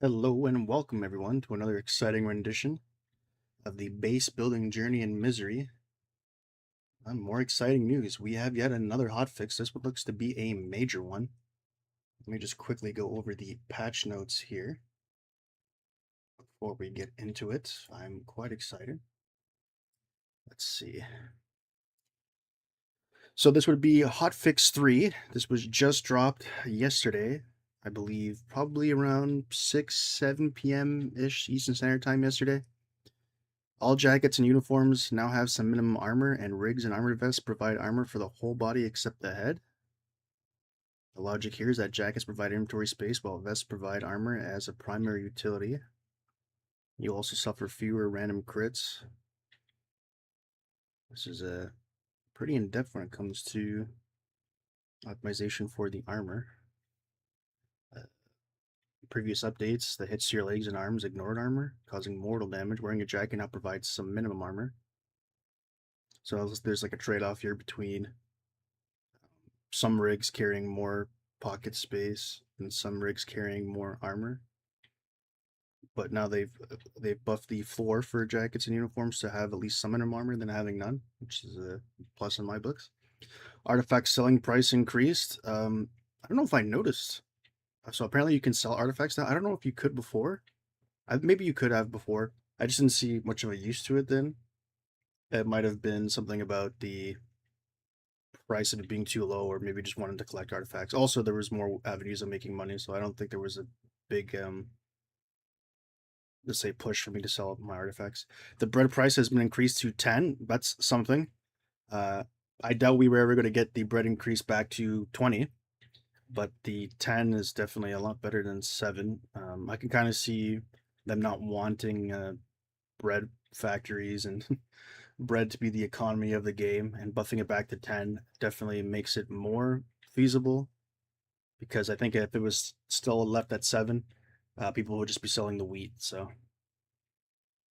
Hello and welcome everyone to another exciting rendition of the base building journey in misery. More exciting news. We have yet another hotfix. This one looks to be a major one. Let me just quickly go over the patch notes here before we get into it. I'm quite excited. Let's see. So this would be hotfix 3. This was just dropped yesterday, I believe, probably around 6, 7 p.m.-ish Eastern Standard Time yesterday. All jackets and uniforms now have some minimum armor, and rigs and armored vests provide armor for the whole body except the head. The logic here is that jackets provide inventory space while vests provide armor as a primary utility. You also suffer fewer random crits. This is pretty in-depth when it comes to optimization for the armor. Previous updates, the hits to your legs and arms ignored armor, causing mortal damage. Wearing a jacket now provides some minimum armor. So there's like a trade-off here between some rigs carrying more pocket space and some rigs carrying more armor. But now they've buffed the floor for jackets and uniforms to have at least some minimum armor than having none, which is a plus in my books. Artifact selling price increased. I don't know if I noticed. So apparently you can sell artifacts now. I don't know if you could before. Maybe you could have before. I just didn't see much of a use to it then. It might have been something about the price of it being too low, or maybe just wanted to collect artifacts. Also, there was more avenues of making money, so I don't think there was a big let's say push for me to sell my artifacts. The bread price has been increased to 10. That's something. I doubt we were ever going to get the bread increase back to 20, but the 10 is definitely a lot better than 7. I can kind of see them not wanting bread factories and bread to be the economy of the game, and buffing it back to 10 definitely makes it more feasible, because I think if it was still left at 7, people would just be selling the wheat. So,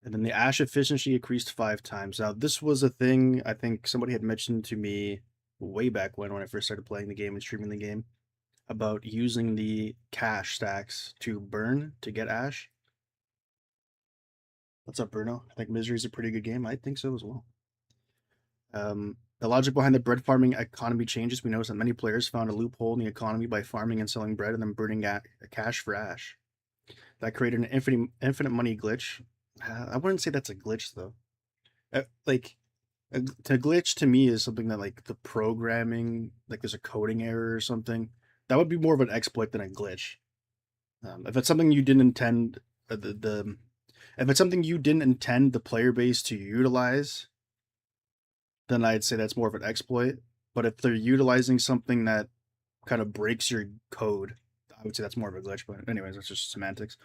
and then the ash efficiency increased 5 times. Now this was a thing I think somebody had mentioned to me way back when I first started playing the game and streaming the game, about using the cash stacks to burn to get ash. What's up, Bruno? I think Misery is a pretty good game. I think so as well. The logic behind the bread farming economy changes. We noticed that many players found a loophole in the economy by farming and selling bread and then burning cash for ash. That created an infinite money glitch. I wouldn't say that's a glitch though. Like to glitch to me is something that, like, the programming, like there's a coding error or something. That would be more of an exploit than a glitch. If it's something you didn't intend if it's something you didn't intend the player base to utilize, then I'd say that's more of an exploit. But if they're utilizing something that kind of breaks your code, I would say that's more of a glitch. But anyways, that's just semantics.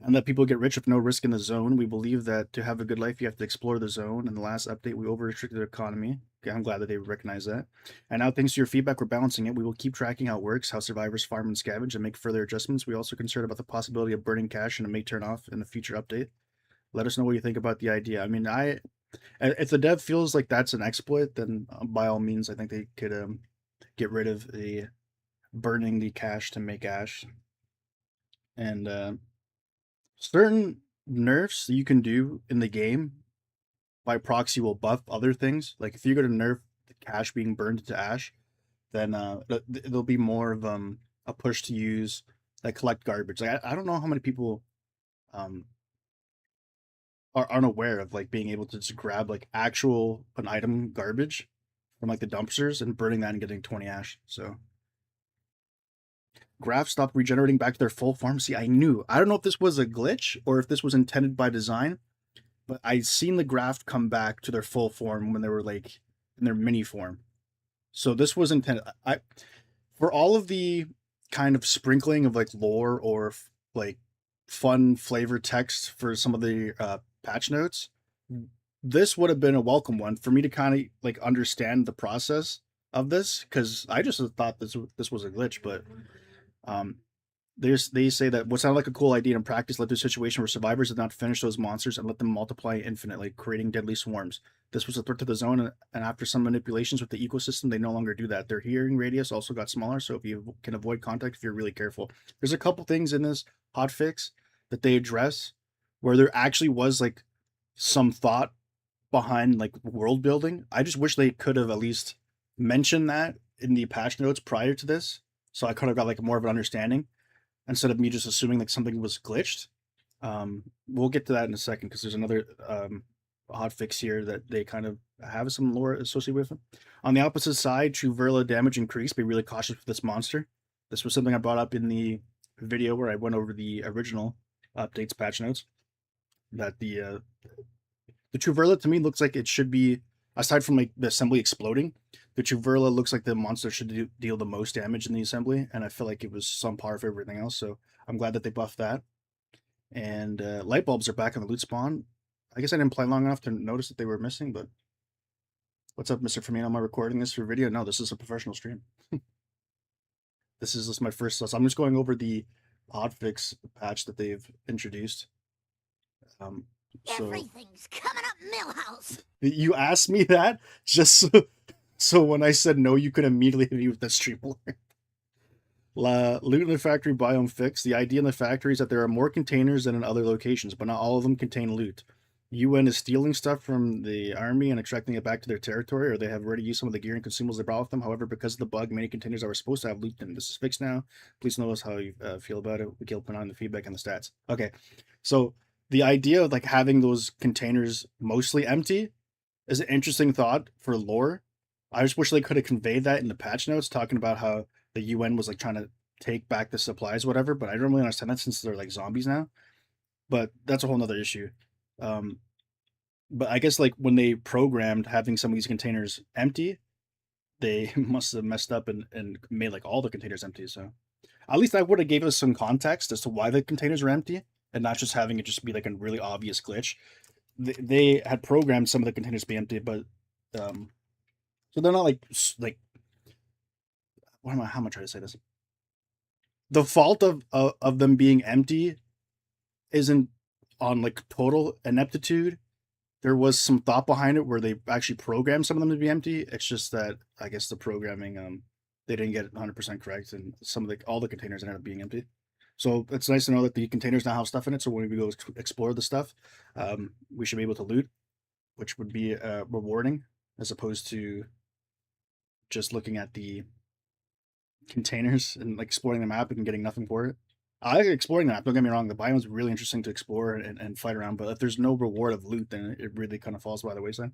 And let people get rich with no risk in the zone. We believe that to have a good life, you have to explore the zone. In the last update, we over-restricted the economy. Okay, I'm glad that they recognize that. And now, thanks to your feedback, we're balancing it. We will keep tracking how it works, how survivors farm and scavenge, and make further adjustments. We also concerned about the possibility of burning cash, and it may turn off in the future update. Let us know what you think about the idea. I mean, if the dev feels like that's an exploit, then by all means, I think they could get rid of the burning the cash to make ash. And certain nerfs you can do in the game by proxy will buff other things. Like if you're going to nerf the cash being burned to ash, then there'll be more of a push to use like collect garbage. Like I don't know how many people um aren't aware of like being able to just grab like actual an item garbage from like the dumpsters and burning that and getting 20 ash. So graphs stop regenerating back to their full form. See, I knew. I don't know if this was a glitch or if this was intended by design, but I seen the graph come back to their full form when they were like in their mini form. So this was intended. For all of the kind of sprinkling of like lore or like fun flavor text for some of the patch notes, this would have been a welcome one for me to kind of like understand the process of this, because I just thought this was a glitch. But um, they say that what sounded like a cool idea in practice led to a situation where survivors did not finish those monsters and let them multiply infinitely, creating deadly swarms. This was a threat to the zone, and after some manipulations with the ecosystem, they no longer do that. Their hearing radius also got smaller, so if you can avoid contact if you're really careful. There's a couple things in this hotfix that they address, where there actually was like some thought behind like world building. I just wish they could have at least mentioned that in the patch notes prior to this, so I could have got like more of an understanding instead of me just assuming like something was glitched. We'll get to that in a second because there's another hot fix here that they kind of have some lore associated with it. On the opposite side, Truverla damage increased. Be really cautious with this monster. This was something I brought up in the video where I went over the original updates patch notes. That the Truverla to me looks like it should be, aside from like the assembly exploding, the Truverla looks like the monster should deal the most damage in the assembly, and I feel like it was some par for everything else. So I'm glad that they buffed that. And light bulbs are back in the loot spawn. I guess I didn't play long enough to notice that they were missing, but what's up, Mr. Firmino? Am I recording this for video? No, this is a professional stream. This is just my first, so I'm just going over the hotfix patch that they've introduced. Everything's coming up Millhouse. You asked me that just so when I said no, you could immediately hit me with the stream alert. Loot in the factory biome fix. The idea in the factory is that there are more containers than in other locations, but not all of them contain loot. UN is stealing stuff from the army and extracting it back to their territory, or they have already used some of the gear and consumables they brought with them. However, because of the bug, many containers that were supposed to have loot in. This is fixed now. Please notice how you feel about it. We can put on the feedback and the stats. Okay, so the idea of like having those containers mostly empty is an interesting thought for lore. I just wish they could have conveyed that in the patch notes, talking about how the UN was like trying to take back the supplies, whatever. But I don't really understand that since they're like zombies now. But that's a whole nother issue. But I guess like when they programmed having some of these containers empty, they must have messed up and made like all the containers empty. So at least I would have gave us some context as to why the containers are empty and not just having it just be like a really obvious glitch. They had programmed some of the containers to be empty, but so they're not like how am I trying to say this? The fault of them being empty isn't on like total ineptitude. There was some thought behind it where they actually programmed some of them to be empty. It's just that I guess the programming they didn't get it 100% correct, and all the containers ended up being empty. So it's nice to know that the containers now have stuff in it. So when we go explore the stuff, we should be able to loot, which would be rewarding as opposed to just looking at the containers and like exploring the map and getting nothing for it. I like exploring the map. Don't get me wrong. The biome is really interesting to explore and fight around. But if there's no reward of loot, then it really kind of falls by the wayside.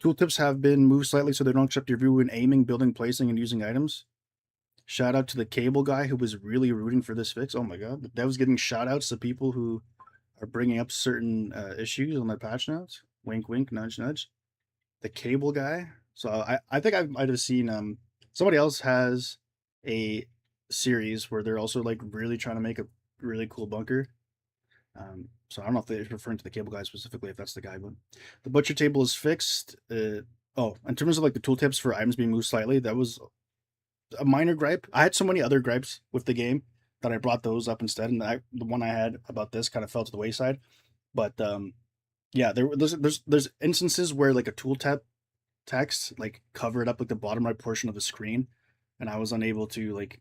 Tooltips have been moved slightly so they don't accept your view when aiming, building, placing, and using items. Shout out to the cable guy who was really rooting for this fix. Oh my god, that was giving shout outs to people who are bringing up certain issues on their patch notes. Wink, wink, nudge, nudge. The cable guy. So I think I might have seen somebody else has a series where they're also like really trying to make a really cool bunker. So I don't know if they're referring to the cable guy specifically, if that's the guy, but the butcher table is fixed. Oh, in terms of like the tooltips for items being moved slightly, that was a minor gripe. I had so many other gripes with the game that I brought those up instead, and the one I had about this kind of fell to the wayside. But yeah, there's instances where like a tooltip text like covered up like the bottom right portion of the screen, and I was unable to like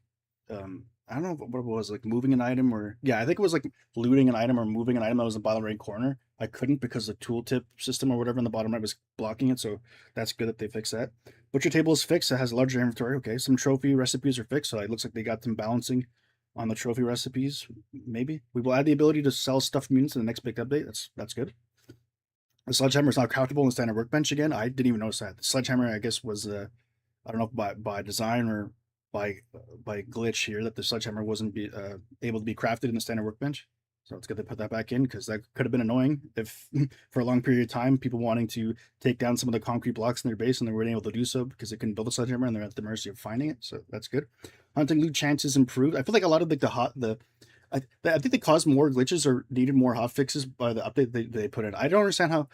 I don't know what it was, like moving an item or yeah, I think it was like looting an item or moving an item that was in the bottom right corner. I couldn't because the tooltip system or whatever in the bottom right was blocking it, so that's good that they fixed that. Butcher table is fixed. It has a larger inventory. Okay, some trophy recipes are fixed, so it looks like they got them balancing on the trophy recipes. Maybe we will add the ability to sell stuffed mutants in the next big update. That's good. The sledgehammer is now craftable in the standard workbench again. I didn't even notice that. The sledgehammer, I guess, was I don't know if by design or by glitch here that the sledgehammer wasn't able to be crafted in the standard workbench. So it's good they put that back in because that could have been annoying if for a long period of time people wanting to take down some of the concrete blocks in their base and they weren't able to do so because they couldn't build a sledgehammer and they're at the mercy of finding it. So that's good. Hunting loot chances improved. I feel like a lot of like I think they caused more glitches or needed more hot fixes by the update they put in. I don't understand how.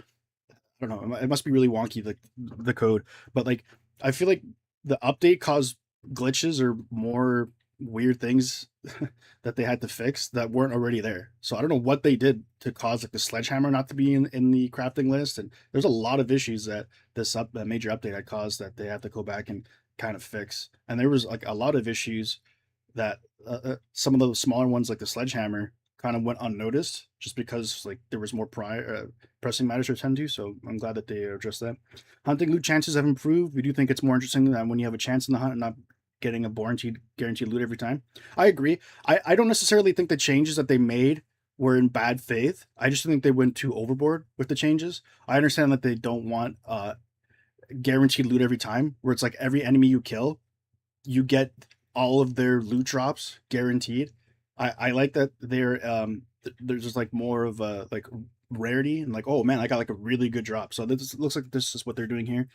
I don't know. It must be really wonky the code, but like I feel like the update caused glitches or more weird things that they had to fix that weren't already there. So I don't know what they did to cause like the sledgehammer not to be in the crafting list. And there's a lot of issues that that major update had caused that they have to go back and kind of fix. And there was like a lot of issues that some of those smaller ones like the sledgehammer kind of went unnoticed just because like there was more pressing matters to attend to. So I'm glad that they addressed that. Hunting loot chances have improved. We do think it's more interesting than when you have a chance in the hunt and not getting a guaranteed loot every time. I agree. I don't necessarily think the changes that they made were in bad faith. I just think they went too overboard with the changes. I understand that they don't want guaranteed loot every time, where it's like every enemy you kill, you get all of their loot drops guaranteed. I like that there's just like more of a like rarity and like, oh man, I got like a really good drop. So this looks like this is what they're doing here.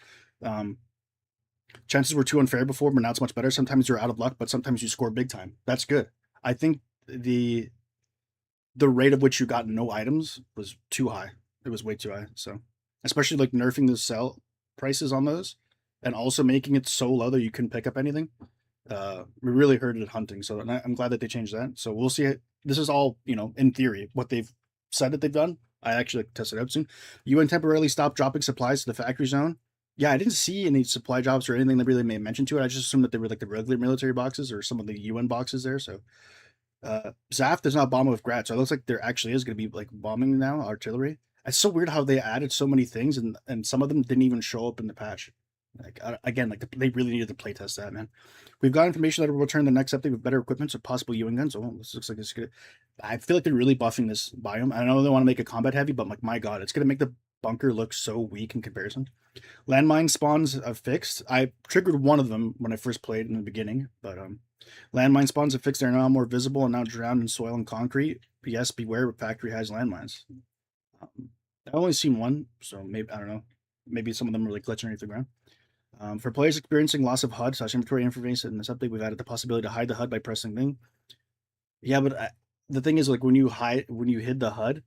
Chances were too unfair before, but now it's much better. Sometimes you're out of luck, but sometimes you score big time. That's good. I think the rate of which you got no items was too high. It was way too high. So especially like nerfing the sell prices on those and also making it so low that you couldn't pick up anything. We really hurt at hunting. So I'm glad that they changed that. So we'll see it. This is all, in theory, what they've said that they've done. I actually test it out soon. UN temporarily stopped dropping supplies to the factory zone. Yeah, I didn't see any supply drops or anything that really made mention to it. I just assumed that they were like the regular military boxes or some of the UN boxes there. So Zaf does not bomb with Grat, so it looks like there actually is going to be like bombing now, artillery. It's so weird how they added so many things and some of them didn't even show up in the patch. Like again, like they really needed to playtest that, man. We've got information that will return the next update with better equipment, so possible UN guns. Oh, this looks like it's good. I feel like they're really buffing this biome. I know they want to make it combat heavy, but like my god, it's gonna make the bunker look so weak in comparison. Landmine spawns are fixed. I triggered one of them when I first played in the beginning, but landmine spawns are fixed. They're now more visible and now drowned in soil and concrete. P.S. Beware, factory has landmines. I've only seen one, so maybe I don't know. Maybe some of them are like glitching underneath the ground. For players experiencing loss of HUD/inventory information in this update, we've added the possibility to hide the HUD by pressing thing. Yeah, but the thing is, like when you hid the HUD,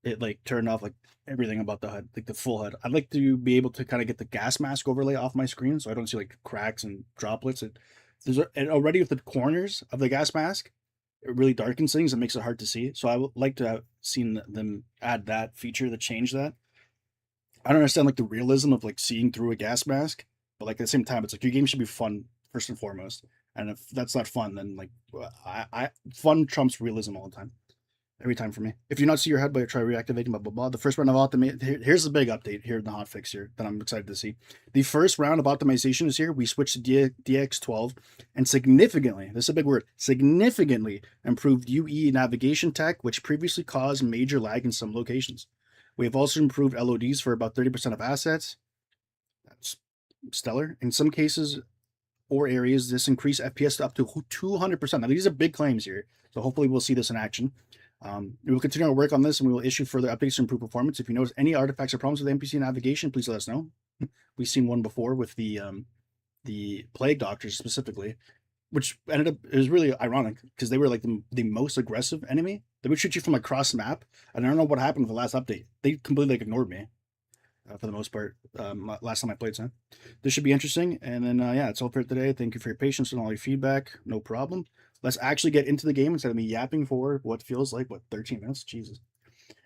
it like turned off like everything about the HUD, like the full HUD. I'd like to be able to kind of get the gas mask overlay off my screen so I don't see like cracks and droplets. And already with the corners of the gas mask, it really darkens things and makes it hard to see. So I would like to have seen them add that feature to change that. I don't understand like the realism of like seeing through a gas mask, but like at the same time, it's like your game should be fun first and foremost. And if that's not fun, then like fun trumps realism all the time. Every time for me. If you not see your HUD, but try reactivating, blah, blah, blah. The first round of here's the big update here in the hotfix here that I'm excited to see. The first round of optimization is here. We switched to DX12 and significantly, this is a big word, significantly improved UE navigation tech, which previously caused major lag in some locations. We have also improved LODs for about 30% of assets. That's stellar. In some cases or areas, this increased FPS to up to 200%. Now, these are big claims here, so hopefully we'll see this in action. We will continue our work on this and we will issue further updates to improve performance. If you notice any artifacts or problems with NPC navigation, please let us know. We've seen one before with the plague doctors specifically, which ended up, it was really ironic because they were like the most aggressive enemy. They would shoot you from across map. And I don't know what happened with the last update. They completely ignored me for the most part. Last time I played, so this should be interesting. And then, yeah, it's all for today. Thank you for your patience and all your feedback. No problem. Let's actually get into the game instead of me yapping for what feels like, 13 minutes? Jesus.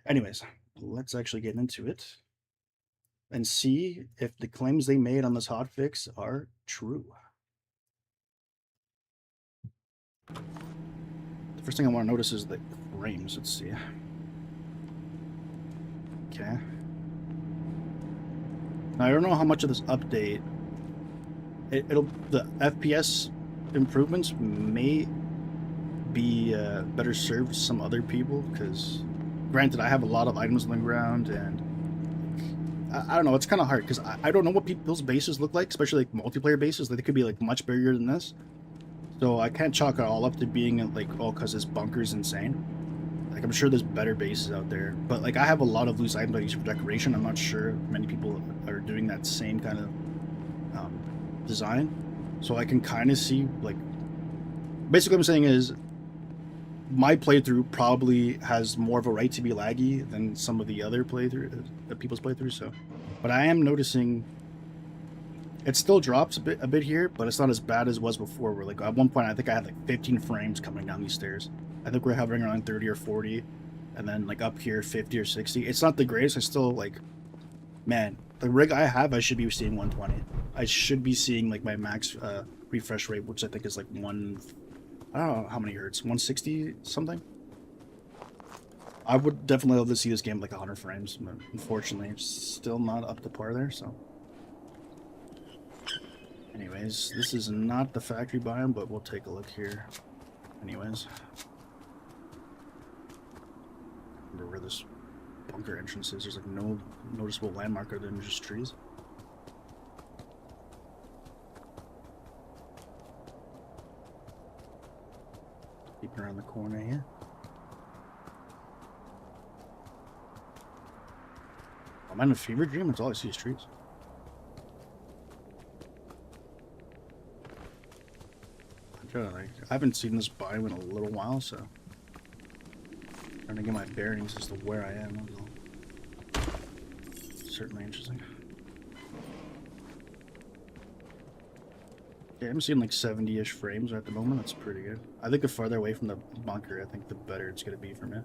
Anyways, let's actually get into it and see if the claims they made on this hotfix are true. The first thing I want to notice is the frames. Let's see. Okay. Now, I don't know how much of this update, the FPS improvements may be better served to some other people, because granted I have a lot of items on the ground and I don't know, it's kind of hard because I don't know what people's bases look like, especially like multiplayer bases. Like they could be like much bigger than this, so I can't chalk it all up to being like, oh, because this bunker's insane. Like I'm sure there's better bases out there, but like I have a lot of loose items I use for decoration. I'm not sure many people are doing that same kind of design, so I can kind of see like basically what I'm saying is my playthrough probably has more of a right to be laggy than some of the other people's playthroughs. So, but I am noticing it still drops a bit here, but it's not as bad as it was before. Where like at one point I think I had like 15 frames coming down these stairs. I think we're hovering around 30 or 40, and then like up here 50 or 60. It's not the greatest. I still like, man, the rig I have, I should be seeing 120. I should be seeing like my max refresh rate, which I think is like I don't know how many hertz, 160 something. I would definitely love to see this game like 100 frames, but unfortunately, it's still not up to par there. So, anyways, this is not the factory biome, but we'll take a look here. Anyways, remember where this bunker entrance is? There's like no noticeable landmark other than just trees. Peeping around the corner here. Am I in a fever dream? That's all I see is trees. I'm trying to, like, I haven't seen this biome in a little while, so I'm trying to get my bearings as to where I am. Certainly interesting. Yeah, I'm seeing like 70-ish frames at the moment. That's pretty good. I think the farther away from the bunker, I think the better it's going to be for me.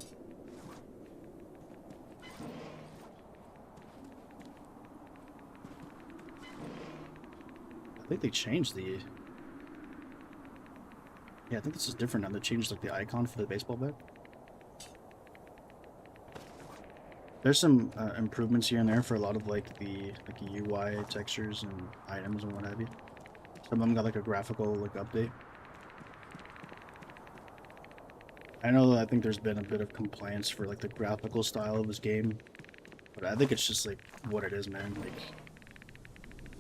I think they changed the... Yeah, I think this is different now. They changed like the icon for the baseball bat. There's some improvements here and there for a lot of like the UI textures and items and what have you. Some of them got like a graphical like update. I know that I think there's been a bit of complaints for like the graphical style of this game, but I think it's just like what it is, man. Like,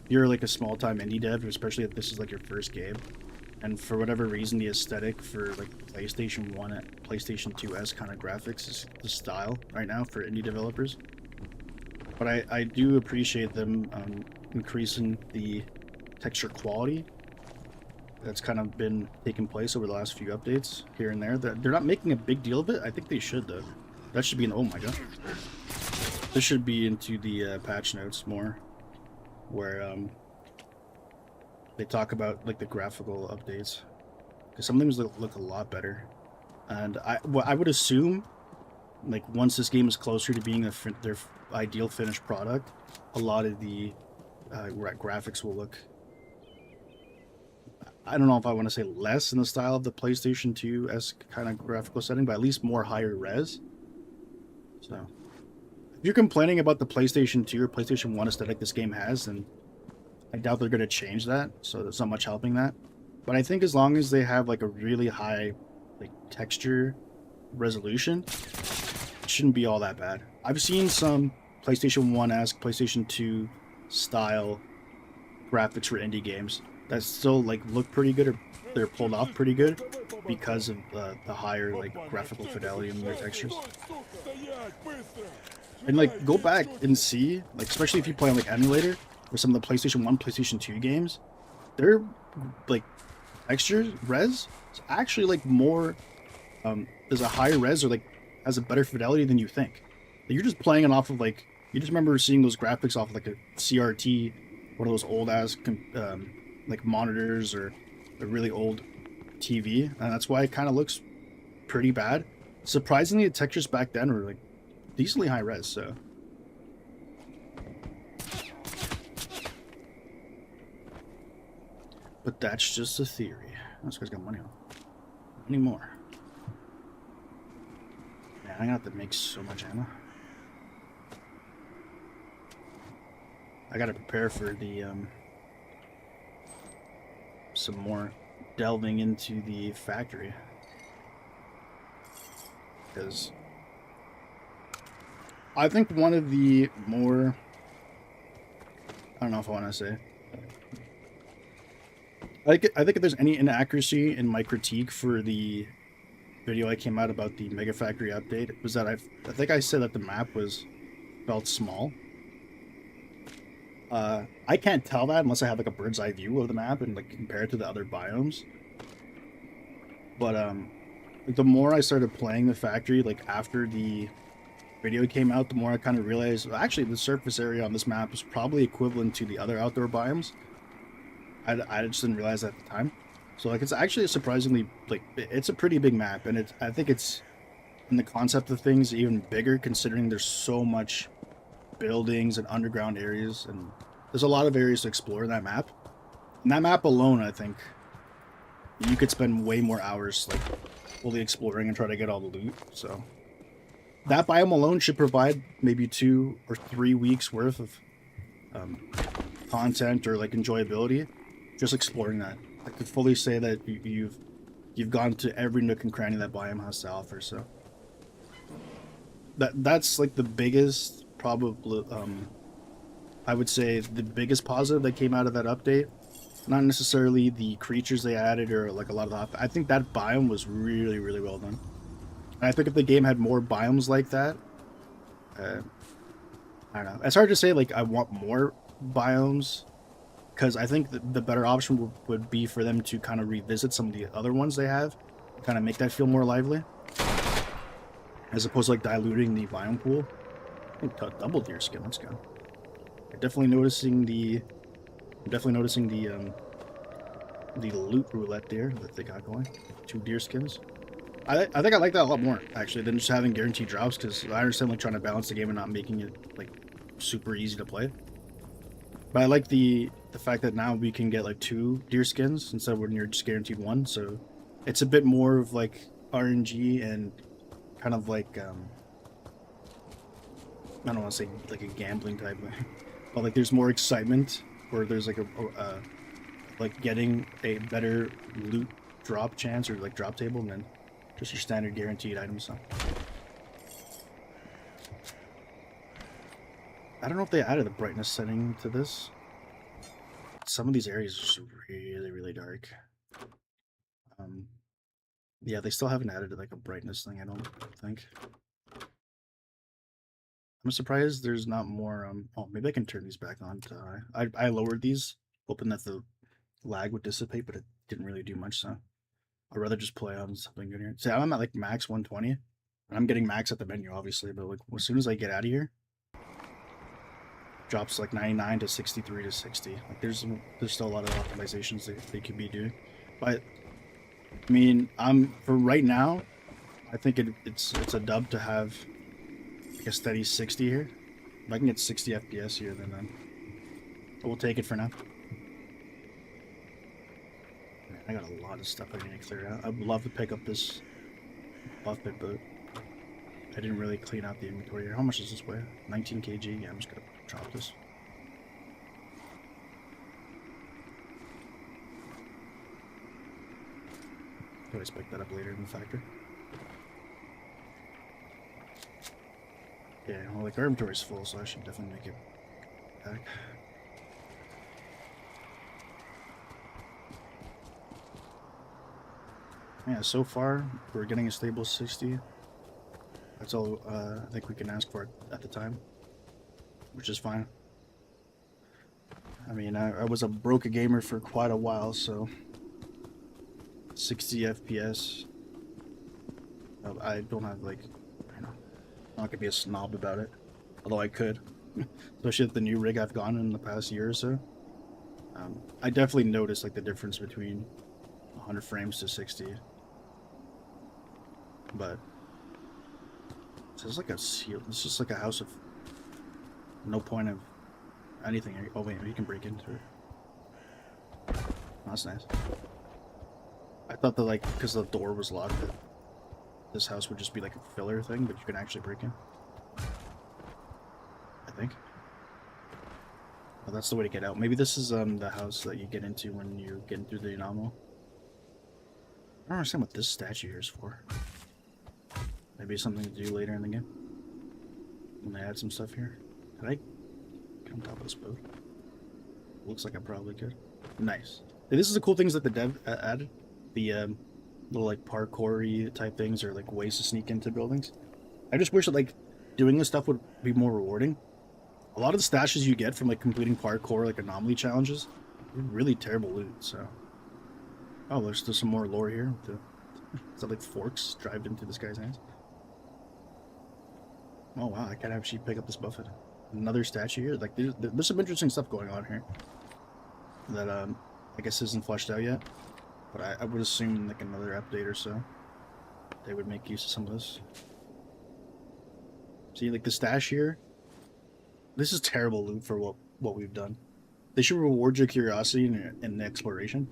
you're like a small-time indie dev, especially if this is like your first game, and for whatever reason, the aesthetic for like PlayStation 1 and PlayStation 2's kind of graphics is the style right now for indie developers. But I do appreciate them increasing the texture quality that's kind of been taking place over the last few updates here and there. They're not making a big deal of it. I think they should, though. That should be an... Oh my god. This should be into the patch notes more, where they talk about like the graphical updates, because some things look a lot better. And I would assume, like, once this game is closer to being their ideal finished product, a lot of the graphics will look... I don't know if I want to say less in the style of the PlayStation 2-esque kind of graphical setting, but at least more higher res. So, if you're complaining about the PlayStation 2 or PlayStation 1 aesthetic this game has, then I doubt they're going to change that, so there's not much helping that. But I think as long as they have like a really high like texture resolution, it shouldn't be all that bad. I've seen some PlayStation 1-esque, PlayStation 2 style graphics for indie games that still like look pretty good, or they're pulled off pretty good because of the higher like graphical fidelity in their textures. And like, go back and see, like, especially if you play on like emulator or some of the PlayStation 1, PlayStation 2 games, their like textures res is actually like more there's a higher res, or like has a better fidelity than you think. Like, you're just playing it off of like, you just remember seeing those graphics off of like a CRT, one of those old ass like monitors, or a really old TV, and that's why it kind of looks pretty bad. Surprisingly, the textures back then were like decently high res, so. But that's just a theory. This guy's got money on. Any more? Man, I'm gonna have to make so much ammo. I gotta prepare for the some more delving into the factory, because I think one of the more, I don't know if I want to say, I think if there's any inaccuracy in my critique for the video I came out about the Mega Factory update, it was that I think I said that the map felt small. I can't tell that unless I have like a bird's eye view of the map and like compare it to the other biomes. But the more I started playing the factory, like after the video came out, the more I kind of realized, well, actually the surface area on this map is probably equivalent to the other outdoor biomes. I just didn't realize that at the time. So like, it's actually a surprisingly, like, it's a pretty big map, and I think it's, in the concept of things, even bigger, considering there's so much buildings and underground areas, and there's a lot of areas to explore in that map. And that map alone, I think you could spend way more hours like fully exploring and try to get all the loot. So that biome alone should provide maybe 2 or 3 weeks worth of content or like enjoyability. Just exploring that, I could fully say that you've gone to every nook and cranny that biome has to offer. So that's like the biggest probably I would say the biggest positive that came out of that update. Not necessarily the creatures they added or like a lot of the. I think that biome was really really well done. And I think if the game had more biomes like that, uh, I don't know. It's hard to say like I want more biomes because I think the better option would be for them to kind of revisit some of the other ones they have, kind of make that feel more lively, as opposed to like diluting the biome pool. I think double deer skin. Let's go. Definitely noticing the the loot roulette there that they got going. 2 deer skins. I think I like that a lot more actually than just having guaranteed drops, because I understand like trying to balance the game and not making it like super easy to play. But I like the fact that now we can get like 2 deer skins instead of when you're just guaranteed 1. So it's a bit more of like RNG and kind of like I don't want to say like a gambling type, but like there's more excitement where there's like a like getting a better loot drop chance or like drop table than just your standard guaranteed items. So I don't know if they added a brightness setting to this. Some of these areas are just really really dark. Um, yeah, they still haven't added like a brightness thing. I don't think. I'm surprised there's not more. Oh, maybe I can turn these back on to high. I lowered these, hoping that the lag would dissipate, but it didn't really do much. So I'd rather just play on something good here. See, I'm at like max 120, and I'm getting max at the menu, obviously. But like as soon as I get out of here, drops like 99 to 63 to 60. Like there's still a lot of optimizations they could be doing. But I mean, I'm for right now. I think it's a dub to have like a steady 60 here. If I can get 60 FPS here, then we'll take it for now. Man, I got a lot of stuff I need to clear out. I'd love to pick up this buffet, but I didn't really clean out the inventory here. How much does this weigh? 19 kg? Yeah, I'm just gonna drop this. I'll always pick that up later in the factory. Yeah, well, like our inventory's full, so I should definitely make it back. Yeah, so far we're getting a stable 60. That's all I think we can ask for at the time, which is fine. I mean, I was a broke gamer for quite a while, so 60 FPS. I don't have like, you know, I'm not gonna be a snob about it, although I could, especially with the new rig I've gone in the past year or so. I definitely noticed like the difference between 100 frames to 60, but this is like a seal. It's just like a house of no point of anything. Oh wait, you can break into it. Oh, that's nice. I thought that like because the door was locked, that this house would just be like a filler thing, but you can actually break in. I think. Oh, that's the way to get out. Maybe this is the house that you get into when you're getting through the anomaly. I don't understand what this statue here is for. Maybe something to do later in the game. When they add some stuff here. Can I get on top of this boat? Looks like I probably could. Nice. And this is the cool things that the dev added. The little like parkour-y type things, or like ways to sneak into buildings. I just wish that like doing this stuff would be more rewarding. A lot of the stashes you get from like completing parkour, like anomaly challenges, really terrible loot. So, oh, there's some more lore here. Is that like forks drive into this guy's hands? Oh wow, I can actually pick up this buffet. Another statue here. Like there's some interesting stuff going on here that I guess isn't fleshed out yet. But I would assume like another update or so, they would make use of some of this. See, like the stash here. This is terrible loot for what we've done. They should reward your curiosity and exploration.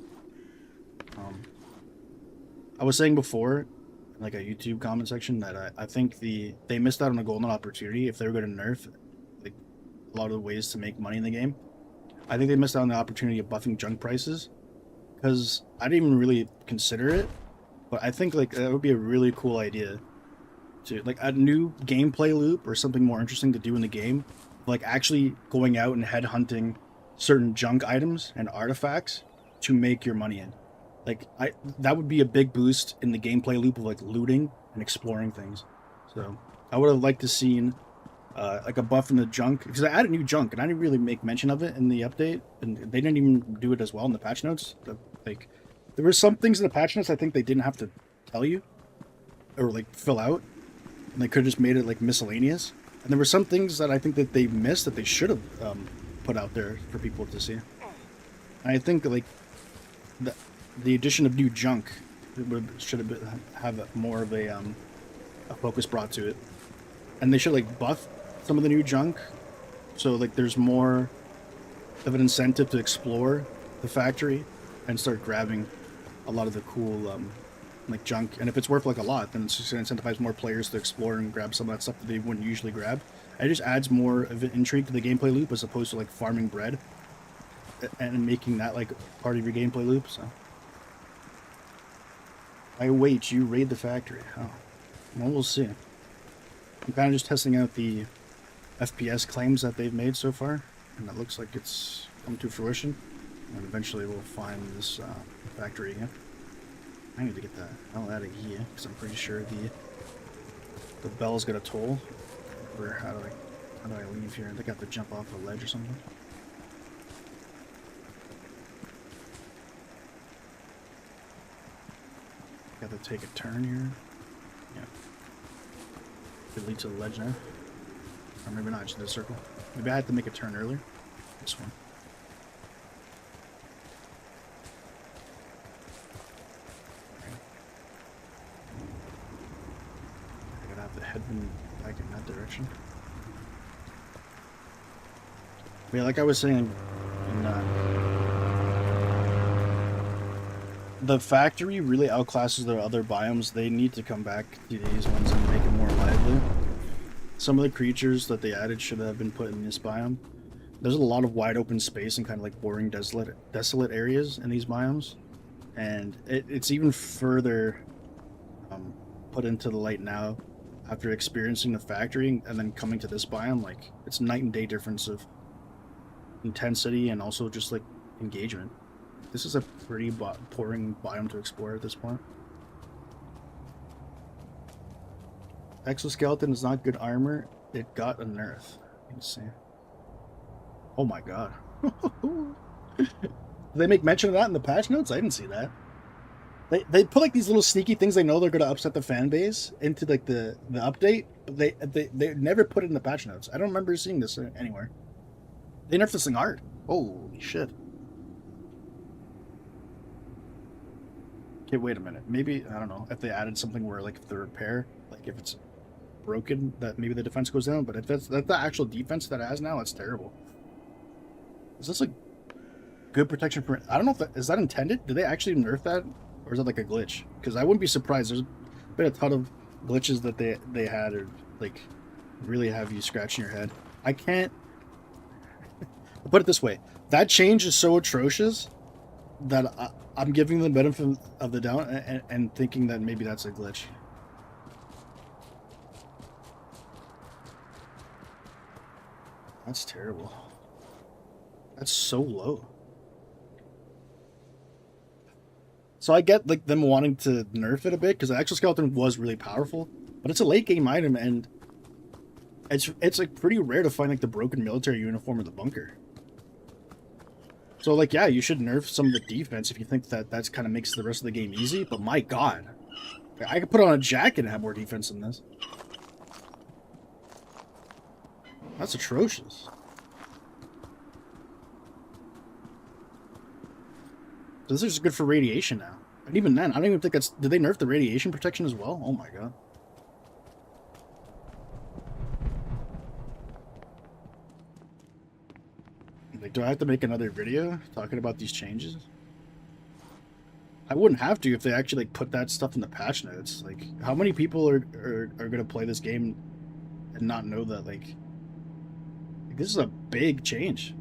I was saying before, like a YouTube comment section that I think they missed out on a golden opportunity if they were going to nerf like a lot of the ways to make money in the game. I think they missed out on the opportunity of buffing junk prices because I didn't even really consider it, but I think like that would be a really cool idea to like a new gameplay loop or something more interesting to do in the game, like actually going out and head hunting certain junk items and artifacts to make your money in. Like that would be a big boost in the gameplay loop of like looting and exploring things. So I would have liked to seen like a buff in the junk because I added new junk and I didn't really make mention of it in the update, and they didn't even do it as well in the patch notes. Like there were some things in the patch notes I think they didn't have to tell you or like fill out, and they could have just made it like miscellaneous. And there were some things that I think that they missed that they should have put out there for people to see. And I think like the addition of new junk should have more of a focus brought to it, and they should like buff some of the new junk, so like there's more of an incentive to explore the factory and start grabbing a lot of the cool like junk. And if it's worth like a lot, then it's just going to incentivize more players to explore and grab some of that stuff that they wouldn't usually grab. It just adds more of an intrigue to the gameplay loop as opposed to like farming bread and making that like part of your gameplay loop. So I wait, you raid the factory. Oh, well, we'll see. I'm kind of just testing out the FPS claims that they've made so far, and it looks like it's come to fruition. And eventually we'll find this factory again. I need to get the hell out of here because I'm pretty sure the bell's got a toll. Or how do I leave here? I think I have to jump off a ledge or something. Got to take a turn here. Yeah. Could lead to the ledge now. Or maybe not, just the circle. Maybe I had to make a turn earlier. This one. I gotta have to head back in that direction. But yeah, like I was saying, the factory really outclasses their other biomes. They need to come back to these ones and make it more lively. Some of the creatures that they added should have been put in this biome. There's a lot of wide open space and kind of like boring, desolate areas in these biomes. And it's even further put into the light now after experiencing the factory and then coming to this biome. Like, it's night and day difference of intensity and also just like engagement. This is a pretty boring biome to explore at this point. Exoskeleton is not good armor. It got a nerf. Let me see. Oh my god. Did they make mention of that in the patch notes? I didn't see that. They put like these little sneaky things they know they're going to upset the fan base into like the update, but they never put it in the patch notes. I don't remember seeing this anywhere. They nerfed this thing hard. Holy shit. Okay, wait a minute. Maybe, I don't know, if they added something where like if the repair, like if it's broken, that maybe the defense goes down, but if that's the actual defense that it has now, it's terrible. Is this like good protection for, I don't know if that is that intended? Did they actually nerf that, or is that like a glitch? Because I wouldn't be surprised. There's been a ton of glitches that they had, or like really have you scratching your head. I can't I'll put it this way, that change is so atrocious that I'm giving them the benefit of the doubt and thinking that maybe that's a glitch. That's terrible. That's so low. So I get like them wanting to nerf it a bit because the exoskeleton was really powerful, but it's a late game item and it's like pretty rare to find like the broken military uniform in the bunker. So like, yeah, you should nerf some of the defense if you think that that's kind of makes the rest of the game easy. But my god, I could put on a jacket and have more defense than this. That's atrocious. This is good for radiation now. And even then, I don't even think that's... Did they nerf the radiation protection as well? Oh my god. Like, do I have to make another video talking about these changes? I wouldn't have to if they actually like put that stuff in the patch notes. Like, how many people are gonna play this game and not know that like this is a big change,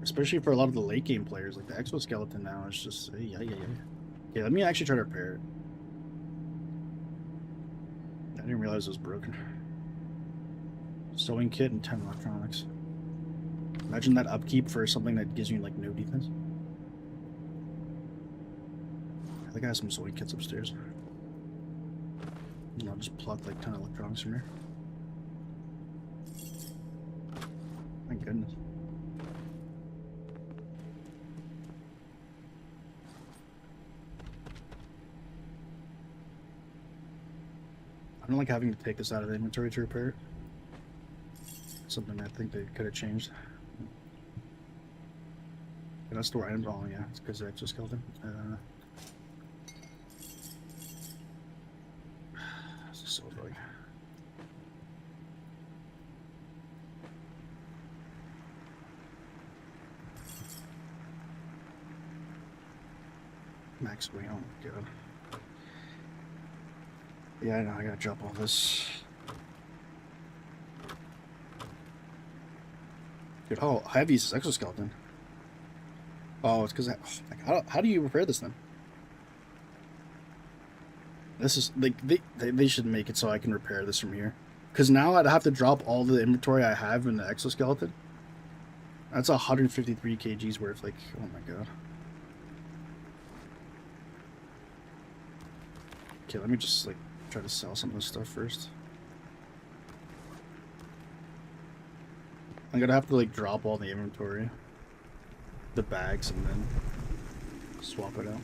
especially for a lot of the late game players. Like the exoskeleton now is just yeah. Okay, let me actually try to repair it. I didn't realize it was broken. Sewing kit and 10 electronics. Imagine that upkeep for something that gives you like no defense. I think I have some sewing kits upstairs. And I'll just pluck like 10 electronics from here. My goodness. I don't like having to take this out of the inventory to repair it. Something I think they could have changed. Can I store items? Oh yeah, it's because of exoskeleton. This is so annoying. Max weight, oh my god. Yeah, I know, I gotta drop all this. Dude, how heavy is this exoskeleton? Oh, it's because how do you repair this then? This is like they should make it so I can repair this from here. Because now I'd have to drop all the inventory I have in the exoskeleton. That's 153 kgs worth. Like, oh my god. Okay, let me just like try to sell some of this stuff first. I'm gonna have to like drop all the inventory, the bags, and then swap it out.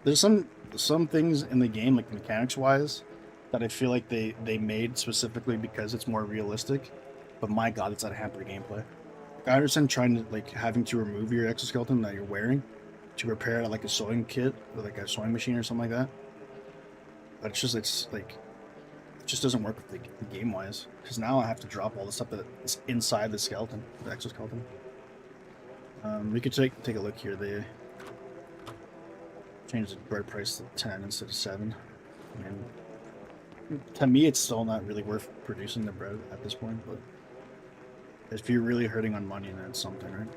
There's some things in the game, like mechanics wise, that I feel like they made specifically because it's more realistic. But my god, it's out of hamper gameplay. I understand trying to like having to remove your exoskeleton that you're wearing to repair it like a sewing kit or like a sewing machine or something like that. But it's like it just doesn't work with the game wise, because now I have to drop all the stuff that's inside the skeleton, the exoskeleton. We could take a look here. They changed the bread price to 10 instead of 7. I mean, to me, it's still not really worth producing the bread at this point, but if you're really hurting on money, then it's something, right?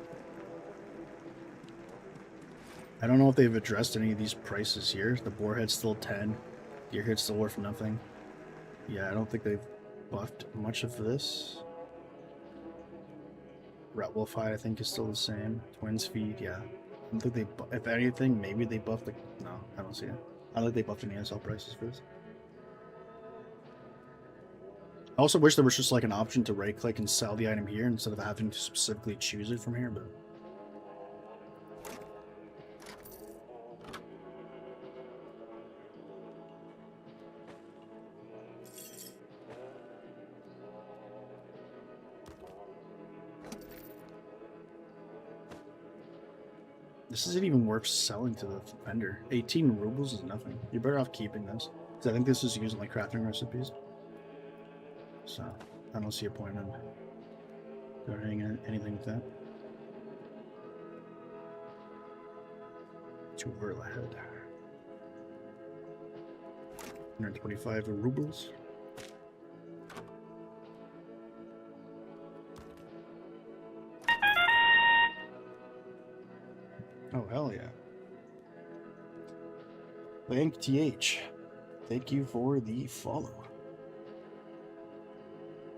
I don't know if they've addressed any of these prices here. The boarhead's still 10. Gearhead's still worth nothing. Yeah, I don't think they've buffed much of this. Rat Wolf Hide, I think, is still the same. Twins Feed, yeah. I don't think they, if anything, maybe they buffed, like, no, I don't see it. I don't think they buffed any SL prices for this. I also wish there was just like an option to right click and sell the item here instead of having to specifically choose it from here, but this isn't even worth selling to the vendor. 18 rubles is nothing. You're better off keeping this, because I think this is used in like crafting recipes. So I don't see a point in doing anything with that. To overhead. 125 rubles. Oh hell yeah! Thank TH. Thank you for the follow.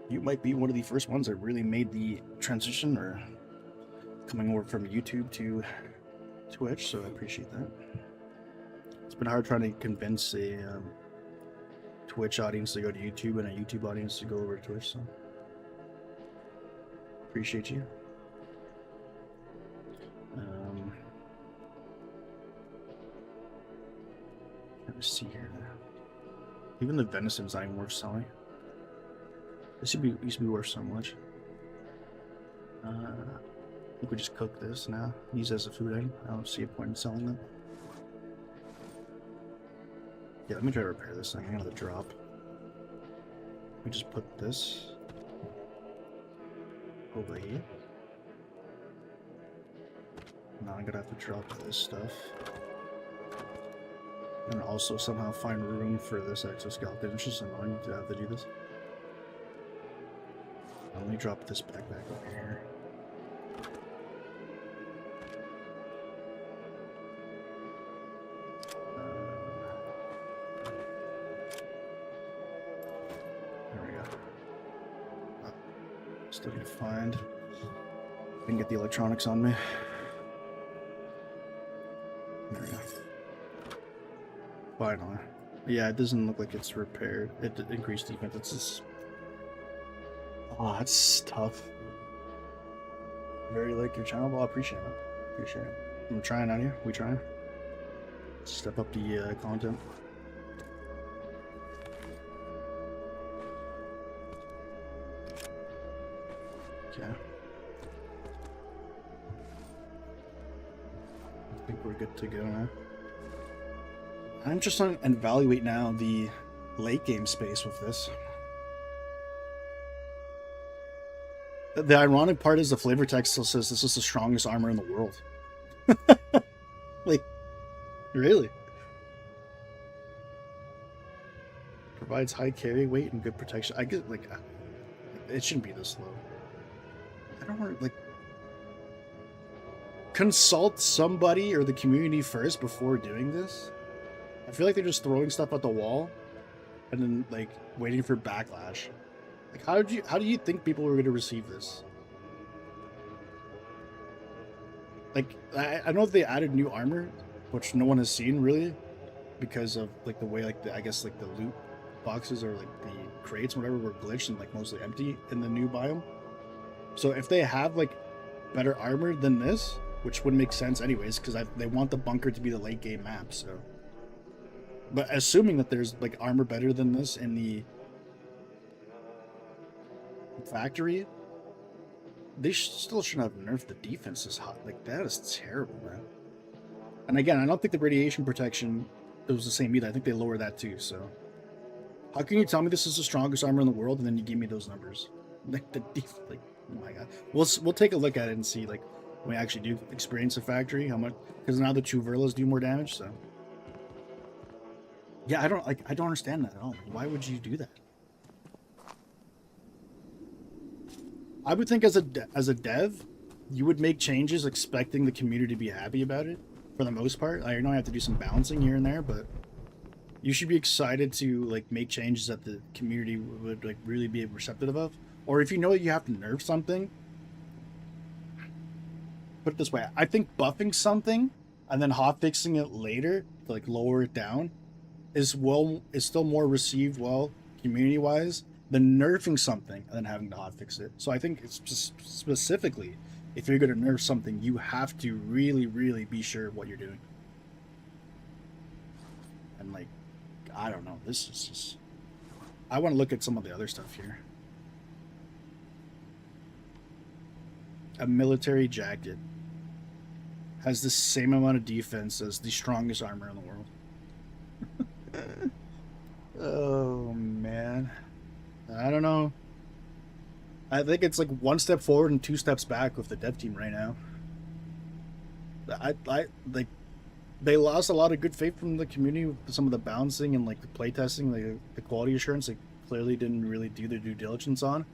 You might be one of the first ones that really made the transition or coming over from YouTube to Twitch, so I appreciate that. It's been hard trying to convince a Twitch audience to go to YouTube and a YouTube audience to go over to Twitch, so appreciate you. Let's see here. Even the venison's not even worth selling. This used to be worth so much. I think we just cook this now. Use it as a food item. I don't see a point in selling them. Yeah, let me try to repair this thing. I got another drop. We just put this over here. Now I'm gonna have to drop this stuff. And also somehow find room for this exoskeleton. It's just annoying to have to do this. Let me drop this back over here. There we go. Oh, still need to find. Didn't get the electronics on me. There we go. Finally. Yeah, it doesn't look like it's repaired. It increased defense. It's just... Oh, that's tough. Very like your channel. Well, I appreciate it. Appreciate it. I'm trying out here. We trying. Step up the content. Okay. I think we're good to go now. I'm just trying to evaluate now the late game space with this. The ironic part is the flavor text still says this is the strongest armor in the world. Like, really? Provides high carry weight and good protection. I get, like, it shouldn't be this low. I don't want to, like, consult somebody or the community first before doing this. I feel like they're just throwing stuff at the wall and then, like, waiting for backlash. Like, how do you think people were going to receive this? Like, I know they added new armor, which no one has seen really, because of like the way I guess like the loot boxes or like the crates, whatever, were glitched and like mostly empty in the new biome. So if they have like better armor than this, which would make sense anyways, because they want the bunker to be the late game map. So, but assuming that there's like armor better than this in the factory, they still shouldn't have nerfed the defense this hot. Like, that is terrible, man. And again, I don't think the radiation protection, it was the same either. I think they lowered that too, so. How can you tell me this is the strongest armor in the world and then you give me those numbers? Like, the like, oh my god. We'll take a look at it and see, like, when we actually do experience a factory, how much, because now the two Verlas do more damage, so. Yeah, I don't understand that at all. Why would you do that? I would think as a dev, you would make changes expecting the community to be happy about it, for the most part. I know I have to do some balancing here and there, but you should be excited to like make changes that the community would like really be receptive of. Or if you know you have to nerf something, put it this way: I think buffing something and then hotfixing it later to like lower it down is still more received well community wise than nerfing something and then having to hotfix it. So I think it's just specifically, if you're going to nerf something, you have to really, really be sure of what you're doing. And like, I don't know, this is just... I want to look at some of the other stuff here. A military jacket has the same amount of defense as the strongest armor in the world. Oh, man. I don't know. I think it's like one step forward and two steps back with the dev team right now. I like, they lost a lot of good faith from the community with some of the balancing and like the playtesting, like the quality assurance. They clearly didn't really do their due diligence on.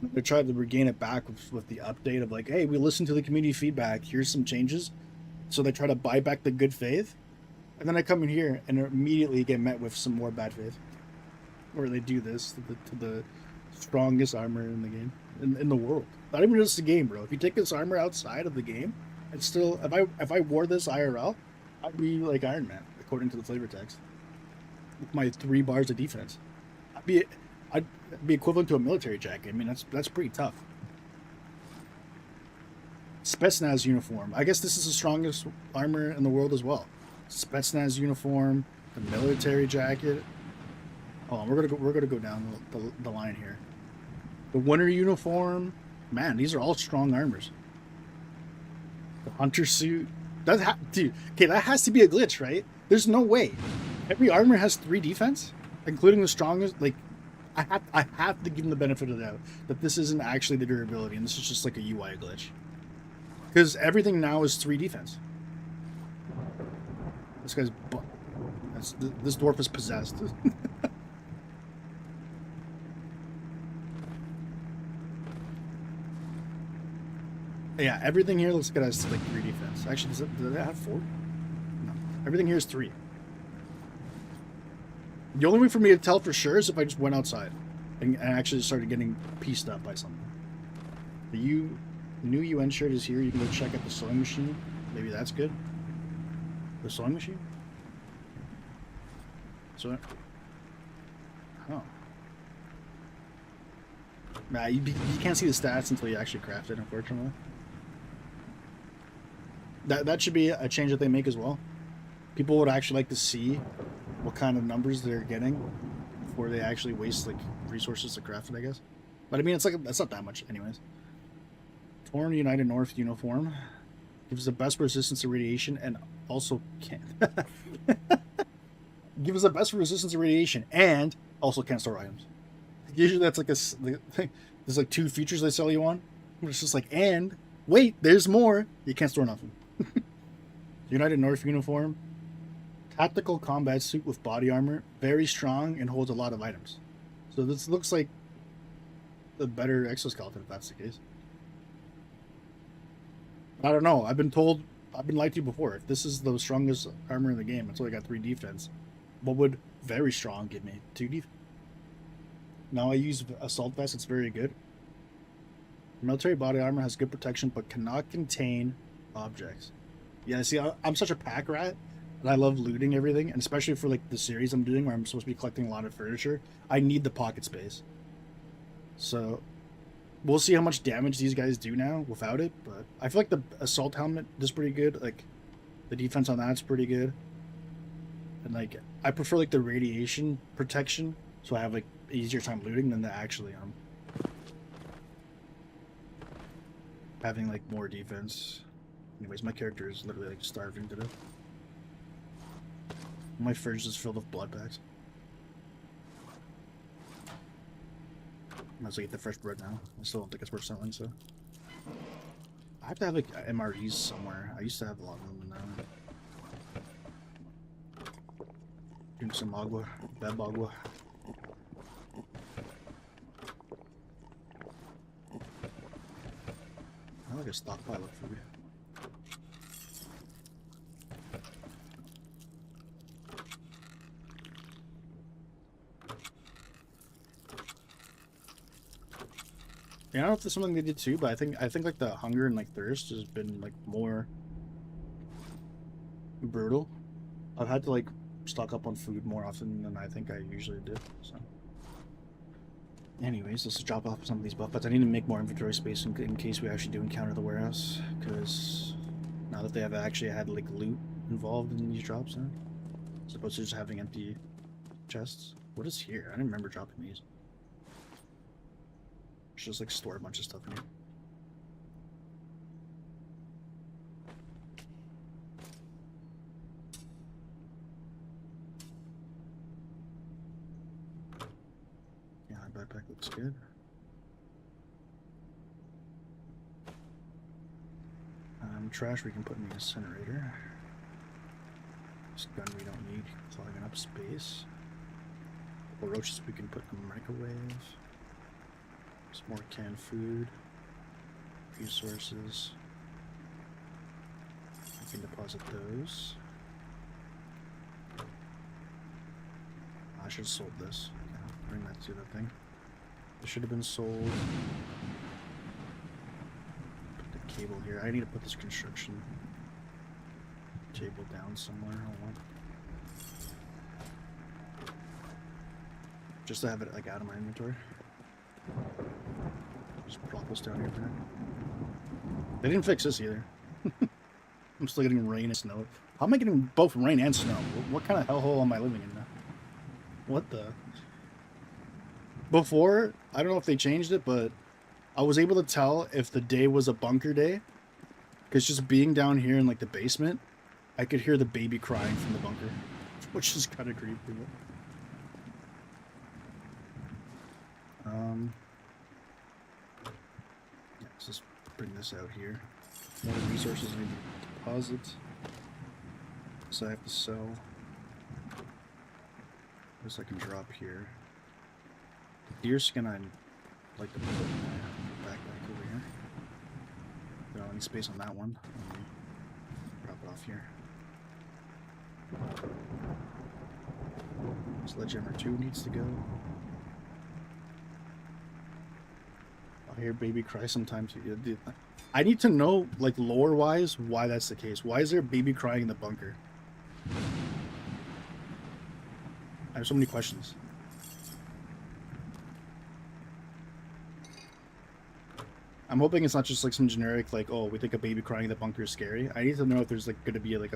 They tried to regain it back with the update of like, hey, we listened to the community feedback. Here's some changes. So they try to buy back the good faith, and then I come in here and immediately get met with some more bad faith. Where they do this to the strongest armor in the game, in the world. Not even just the game, bro. If you take this armor outside of the game, it's still, if I wore this IRL, I'd be like Iron Man, according to the flavor text. With my 3 bars of defense, I'd be equivalent to a military jacket. I mean, that's pretty tough. Spetsnaz uniform. I guess this is the strongest armor in the world as well. Spetsnaz uniform, the military jacket. Oh, we're gonna go down the line here. The winter uniform, man, these are all strong armors. The hunter suit, dude. Okay, that has to be a glitch, right? There's no way. Every armor has 3 defense, including the strongest. Like, I have to give them the benefit of the doubt that this isn't actually the durability, and this is just like a UI glitch. Because everything now is 3 defense. This guy's this dwarf is possessed. Yeah, everything here looks like it has like 3 defense. Actually, does it have 4? No, everything here is 3. The only way for me to tell for sure is if I just went outside and actually started getting pieced up by something. The new UN shirt is here. You can go check out the sewing machine. Maybe that's good. The sewing machine? So, oh. Nah, you can't see the stats until you actually craft it, unfortunately. That should be a change that they make as well. People would actually like to see what kind of numbers they're getting before they actually waste like resources to craft it, I guess. But I mean, it's not that much, anyways. Torn United North uniform gives the best resistance to radiation and also can gives the best resistance to radiation and also can't store items. Usually that's like there's like 2 features they sell you on. It's just like, and wait, there's more. You can't store nothing. United North uniform. Tactical combat suit with body armor. Very strong and holds a lot of items. So this looks like the better exoskeleton if that's the case. I don't know. I've been lied to before. If this is the strongest armor in the game, it's only got 3 defense. What would very strong give me? 2 defense. Now I use assault vest. It's very good. Military body armor has good protection, but cannot contain objects. Yeah, see, I'm such a pack rat, and I love looting everything, and especially for like the series I'm doing, where I'm supposed to be collecting a lot of furniture. I need the pocket space. So, we'll see how much damage these guys do now without it. But I feel like the assault helmet is pretty good. Like, the defense on that's pretty good. And like, I prefer like the radiation protection, so I have like easier time looting than the actually having like more defense. Anyways, my character is literally like starving to death. My fridge is filled with blood packs. Might as well get the fresh bread now. I still don't think it's worth selling, so I have to have like MREs somewhere. I used to have a lot of them now. Drink some agua, bad agua. I like a stockpile of food. Yeah, I don't know if there's something they did too, but I think like the hunger and like thirst has been like more brutal. I've had to like stock up on food more often than I think I usually do. So, anyways, let's drop off some of these buffets. I need to make more inventory space in case we actually do encounter the warehouse, because now that they have actually had like loot involved in these drops now, as opposed to just having empty chests. What is here? I didn't remember dropping these. Just like store a bunch of stuff in here. Yeah, my backpack looks good. Trash we can put in the incinerator. This gun we don't need, clogging up space. Couple roaches we can put in the microwave. Some more canned food, resources. I can deposit those. I should have sold this. Okay, bring that to the thing. This should have been sold. Put the cable here. I need to put this construction table down somewhere. Hold on. Just to have it like out of my inventory. Just plop this down here for now. They didn't fix this either. I'm still getting rain and snow. How am I getting both rain and snow? What kind of hellhole am I living in now? What the? Before, I don't know if they changed it, but I was able to tell if the day was a bunker day. Because just being down here in like the basement, I could hear the baby crying from the bunker. Which is kind of creepy. Yeah, let's just bring this out here. More resources I need to deposit. So I have to sell. This I can drop here. Deer skin I'd like to put in my backpack over here. Don't have any space on that one. Let me drop it off here. Sledgehammer 2 needs to go. I hear baby cry sometimes. Dude, I need to know, like, lore-wise, why that's the case. Why is there a baby crying in the bunker? I have so many questions. I'm hoping it's not just like some generic, like, oh, we think a baby crying in the bunker is scary. I need to know if there's like going to be like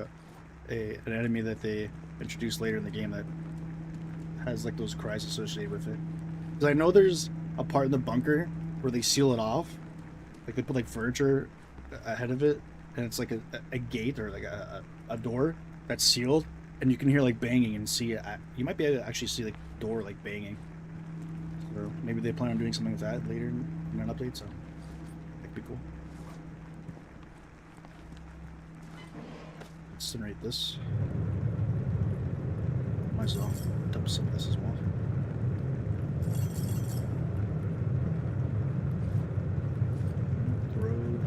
an enemy that they introduce later in the game that has like those cries associated with it. Because I know there's a part in the bunker where they seal it off, like they put like furniture ahead of it, and it's like a gate or like a door that's sealed, and you can hear like banging and see it. You might be able to actually see like door like banging. So maybe they plan on doing something with that later in an update. So that'd be cool. Let's generate this. Might as well dump some of this as well. The road.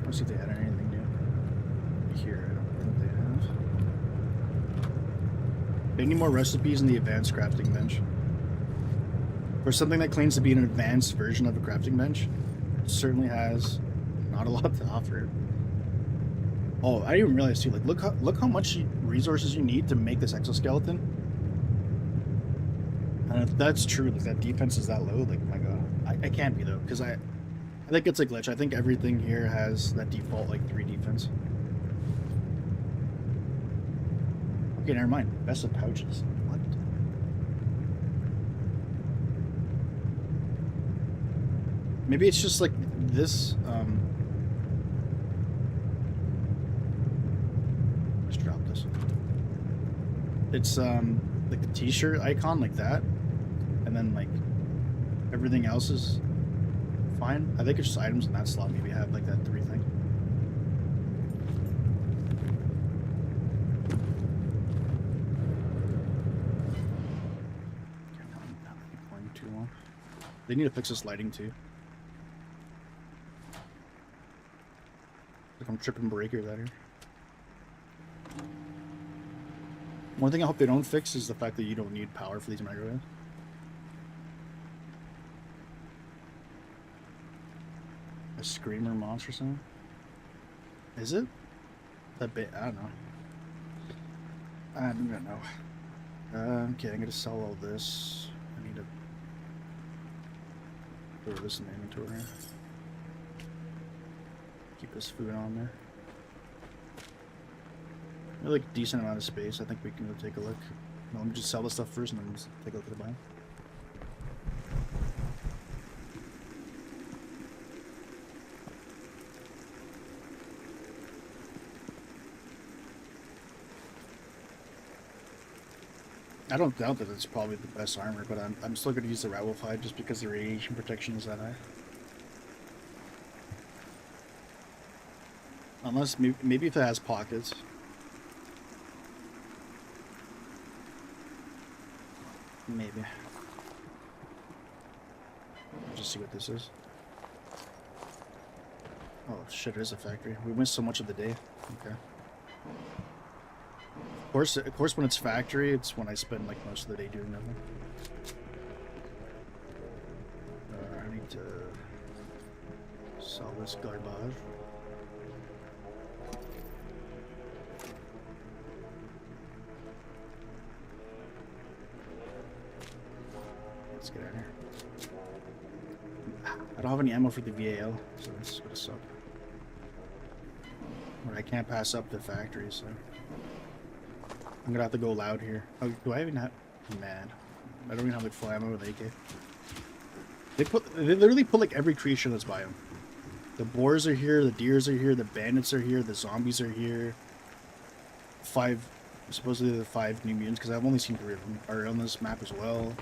Let's see if they added anything new. Here, I don't think they have. They need more recipes in the advanced crafting bench. For something that claims to be an advanced version of a crafting bench, it certainly has not a lot to offer. Oh, I didn't even realize too. Like, look how much resources you need to make this exoskeleton. And if that's true, like that defense is that low, like my god, I can't be though, because I think it's a glitch. I think everything here has that default like 3 defense. Okay, never mind. Best of pouches. What? Maybe it's just like this. Just drop this. It's like the T-shirt icon, like that, and then like everything else is fine. I think it's just items in that slot maybe have like that 3 thing. Too long. They need to fix this lighting too. Like I'm tripping breakers out here. One thing I hope they don't fix is the fact that you don't need power for these microwaves. A screamer monster sound? Is it? That bit? I don't know. I don't know. Okay, I'm gonna sell all this. I need to throw this in the inventory. Keep this food on there. Like a decent amount of space. I think we can go take a look. No, let me just sell the stuff first and then just take a look at the biome. I don't doubt that it's probably the best armor, but I'm still going to use the rat wolf hide just because the radiation protection is that high. Unless maybe if it has pockets. Maybe. Just see what this is. Oh shit, it is a factory. We missed so much of the day. Okay. Of course, when it's factory, it's when I spend like most of the day doing nothing. I need to sell this garbage. Let's get out of here. I don't have any ammo for the VAL, so this is gonna suck. Or I can't pass up the factory, so I'm gonna have to go loud here. Oh, do I even have? Man, I don't even have like full ammo with AK. They literally put like every creature in this biome. The boars are here, the deers are here, the bandits are here, the zombies are here. Supposedly the 5 new mutants, because I've only seen 3 of them are on this map as well.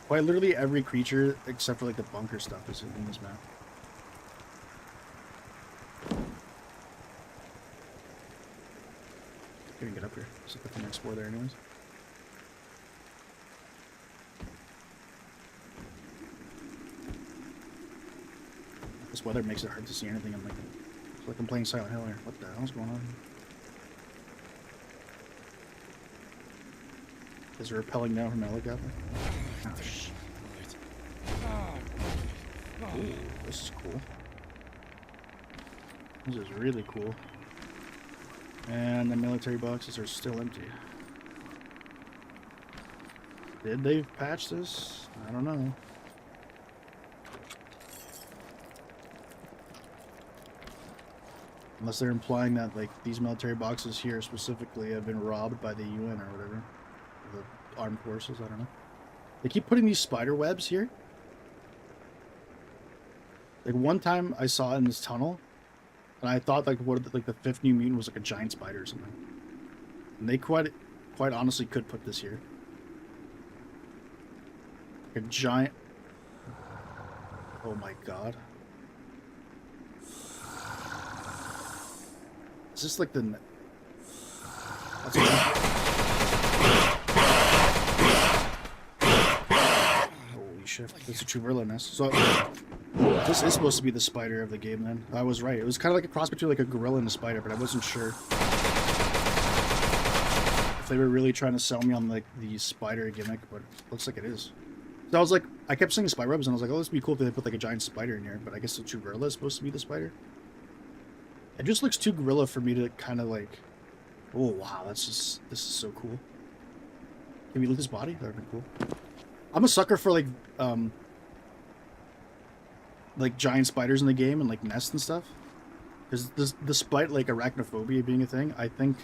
Quite literally every creature except for like the bunker stuff is in this map. Can't get up here. So I can explore there anyways. This weather makes it hard to see anything. I'm like, it's like I'm playing Silent Hill here. What the hell's going on? Is it repelling down from a helicopter? Oh, shit. Ooh, this is cool. This is really cool. And the military boxes are still empty. Did they patch this? I don't know. Unless they're implying that, like, these military boxes here specifically have been robbed by the UN or whatever. The armed forces, I don't know. They keep putting these spider webs here. Like, one time I saw it in this tunnel, and I thought, like, like the fifth new mutant was like a giant spider or something. And they quite honestly could put this here. Like a giant... Oh my god. Is this like the... That's holy shit, it's a true nest. So, this is supposed to be the spider of the game then. I was right. It was kind of like a cross between like a gorilla and a spider, but I wasn't sure if they were really trying to sell me on like the spider gimmick, but it looks like it is. So I was like, I kept seeing spider webs and I was like, oh, this would be cool if they put like a giant spider in here, but I guess the true gorilla is supposed to be the spider. It just looks too gorilla for me to kind of like, oh wow, this is so cool. Can we loot his body? That would be cool. I'm a sucker for like giant spiders in the game and like nests and stuff. Because despite like arachnophobia being a thing, I think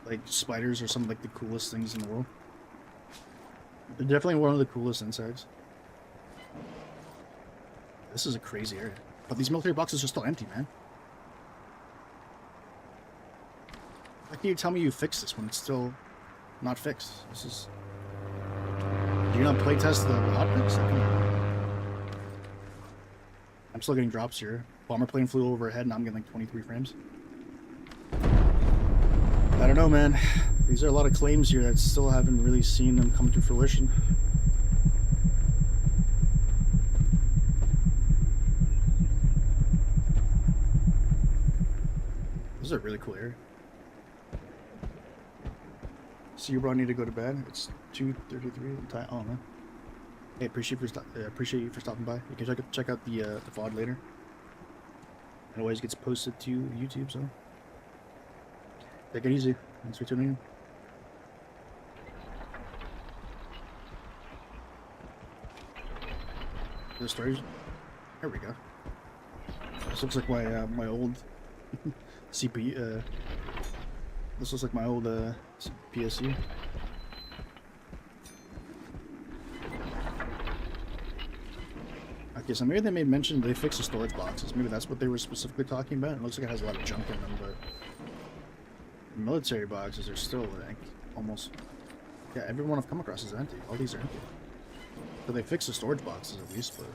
like spiders are some of like the coolest things in the world. They're definitely one of the coolest insects. This is a crazy area. But these military boxes are still empty, man. How can you tell me you fixed this when it's still not fixed? This is... Do you not playtest the hotfix? I'm still getting drops here. Bomber plane flew overhead and I'm getting like 23 frames. I don't know, man. These are a lot of claims here that still haven't really seen them come to fruition. This is a really cool area. See you, bro. I need to go to bed. It's 2:33. Oh man. Hey, appreciate you for stopping by. You can check out the VOD later. It always gets posted to YouTube, so take it easy. Thanks for tuning in. The stories. There we go. This looks like my my old CPU. This looks like my old PSU. Okay, so maybe they may mention they fixed the storage boxes. Maybe that's what they were specifically talking about. It looks like it has a lot of junk in them, but the military boxes are still like almost... Yeah, every one I've come across is empty. All these are empty. So they fixed the storage boxes at least, but...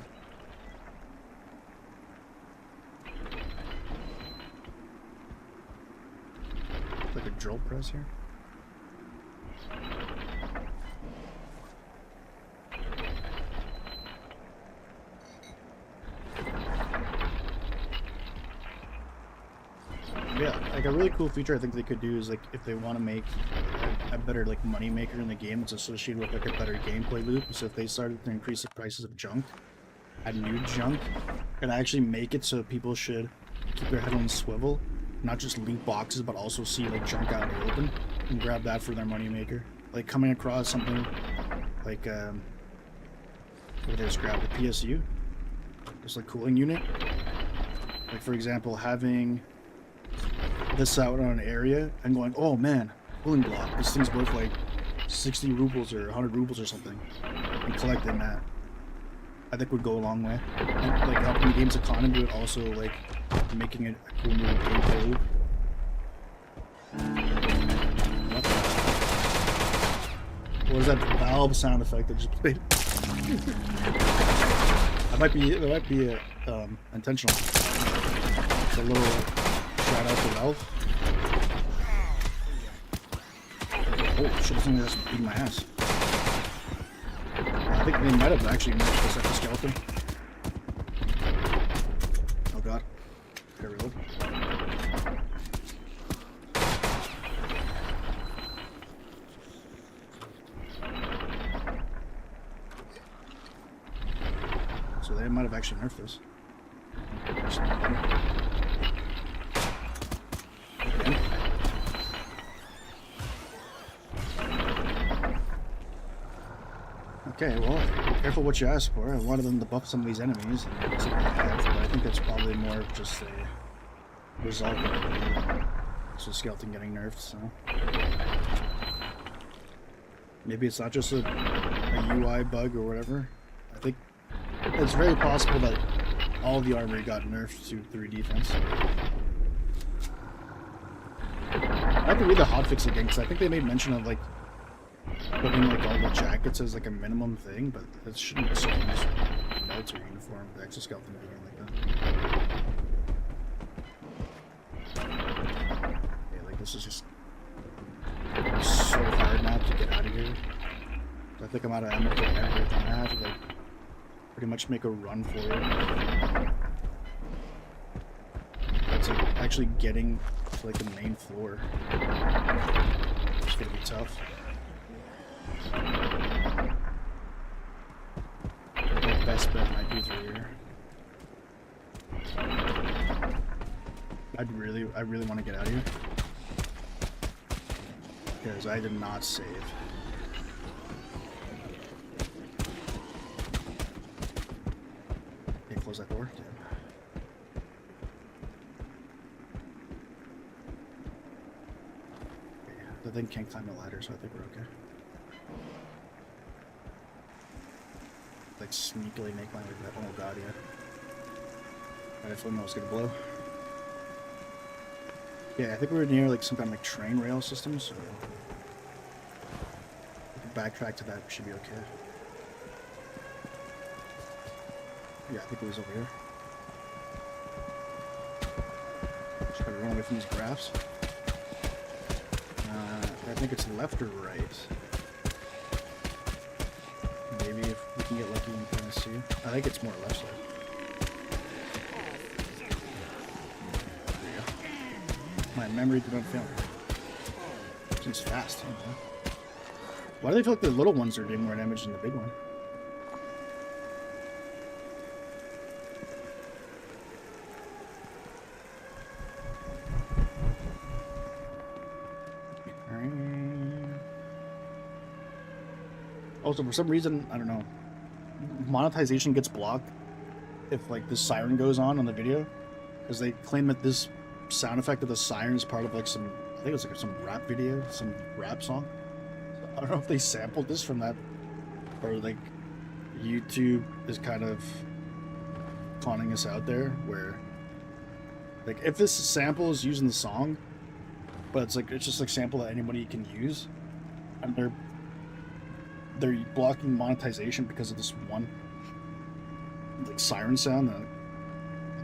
Like a drill press here. Yeah, like a really cool feature I think they could do is like if they want to make a better like money maker in the game, it's associated with like a better gameplay loop. So if they started to increase the prices of junk, add new junk, and actually make it so people should keep their head on swivel, not just loot boxes, but also see like junk out in the open and grab that for their money maker. Like coming across something like what they just grabbed, the PSU, just like cooling unit. Like for example, having this out on an area and going, oh man, cooling block, this thing's worth like 60 rubles or 100 rubles or something, and collecting that, I think would go a long way. And, like helping the game's economy, but also like making it a cool new gameplay loop. What was that valve sound effect that just played? That might be intentional. It's a little shout out to Ralph. Oh shit! This thing is beating my ass. I think they might have actually nerfed this exoskeleton. Oh god. Gotta reload. So they might have actually nerfed this. Again. Okay, well, be careful what you ask for. I wanted them to buff some of these enemies, and that's what they have, but I think that's probably more of just a result of the skeleton getting nerfed, so. Maybe it's not just a UI bug or whatever. I think it's very possible that all the armor got nerfed to 3 defense. I have to read the hotfix again, because I think they made mention of, like, putting like all the jackets as like a minimum thing, but that shouldn't excuse military uniform, the exoskeleton being like that. Okay, like this is just so hard now to get out of here. I think I'm out of ammo for everything. I have to like pretty much make a run for it. It's like actually getting to like the main floor. It's gonna be tough. My best bet might be through here. I really want to get out of here. Because I did not save. Okay, close that door. Damn. Okay, the thing can't climb the ladder, so I think we're okay. Like sneakily make my way back. Oh god, yeah. I definitely know it's gonna blow. Yeah, I think we were near like some kind of like train rail system, so if we backtrack to that, we should be okay. Yeah, I think it was over here. Just gotta run away from these graphs. I think it's left or right. Maybe if we can get lucky and kind of see. I think it's more left side. There you go. My memory did not fail me. Seems fast. Why do they feel like the little ones are doing more damage than the big one? Also, for some reason, I don't know, monetization gets blocked if like this siren goes on the video, because they claim that this sound effect of the siren is part of like some, I think it was like some rap video, some rap song. So I don't know if they sampled this from that, or like YouTube is kind of conning us out there, where like if this sample is using the song, but it's just like sample that anybody can use, and they're blocking monetization because of this one like siren sound. That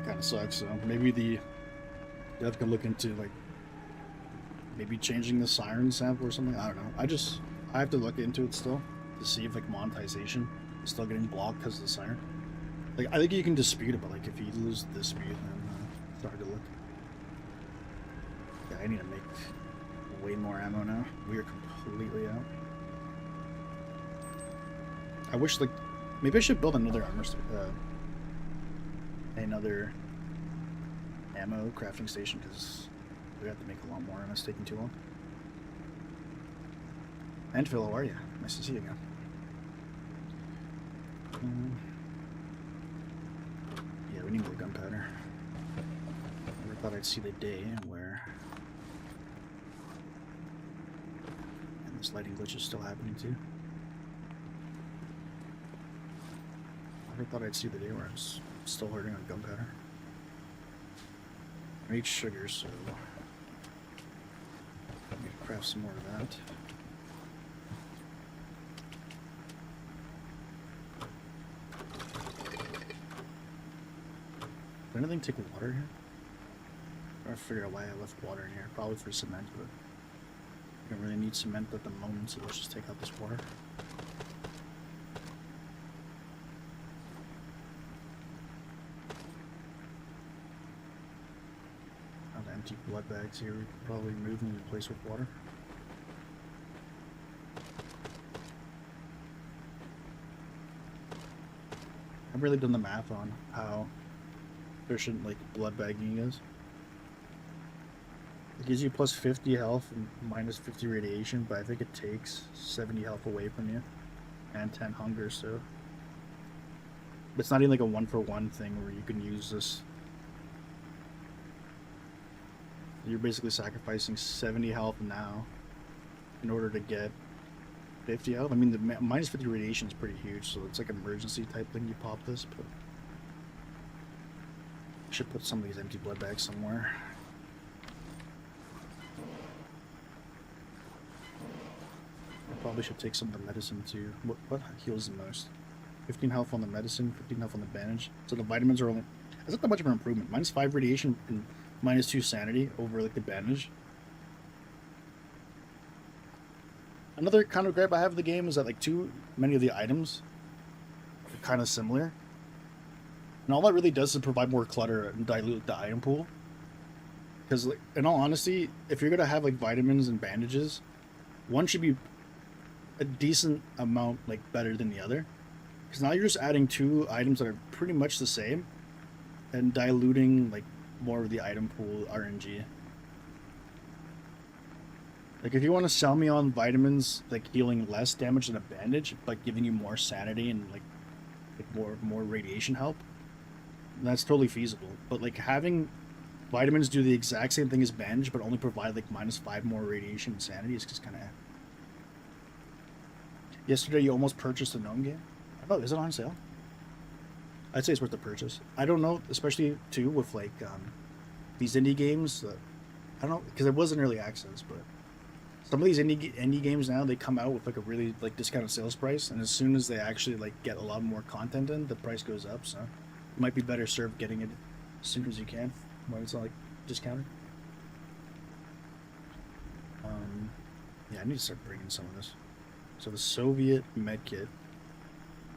kind of sucks. So maybe the dev can look into like maybe changing the siren sample or something. I don't know. I have to look into it still to see if like monetization is still getting blocked because of the siren. Like I think you can dispute it, but like if you lose this speed, then it's hard to look. Yeah, I need to make way more ammo now. We are completely out. I wish, like, maybe I should build another another ammo crafting station, because we have to make a lot more and it's taking too long. And Phil, how are you? Nice to see you again. Yeah, we need more gunpowder. Never thought I'd see the day where... And this lighting glitch is still happening too. I thought I'd see the day where I was still hoarding on gunpowder. I need sugar, so I'm gonna craft some more of that. Did anything take water here? I figured out why I left water in here. Probably for cement, but I don't really need cement at the moment, so let's just take out this water. Now the empty blood bags here, we could probably move and replace with water. I've really done the math on how efficient like blood bagging is. It gives you plus 50 health and minus 50 radiation, but I think it takes 70 health away from you and 10 hunger, so it's not even like a 1-for-1 thing where you can use this. You're basically sacrificing 70 health now in order to get 50 health. I mean, the minus 50 radiation is pretty huge, so it's like an emergency type thing. You pop this, but I should put some of these empty blood bags somewhere. I probably should take some of the medicine too. What heals the most? 15 health on the medicine, 15 health on the bandage. So the vitamins are only... It's not that much of an improvement. Minus 5 radiation and minus 2 sanity over like the bandage. Another kind of gripe I have of the game is that like too many of the items are kind of similar. And all that really does is provide more clutter and dilute the item pool. Because like, in all honesty, if you're going to have like vitamins and bandages, one should be a decent amount like better than the other. Because now you're just adding 2 items that are pretty much the same and diluting like more of the item pool RNG. Like if you want to sell me on vitamins like healing less damage than a bandage, but giving you more sanity and like more radiation help, that's totally feasible. But like having vitamins do the exact same thing as bandage, but only provide like minus 5 more radiation and sanity is just kind of. Yesterday you almost purchased a gnome game. Oh, is it on sale? I'd say it's worth the purchase. I don't know, especially too with like these indie games. I don't know, because it wasn't early access, but some of these indie games now, they come out with like a really like discounted sales price, and as soon as they actually like get a lot more content in, the price goes up. So you might be better served getting it as soon as you can when it's not like discounted. Yeah, I need to start bringing some of this. So the Soviet medkit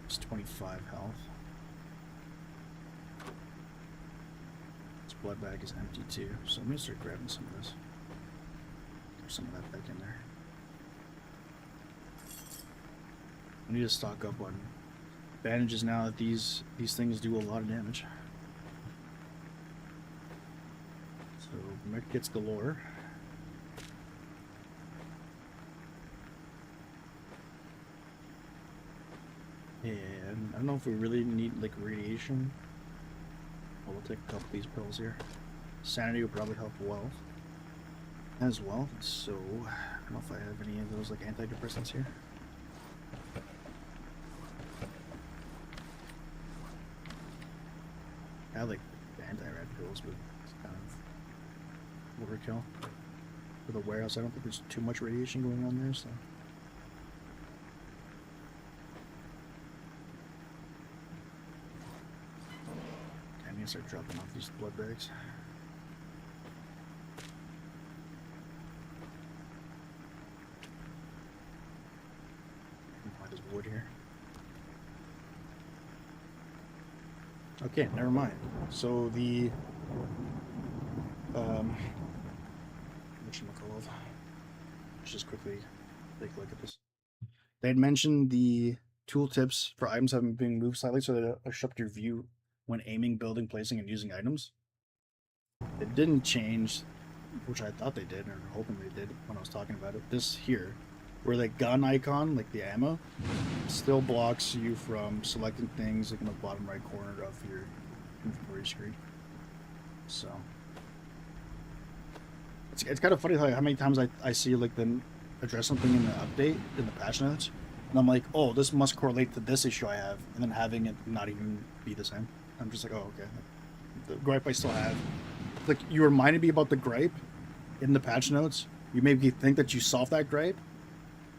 is 25 health. This blood bag is empty too, so I'm gonna start grabbing some of this. There's some of that back in there. I need to stock up on bandages now that these things do a lot of damage. So medkits galore. And I don't know if we really need like radiation. Well, we'll take a couple of these pills here. Sanity would probably help well as well. So I don't know if I have any of those like antidepressants here. I have like anti-rat pills, but it's kind of overkill. For the warehouse, I don't think there's too much radiation going on there, so. I need to start dropping off these blood bags. Find this wood here. Okay, never mind. So the whatchamacallit. Let's just quickly take a look at this. They had mentioned the tooltips for items having been moved slightly so that it obstruct your view when aiming, building, placing, and using items. It didn't change, which I thought they did, or hoping they did when I was talking about it. This here, where the gun icon, like the ammo, still blocks you from selecting things like in the bottom right corner of your inventory screen. So it's kind of funny how many times I see like them address something in the update in the patch notes, and I'm like, oh, this must correlate to this issue I have, and then having it not even be the same. I'm just like, oh, okay. The gripe I still have, like you reminded me about the gripe in the patch notes. You made me think that you solved that gripe,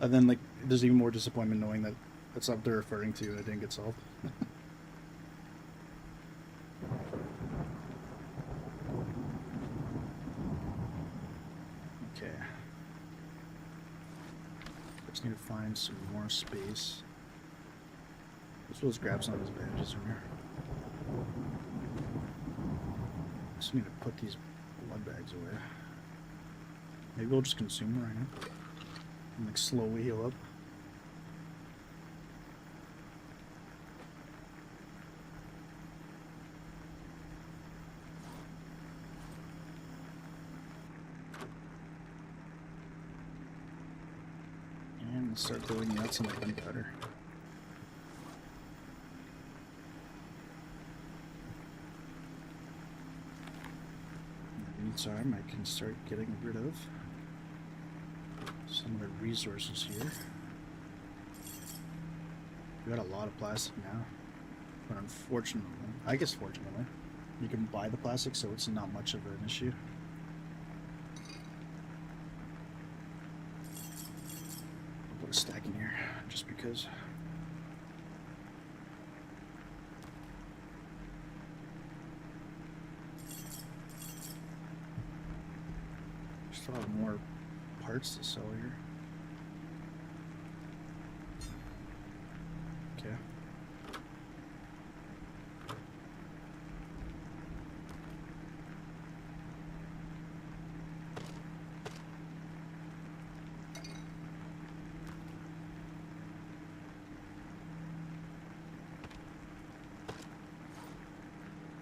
and then like there's even more disappointment knowing that that's what they're referring to and it didn't get solved. Okay. Just need to find some more space. Let's grab some of these bandages from here. Just need to put these blood bags away. Maybe we'll just consume them right now. And like slowly heal up. And we'll start building out some gunpowder. Time I can start getting rid of some of the resources here. We got a lot of plastic now, but unfortunately, I guess fortunately, you can buy the plastic, so it's not much of an issue. I'll put a stack in here just because. Still have more parts to sell here. Okay.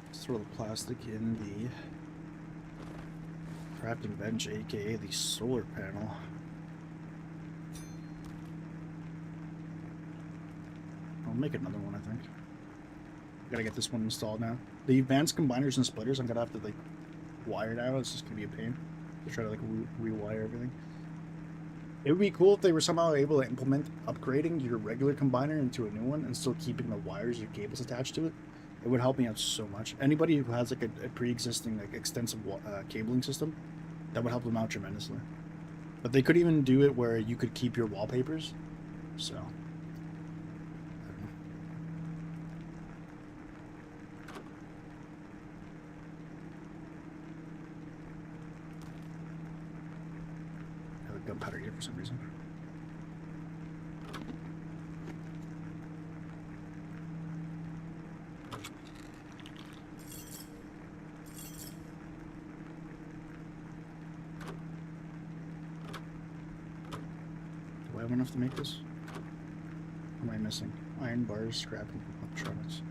Let's throw the plastic in the crafting bench, aka the solar panel. I'll make another one, I think. Gotta get this one installed now. The advanced combiners and splitters, I'm gonna have to like wire now. It's just gonna be a pain to try to like rewire everything. It would be cool if they were somehow able to implement upgrading your regular combiner into a new one and still keeping the wires, your cables attached to it. It would help me out so much. Anybody who has like a pre-existing like extensive cabling system, that would help them out tremendously. But they could even do it where you could keep your wallpapers. So, I don't know. I have a gunpowder here for some reason. Do I have enough to make this? What am I missing? Iron bars, scrap, and electronics.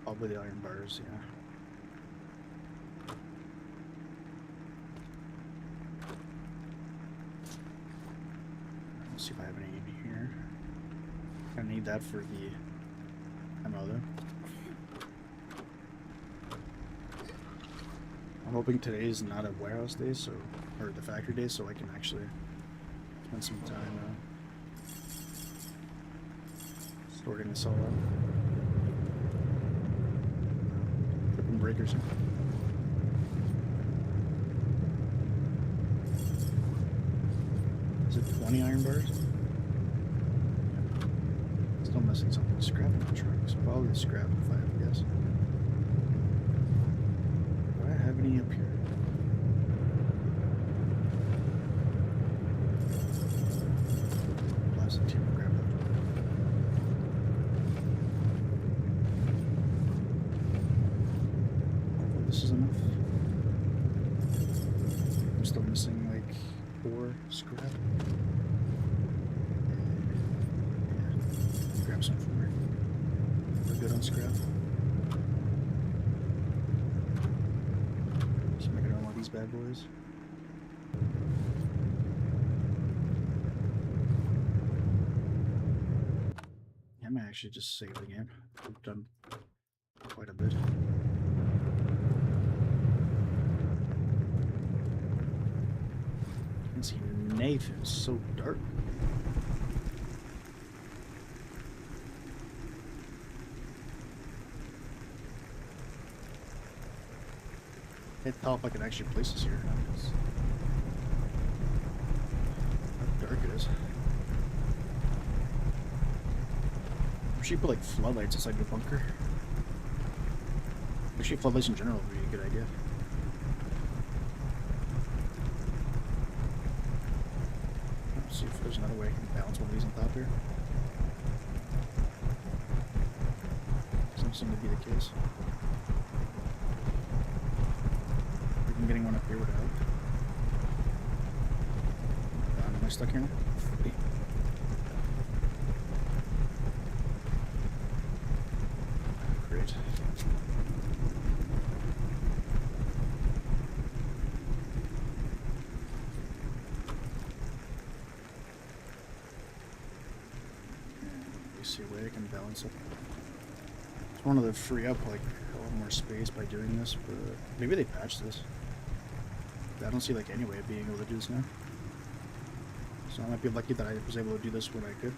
Probably the iron bars, yeah. Let's see if I have any in here. I need that for the ammo though. I'm hoping today is not a warehouse day, so, or the factory day, so I can actually spend some time sorting this all out. Flipping breakers. Is it 20 iron bars? Still missing something. Scrap electronics. Probably scrap if I have to guess. Do I have any up here? Plastic tube, grab that. Hopefully this is enough. I'm still missing like 4 scrap. Yeah. Grab some from here. We're good on scrap. Just making on one of these bad boys. I might actually just save the game. We've done quite a bit. I can see Nathan, it's so dark. I can't tell if I can actually place this here. How dark it is. I'm sure you put like floodlights inside your bunker. Actually, floodlights in general would be a good idea. see if there's another way I can balance one of these on top here. Doesn't seem to be the case. Even getting one up here would help. Am I stuck here now? Wait. Great. See a way I can balance it. I wanted to free up like a lot more space by doing this, but maybe they patched this. I don't see like any way of being able to do this now. So I might be lucky that I was able to do this when I could.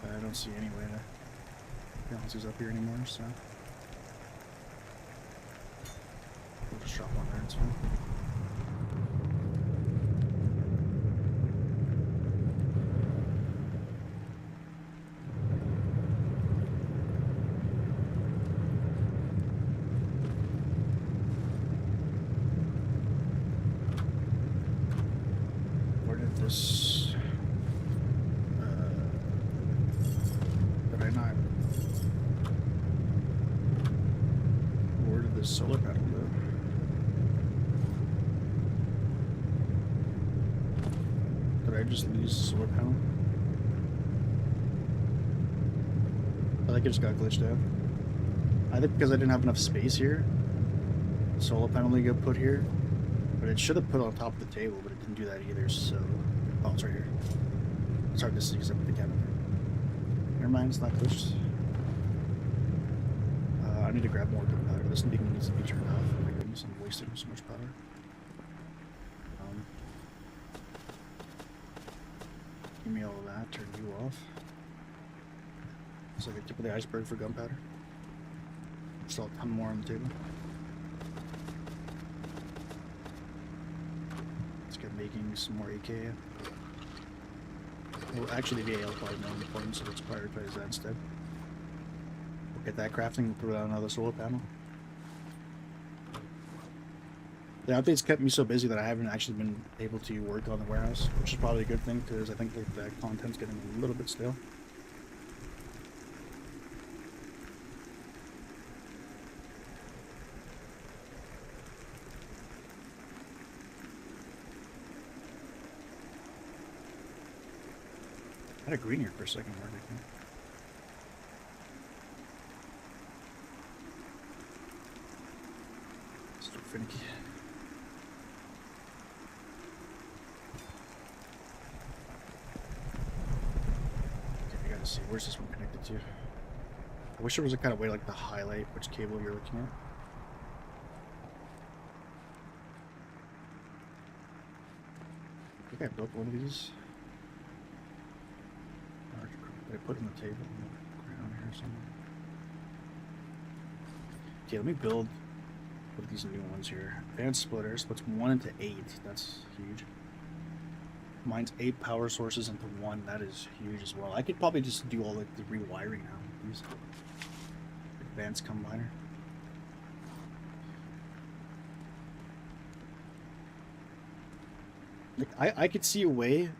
But I don't see any way to balance these up here anymore, so we'll just drop one there, it's fine. This did I not? Where did this solar panel go? Did I just lose the solar panel? I think it just got glitched out. I think because I didn't have enough space here, the solar panel didn't get put here. But it should have put it on top of the table, but it didn't do that either, so... Oh, it's right here. It's hard to see because I put the camera there. Never mind, it's not glitched. I need to grab more gunpowder. This thing needs to be turned off. Oh my goodness, I'm wasting so much powder. Give me all of that, turn you off. It's like a tip of the iceberg for gunpowder. Still a ton more on the table. Making some more AK. Well, actually the VAL probably more important, so let's prioritize that instead. We'll get that crafting, we'll throw out another solar panel. The updates kept me so busy that I haven't actually been able to work on the warehouse, which is probably a good thing, because I think the content's getting a little bit stale. I had a green here for a second, where did it go? Still finicky. Okay, I gotta see, where's this one connected to? I wish there was a kind of way like to highlight which cable you're looking at. I think I built one of these. I put in the table on the ground here somewhere. Okay, let me build one of these new ones here. Advanced splitter splits 1 into 8. That's huge. Mine's 8 power sources into 1. That is huge as well. I could probably just do all like the rewiring now with these. Advanced combiner. Like I could see a way.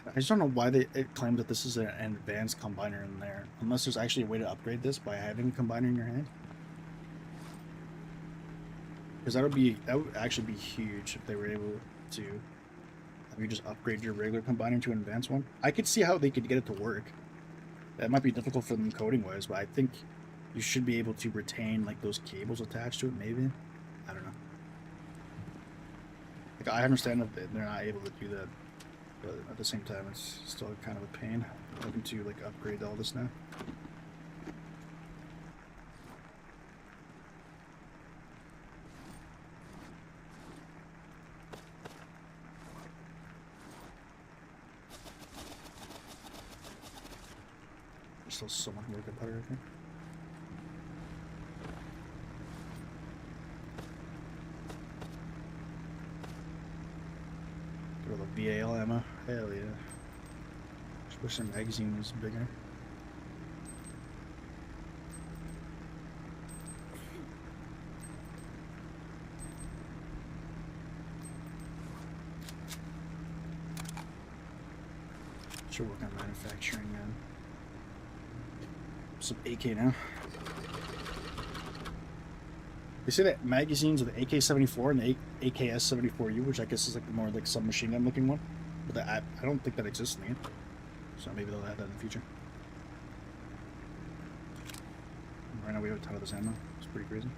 I just don't know why it claims that this is an advanced combiner in there, unless there's actually a way to upgrade this by having a combiner in your hand. Because that would actually be huge if they were able to have you just upgrade your regular combiner to an advanced one. I could see how they could get it to work. That might be difficult for them coding wise, but I think you should be able to retain like those cables attached to it. Maybe, I don't know. Like I understand that they're not able to do that. But at the same time, it's still kind of a pain. I'm looking to like upgrade all this now. There's still so much more gunpowder, I think. Got all the VAL ammo. Hell yeah. Just wish the magazine was bigger. Should work on manufacturing some AK now. They say that magazines with the AK-74 and the AKS-74U, which I guess is like the more like submachine gun looking one, but I don't think that exists in the game. So maybe they'll have that in the future. Right now we have a ton of this ammo. It's pretty crazy.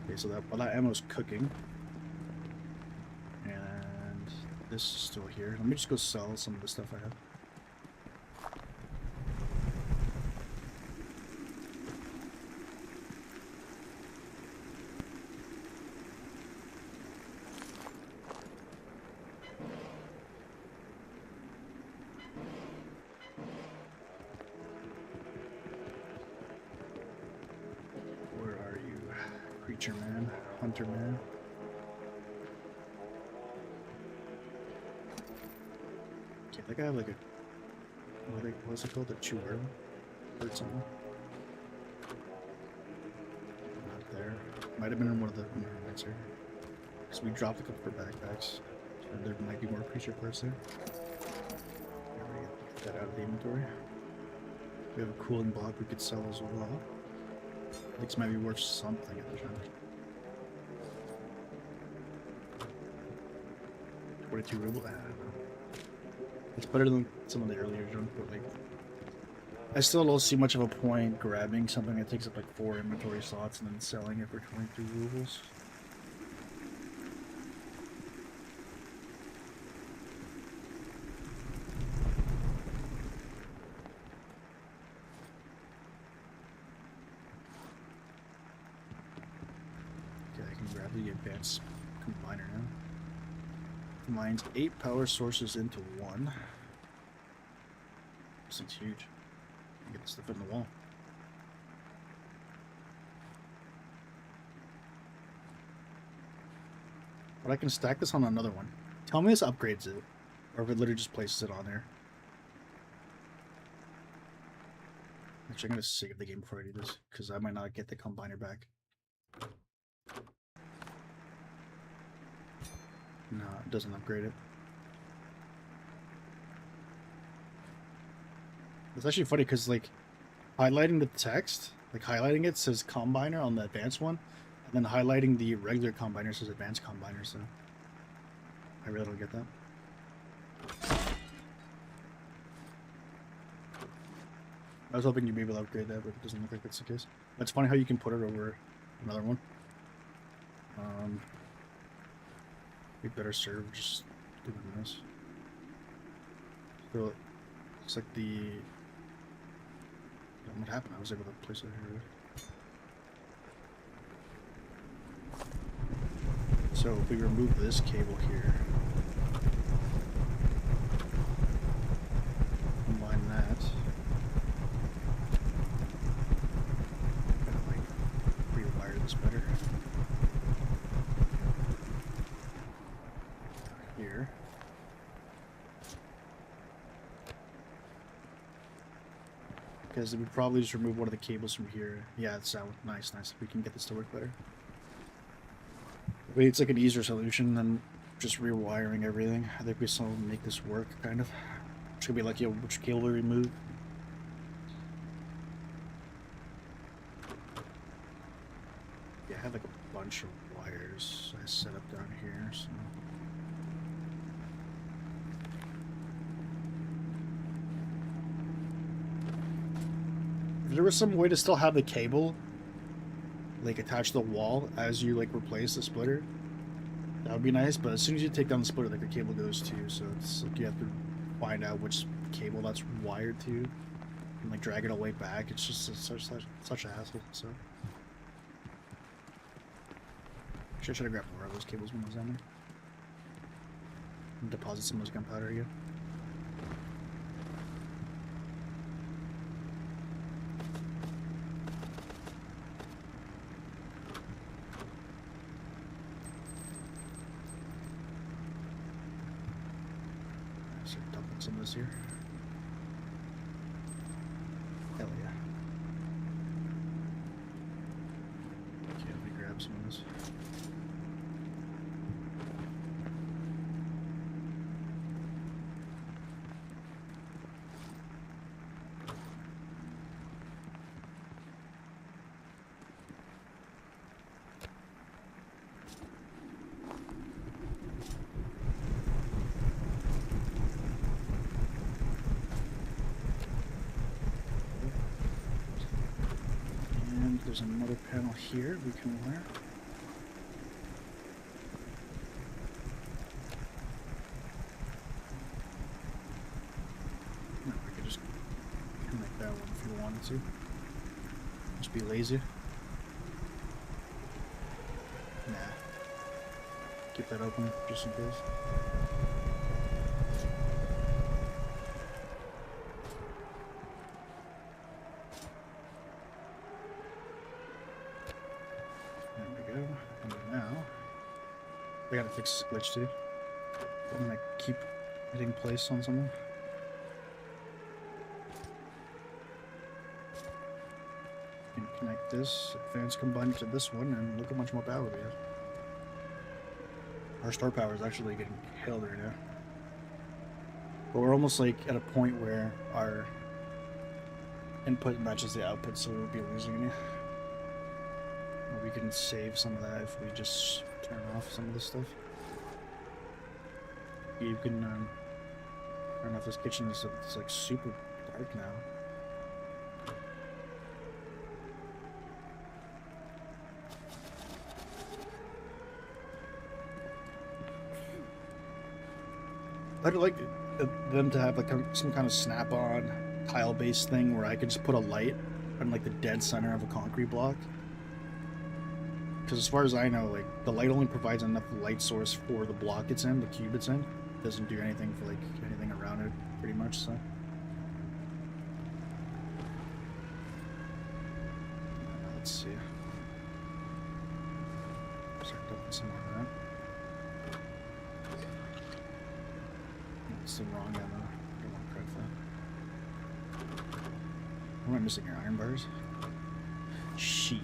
Okay, so that while that ammo's cooking, and this is still here. Let me just go sell some of the stuff I have. Creature man, hunter man. Okay, that guy have like a what's it called? A chewer or something? Not there. Might have been in one of the environments here. So we dropped a couple for backpacks. So there might be more creature parts there. Get that out of the inventory. We have a cooling block we could sell as well. I think this might be worth something at the time. 42 ruble. I don't know. It's better than some of the earlier junk, but like, I still don't see much of a point grabbing something that takes up like 4 inventory slots and then selling it for 23 rubles. Grab the advanced combiner now. Combines 8 power sources into 1. This thing's huge. Get this stuff in the wall. But I can stack this on another one. Tell me this upgrades it, or if it literally just places it on there. Actually, I'm gonna save the game before I do this, because I might not get the combiner back. No, it doesn't upgrade it. It's actually funny because, like, highlighting the text, like, highlighting it says Combiner on the advanced one, and then highlighting the regular Combiner says Advanced Combiner, so I really don't get that. I was hoping you'd be able to upgrade that, but it doesn't look like that's the case. It's funny how you can put it over another one. Be better served just doing this. So it looks like what happened? I was able to place it here. So if we remove this cable here, combine that, kind of like rewire this better. Here. Because we probably just remove one of the cables from here. Yeah, it's nice. We can get this to work better. But it's like an easier solution than just rewiring everything. I think we still make this work, kind of. It's gonna be like, yo, which cable we remove? Yeah, I have like a bunch of wires I set up down here, so. If there was some way to still have the cable like attached to the wall as you like replace the splitter, that would be nice. But as soon as you take down the splitter, like the cable goes too, so it's like you have to find out which cable that's wired to and like drag it all the way back. It's just such a hassle. So actually I should have grabbed more of those cables when I was down there and deposit some of those gunpowder again. Some of this here. Hell yeah. Okay, let me grab some of this. there's another panel here we can wire. No, we could just connect that one if you wanted to. Just be lazy. Nah. Keep that open just in case. There we go. And now I gotta fix this glitch too. I'm gonna keep hitting place on something. And connect this advanced combiner to this one, and look how much more power we have. Our store power is actually getting killed right now. But we're almost like at a point where our input matches the output, so we won't be losing any. Or we can save some of that if we just turn off some of this stuff. You can turn off this kitchen. It's like super dark now. I'd like them to have like some kind of snap-on tile-based thing where I could just put a light on like the dead center of a concrete block. Because as far as I know, like the light only provides enough light source for the block it's in, the cube it's in. It doesn't do anything for like anything around it, pretty much. So. Let's see. Start dumping some more of that. It's the wrong ammo. I don't want credit for that. Am I missing your iron bars? She.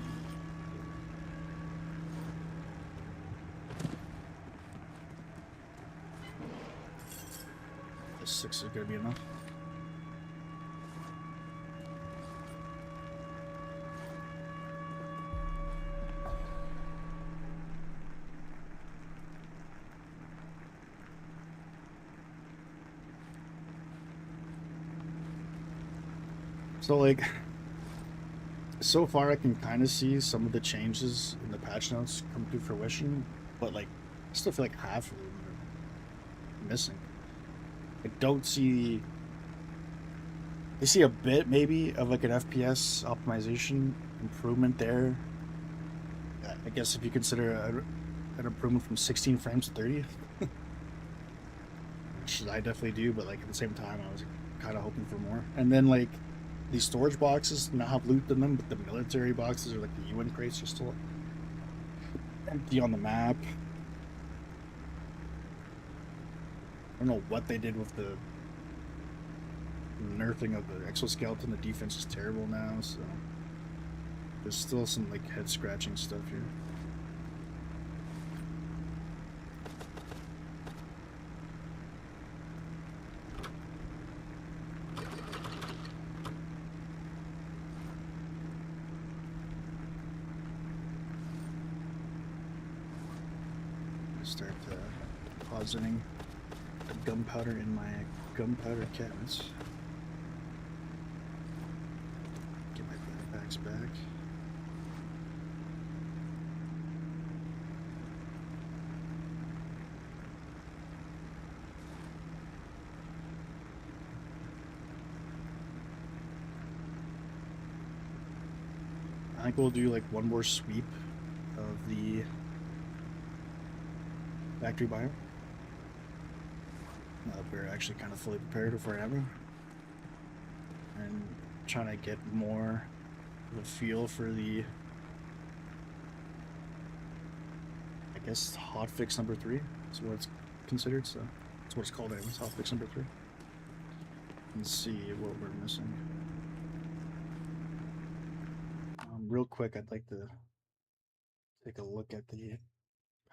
This 6 is gonna be enough. So like, so far I can kind of see some of the changes in the patch notes come to fruition, but like, I still feel like half of them are missing. I don't see. I see a bit maybe of like an FPS optimization improvement there. I guess if you consider an improvement from 16 frames to 30, which I definitely do, but like at the same time I was kind of hoping for more. And then like these storage boxes now have loot in them, but the military boxes or like the UN crates are still empty on the map. I don't know what they did with the nerfing of the exoskeleton. The defense is terrible now, so there's still some like head scratching stuff here. Start depositing the gunpowder in my gunpowder cabinets. Get my backpacks back. I think we'll do like one more sweep of the factory biome. Now that we're actually kind of fully prepared for ammo. And trying to get more of a feel for the, I guess, hotfix number 3 is what it's considered, so that's what it's called anyways, hotfix number 3. And see what we're missing. Real quick, I'd like to take a look at the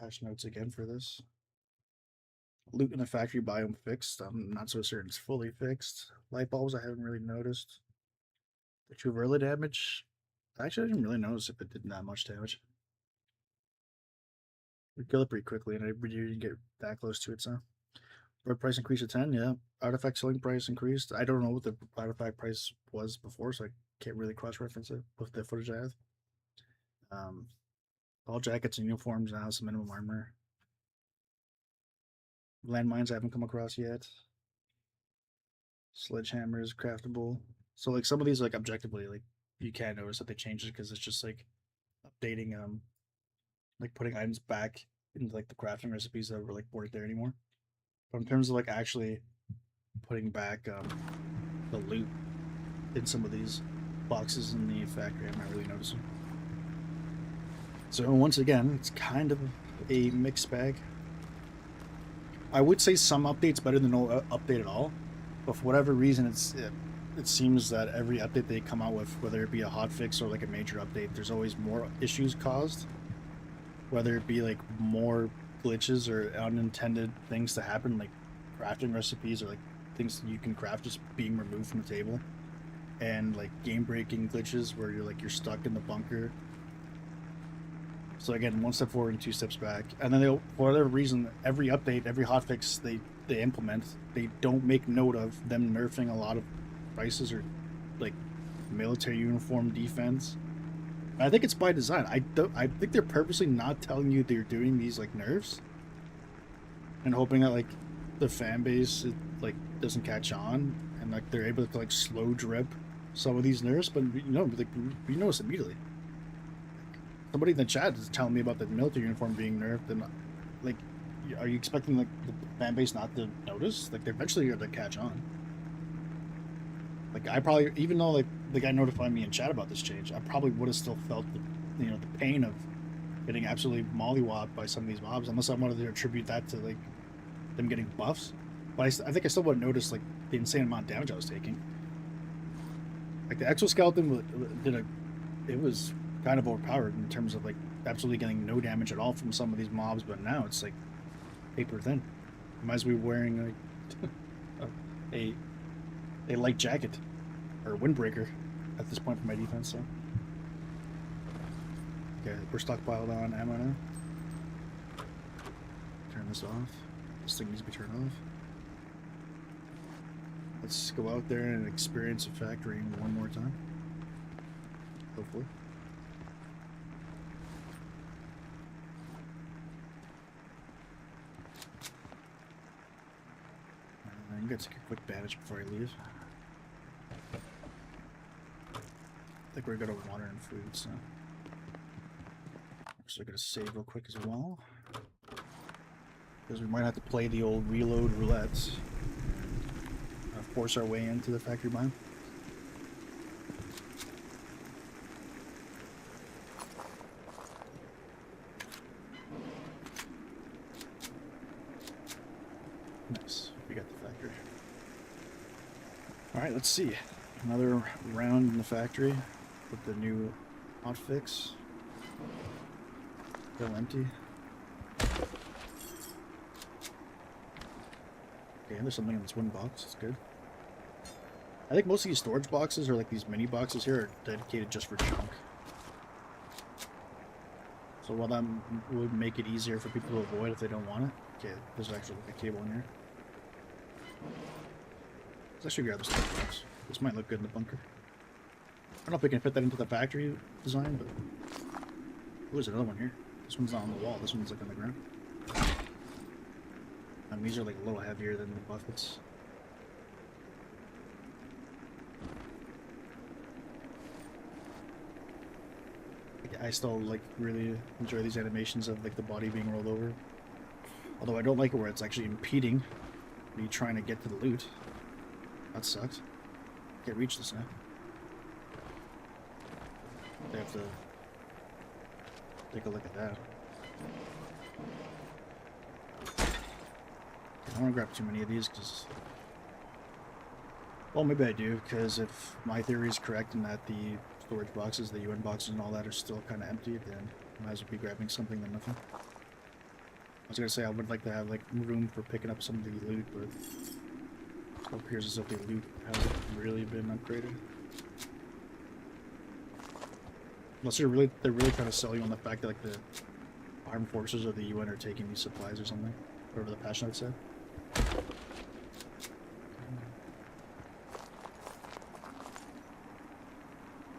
patch notes again for this. Loot in the factory biome fixed. I'm not so certain it's fully fixed. Light bulbs I haven't really noticed. The true early damage, actually I didn't really notice if it did that much damage. We kill it pretty quickly and every year you get that close to it, so. Bird price increased to 10, yeah. Artifact selling price increased. I don't know what the artifact price was before, so I can't really cross-reference it with the footage I have. Um, all jackets and uniforms now have some minimum armor. Landmines I haven't come across yet. Sledgehammers craftable. So like some of these like objectively like you can't notice that they changed it because it's just like updating like putting items back into like the crafting recipes that were like weren't there anymore. But in terms of like actually putting back the loot in some of these boxes in the factory, I'm not really noticing. So once again, it's kind of a mixed bag. I would say some updates better than no update at all, but for whatever reason, it seems that every update they come out with, whether it be a hotfix or like a major update, there's always more issues caused. Whether it be like more glitches or unintended things to happen, like crafting recipes or like things you can craft just being removed from the table, and like game breaking glitches where you're stuck in the bunker. So again, one step forward and two steps back. And then they'll, for whatever reason, every update, every hotfix they implement, they don't make note of them nerfing a lot of prices or like military uniform defense. I think it's by design. I think they're purposely not telling you they're doing these like nerfs and hoping that like the fan base like doesn't catch on and like they're able to like slow drip some of these nerfs. But you know, like we notice immediately. Somebody in the chat is telling me about the military uniform being nerfed, and like, are you expecting like the fan base not to notice? Like, they're eventually going to catch on. Like, I probably, even though like the guy notified me in chat about this change, I probably would have still felt the pain of getting absolutely mollywopped by some of these mobs, unless I wanted to attribute that to like them getting buffs. But I think I still would notice like the insane amount of damage I was taking. Like the exoskeleton it was kind of overpowered in terms of like absolutely getting no damage at all from some of these mobs, but now it's like paper thin. I might as well be wearing like a light jacket or a windbreaker at this point for my defense. So okay, we're stockpiled on ammo now. Turn this off. This thing needs to be turned off. Let's go out there and experience a factory one more time. Hopefully. I'm gonna take a quick bandage before I leave. I think we're good on water and food, so I'm just gonna save real quick as well, because we might have to play the old reload roulette and force our way into the factory biome. Nice, we got the factory. Alright, let's see. Another round in the factory with the new hotfix. Still empty. Okay, there's something in this one box. It's good. I think most of these storage boxes, or like these mini boxes here, are dedicated just for junk. So while that would make it easier for people to avoid if they don't want it. Okay, there's actually like a cable in here. Let's actually grab the storage box. This might look good in the bunker. I don't know if we can fit that into the factory design, but... Oh, there's another one here. This one's not on the wall, this one's like on the ground. And these are like a little heavier than the buffets. I still like really enjoy these animations of like the body being rolled over. Although I don't like it where it's actually impeding me trying to get to the loot. That sucks. Can't reach this now. They have to take a look at that. I don't want to grab too many of these because... Well, maybe I do, because if my theory is correct in that the storage boxes, the UN boxes and all that are still kind of empty, then I might as well be grabbing something than nothing. I was going to say I would like to have like room for picking up some of the loot, but it appears as if the loot hasn't really been upgraded. Unless they're really trying to sell you on the fact that like the armed forces of the UN are taking these supplies or something. Whatever the patch note said.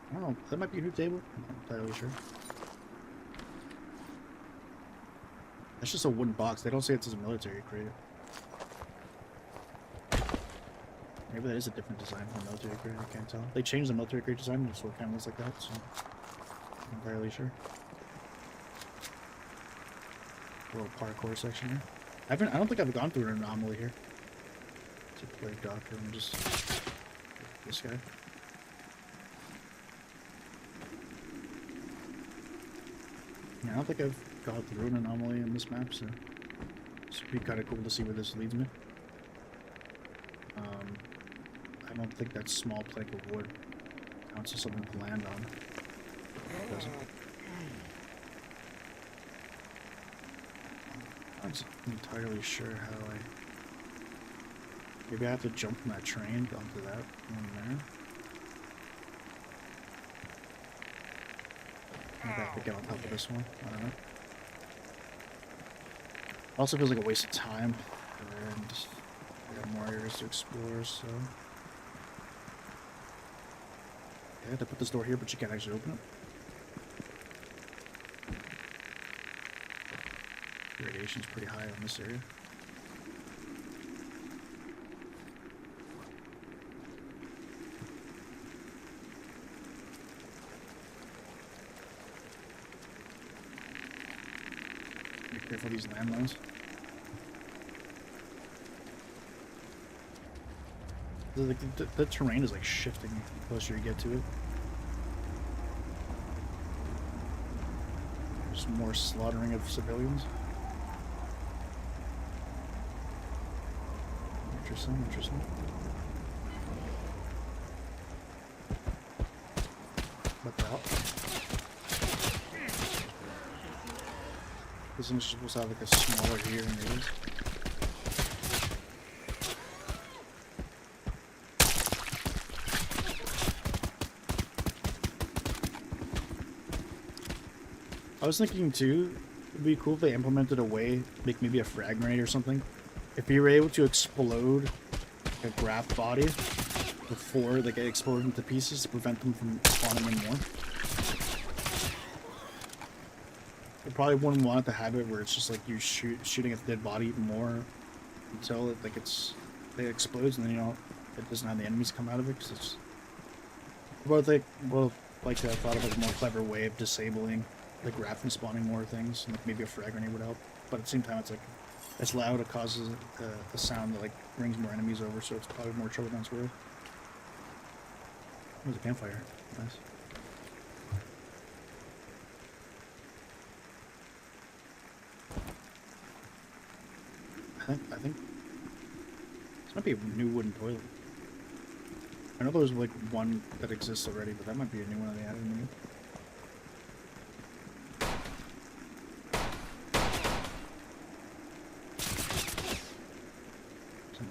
I don't know, that might be a new table? I'm not entirely sure. That's just a wooden box. They don't say it's a military crate. Maybe that is a different design from the military crate, I can't tell. They changed the military crate design, so it kind of looks like that, so I'm entirely sure. A little parkour section here. I don't think I've gone through an anomaly here. To play doctor and just this guy. Yeah, I don't think I've gone through an anomaly in this map, so it's be kind of cool to see where this leads me. I don't think that small plank of wood counts as something to land on. It doesn't. I'm not entirely sure how I... Maybe I have to jump from that train onto that one there. Maybe I have to get on top of this one. I don't know. It also feels like a waste of time. And I got more areas to explore, so... I had to put this door here, but you can't actually open it. Radiation's pretty high on this area. Be careful of these landmines. The terrain is like shifting the closer you get to it. There's more slaughtering of civilians. Interesting, interesting. What the hell? Isn't it supposed to have like a smaller here than it is? I was thinking too, it'd be cool if they implemented a way, like maybe a frag grenade or something. If you were able to explode a graph body before they get exploded into pieces to prevent them from spawning in more. You probably wouldn't want it to have it where it's just like you shooting at the dead body more until it explodes, and then it doesn't have the enemies come out of it because it's. Well, like I thought of like a more clever way of disabling the graph from spawning more things, and like maybe a frag grenade would help. But at the same time, it's like it's loud. It causes a sound that like brings more enemies over, so it's probably more trouble than it's worth. There's a campfire. Nice. I think this might be a new wooden toilet. I know there was like one that exists already, but that might be a new one they added in.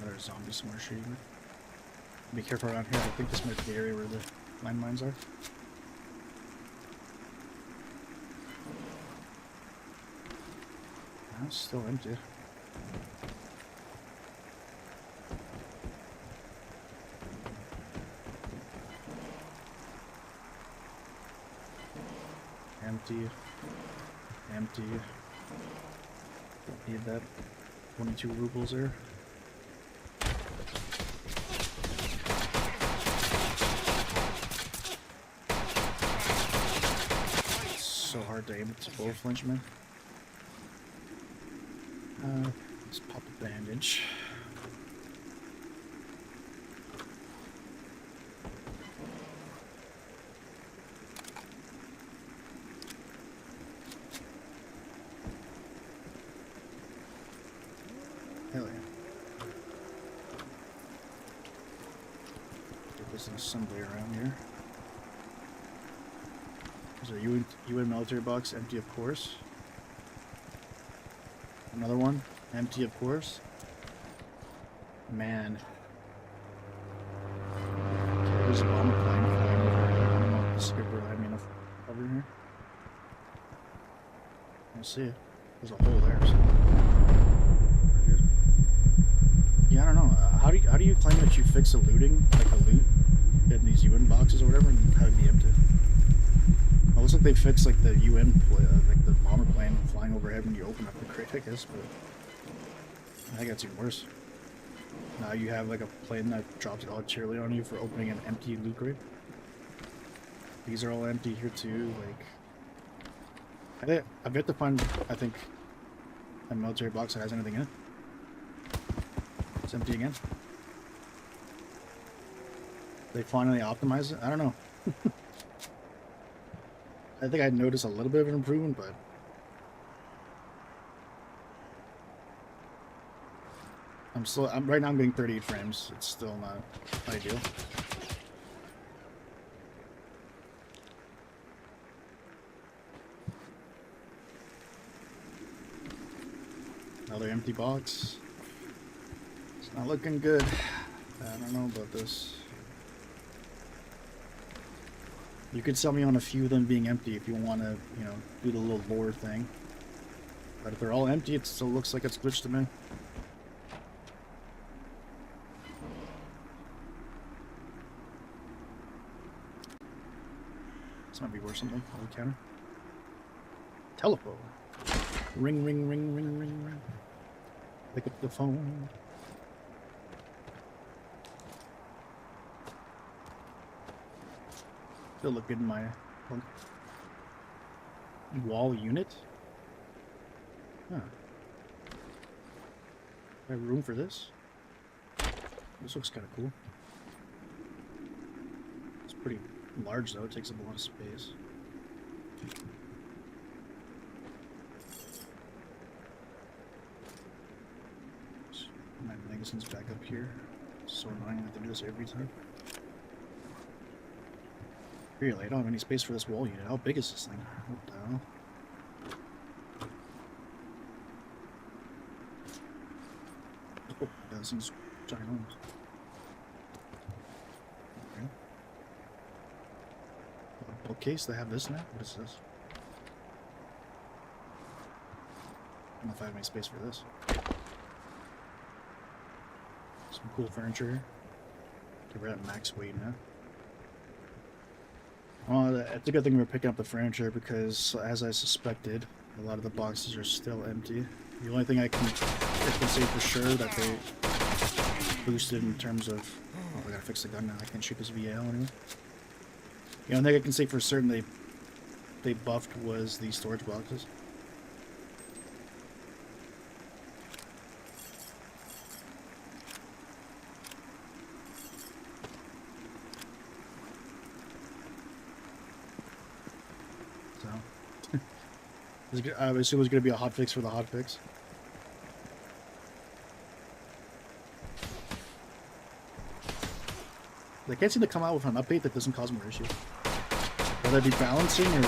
Another zombie somewhere shooting me. Be careful around here. I think this might be the area where the landmines are. Oh, it's still empty. Empty. Empty. Don't need that. 22 rubles there. So hard to aim with this bullet flinch, man. Let's pop a bandage. Hell yeah. Get this assembly around here. There's a UN military box, empty of course. Another one, empty of course. Man. There's a bomber plane flying over here. I don't know if the skipper had me enough cover here. We'll see it. There's a hole there, so we're good. Yeah, I don't know. How do you claim that you fix a looting, like a loot, in these UN boxes or whatever, and have it be empty? looks like they fixed like the like the bomber plane flying overhead when you open up the crate, I guess, but I think that's even worse. Now you have like a plane that drops all cheerily on you for opening an empty loot crate. These are all empty here too. Like, I've yet to find, I think, a military box that has anything in it. It's empty again. They finally optimized it? I don't know. I think I noticed a little bit of an improvement, but right now I'm getting 38 frames. It's still not ideal. Another empty box. It's not looking good. I don't know about this. You could sell me on a few of them being empty if you want to, you know, do the little lore thing. But if they're all empty, it still looks like it's glitched to me. This might be worth something. Old counter. Telephone. Ring, ring, ring, ring, ring, ring. Pick up the phone. Still look good in my wall unit. Huh. I have room for this. This looks kind of cool. It's pretty large though. It takes up a lot of space. My magazine's back up here. So annoying I have to do this every time. Really, I don't have any space for this wall unit. How big is this thing? What the hell? Oh, yeah, this thing's ginormous. Okay. A bookcase, they have this now? What is this? I don't know if I have any space for this. Some cool furniture here. We're at max weight now. Well, it's a good thing we're picking up the furniture because, as I suspected, a lot of the boxes are still empty. The only thing I can say for sure that they boosted in terms of... Oh, I gotta fix the gun now. I can't shoot this VL anymore. The only thing I can say for certain they buffed was the storage boxes. I assume it was going to be a hotfix for the hotfix. They can't seem to come out with an update that doesn't cause more issues. Whether it be balancing or...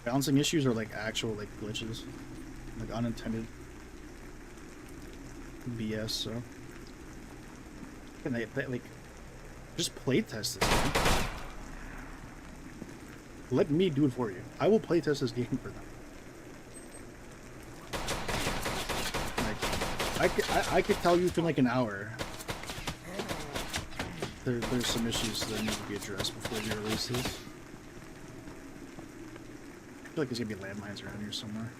Balancing issues or like actual like glitches. Like unintended BS, so... Can they like... Just playtest this, man. Let me do it for you. I will playtest this game for them. Like, I could tell you within like an hour. There's some issues that need to be addressed before we release this. I feel like there's gonna be landmines around here somewhere.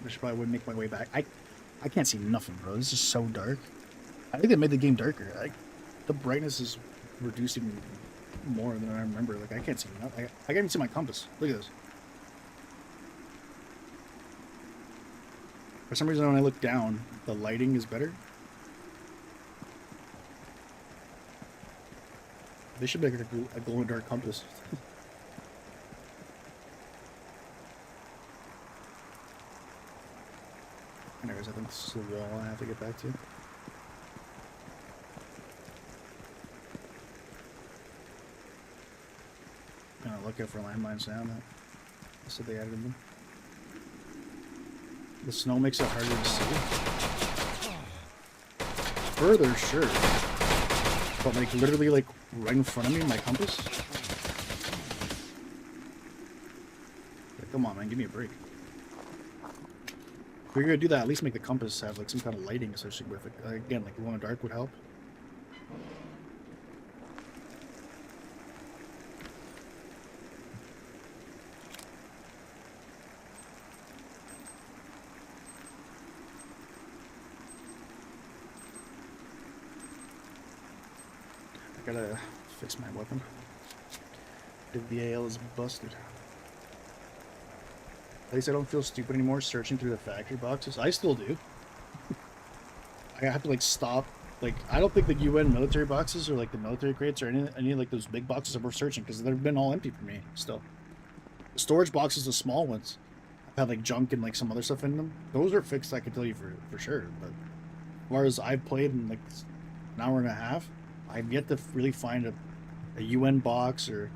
I should probably make my way back. I can't see nothing, bro. This is so dark. I think they made the game darker. The brightness is reducing more than I remember. Like, I can't see nothing. I can't even see my compass. Look at this. For some reason, when I look down, the lighting is better. They should make a glow-in-the-dark compass. Anyways, I think this is the wall I have to get back to. Gonna look out for landmines now. They said they added them. The snow makes it harder to see. Further, sure. But like literally like right in front of me, my compass. Like, come on, man, give me a break. If you're gonna do that, at least make the compass have like some kind of lighting associated with it. Again, like glow in the dark would help. gotta fix my weapon. The VAL is busted. At least I don't feel stupid anymore searching through the factory boxes. I still do. I have to like stop. Like I don't think the UN military boxes or like the military crates or any like those big boxes are worth searching because they've been all empty for me still. The storage boxes, the small ones, have like junk and like some other stuff in them. Those are fixed. I can tell you for sure. But as far as I've played in like an hour and a half, I've yet to really find a UN box or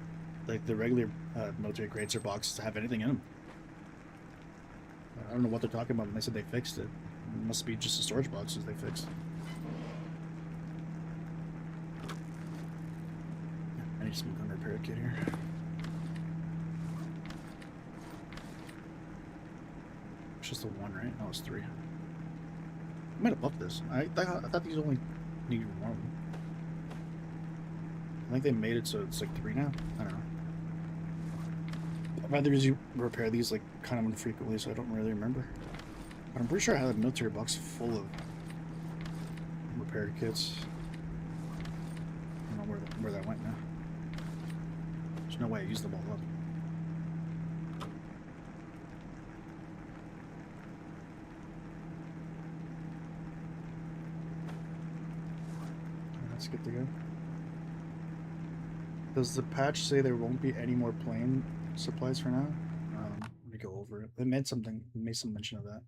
like the regular military crates or boxes to have anything in them. I don't know what they're talking about when they said they fixed it. It must be just the storage boxes they fixed. I need some gun repair kit here. It's just the one, right? No, it's 3. I might have upped this. I thought these only needed 1. I think they made it so it's like 3 now. I don't know. I'd rather usually repair these like kind of infrequently, so I don't really remember. But I'm pretty sure I had a military box full of repair kits. I don't know where that went now. There's no way I used them all up. That's good to go. Does the patch say there won't be any more plane supplies for now? Let me go over it. It made some mention of that.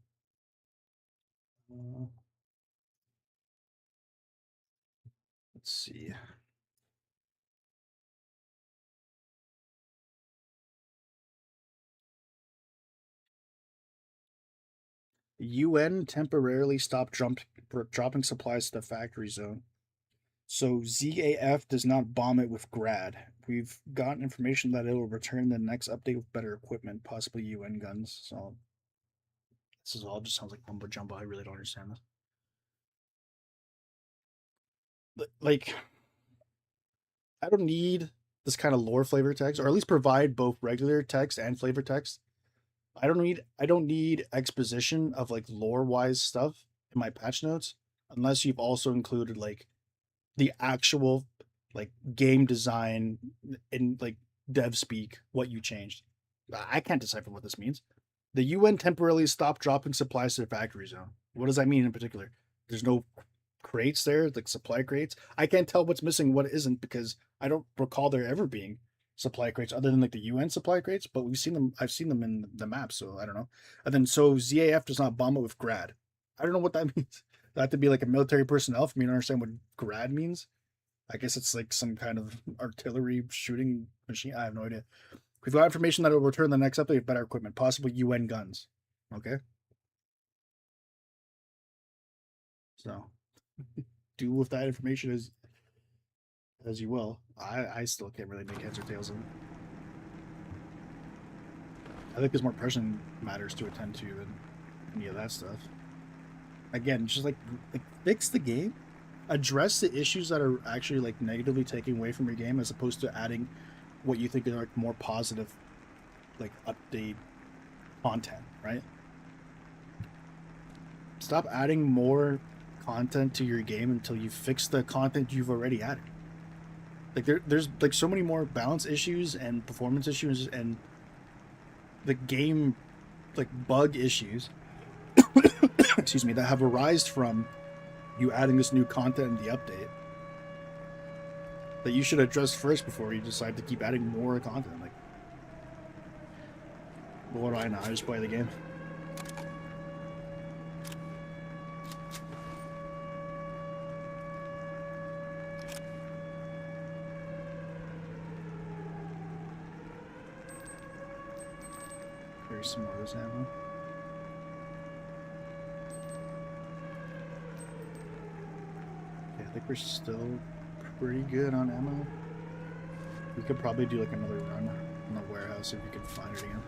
Let's see. The UN temporarily stopped dropping supplies to the factory zone. So ZAF does not bomb it with Grad. We've gotten information that it will return in the next update with better equipment, possibly UN guns. So this just sounds like mumbo jumbo. I really don't understand this. Like, I don't need this kind of lore flavor text, or at least provide both regular text and flavor text. I don't need exposition of like lore wise stuff in my patch notes unless you've also included like the actual like game design and like dev speak what you changed. I can't decipher what this means. The UN temporarily stopped dropping supplies to the factory zone. What does that mean in particular? There's no crates there, like supply crates. I can't tell what's missing, what isn't, because I don't recall there ever being supply crates other than like the UN supply crates. But we've seen them. I've seen them in the map, so I don't know. And then so ZAF does not bomb it with grad. I don't know what that means. That have to be like a military personnel for me to understand what grad means. I guess it's like some kind of artillery shooting machine. I have no idea. We've got information that it will return the next update with better equipment, possibly UN guns. Okay. So do with that information as you will. I still can't really make heads or tails of it. I think there's more pressing matters to attend to than any of that stuff. Again, just like fix the game, address the issues that are actually like negatively taking away from your game, as opposed to adding what you think are like more positive, like update content. Right? Stop adding more content to your game until you fix the content you've already added. Like there's like so many more balance issues and performance issues and the game like bug issues excuse me, that have arisen from you adding this new content in the update that you should address first before you decide to keep adding more content. Like, what do I know? I just play the game. There's some more of this ammo. I think we're still pretty good on ammo. We could probably do like another run in the warehouse if we can find it again.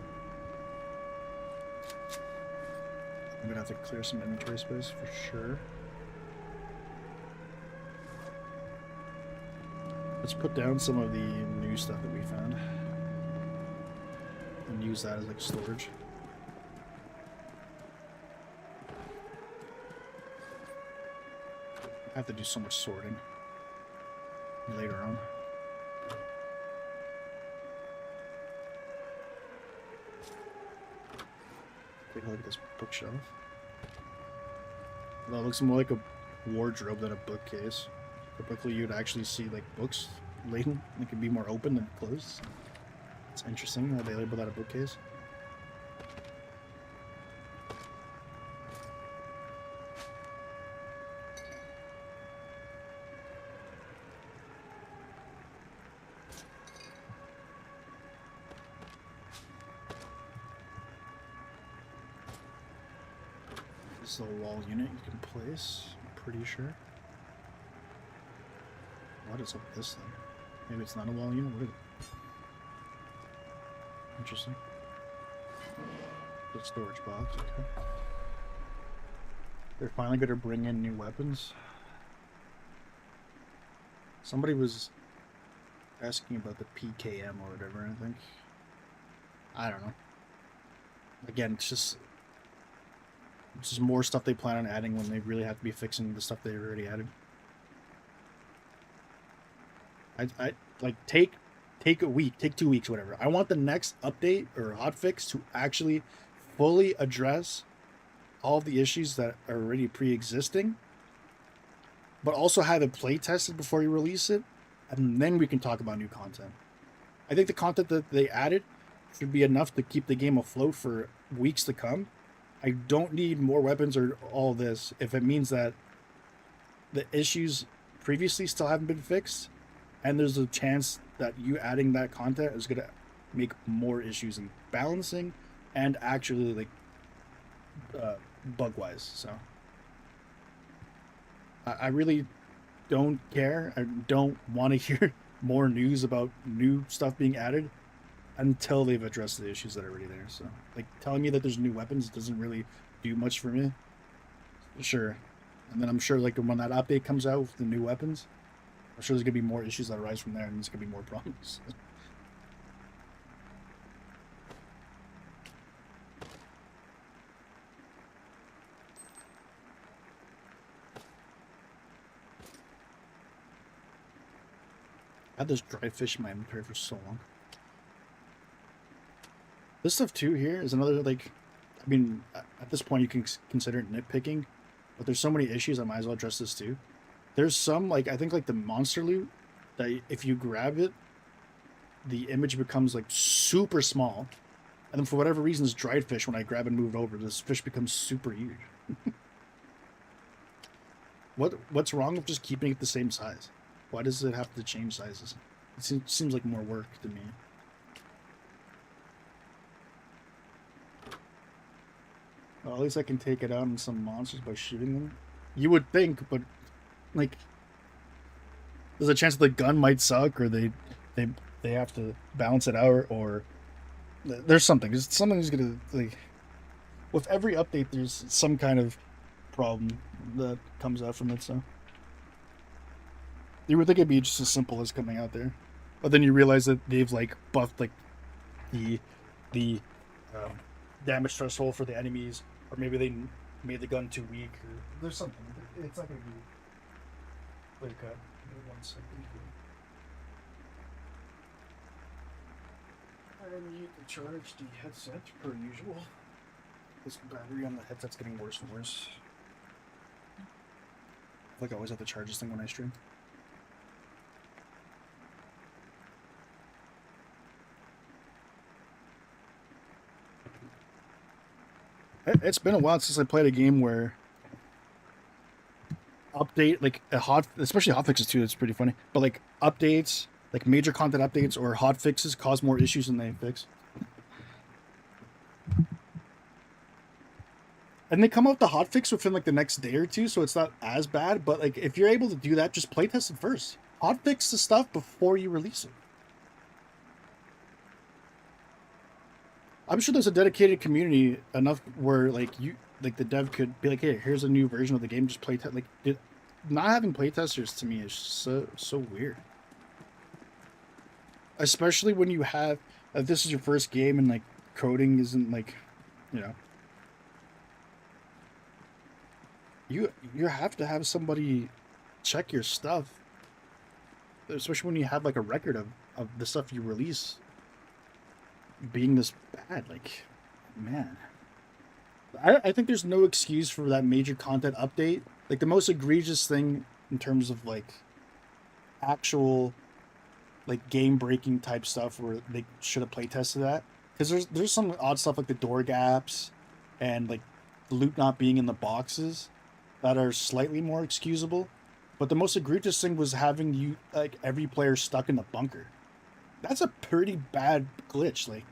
I'm gonna have to clear some inventory space for sure. Let's put down some of the new stuff that we found and use that as like storage. I have to do so much sorting. later on. Take a look at this bookshelf. That looks more like a wardrobe than a bookcase. Typically, you'd actually see like books laden. They could be more open than closed. It's interesting how they label that a bookcase. This is a wall unit you can place, I'm pretty sure. What is up with this thing? Maybe it's not a wall unit? What is it? Interesting. The storage box, okay. They're finally going to bring in new weapons. Somebody was asking about the PKM or whatever, I think. I don't know. Again, it's just more stuff they plan on adding when they really have to be fixing the stuff they already added. I like take a week, take 2 weeks, whatever. I want the next update or hotfix to actually fully address all of the issues that are already pre-existing, but also have it play tested before you release it, and then we can talk about new content. I think the content that they added should be enough to keep the game afloat for weeks to come. I don't need more weapons or all this if it means that the issues previously still haven't been fixed, and there's a chance that you adding that content is going to make more issues in balancing and actually like bug wise. So I really don't care. I don't want to hear more news about new stuff being added until they've addressed the issues that are already there. So like telling me that there's new weapons doesn't really do much for me. Sure. And then I'm sure like when that update comes out with the new weapons, I'm sure there's gonna be more issues that arise from there, and there's gonna be more problems. I had this dried fish in my inventory for so long. This stuff too here is another like, I mean, at this point you can consider it nitpicking, but there's so many issues I might as well address this too. There's some like I think like the monster loot that if you grab it, the image becomes like super small, and then for whatever reason, this dried fish when I grab and move it over, this fish becomes super huge. What's wrong with just keeping it the same size? Why does it have to change sizes? It seems like more work to me. Well, at least I can take it out on some monsters by shooting them. You would think, but like, there's a chance the gun might suck, or they have to balance it out, or there's something. Something's gonna like. With every update, there's some kind of problem that comes out from it. So you would think it'd be just as simple as coming out there, but then you realize that they've like buffed like the damage threshold for the enemies, or maybe they made the gun too weak, or there's something. It's not gonna be like cut. 1 second. I need to charge the headset per usual. This battery on the headset's getting worse and worse. Like I always have to charge this thing when I stream. It's been a while since I played a game where update like especially hotfixes too. It's pretty funny, but like updates, like major content updates or hotfixes, cause more issues than they fix. And they come out with the hotfix within like the next day or two, so it's not as bad. But like if you're able to do that, just playtest it first. Hotfix the stuff before you release it. I'm sure there's a dedicated community enough where like the dev could be like, hey, here's a new version of the game, just play test. Like not having playtesters to me is so weird. Especially when you have if this is your first game and like coding isn't like, you know, you have to have somebody check your stuff especially when you have like a record of the stuff you release being this bad. Like, man, I think there's no excuse for that major content update. Like the most egregious thing in terms of like actual like game breaking type stuff where they should have play tested that, because there's some odd stuff like the door gaps and like loot not being in the boxes that are slightly more excusable. But the most egregious thing was having you like every player stuck in the bunker. That's a pretty bad glitch. Like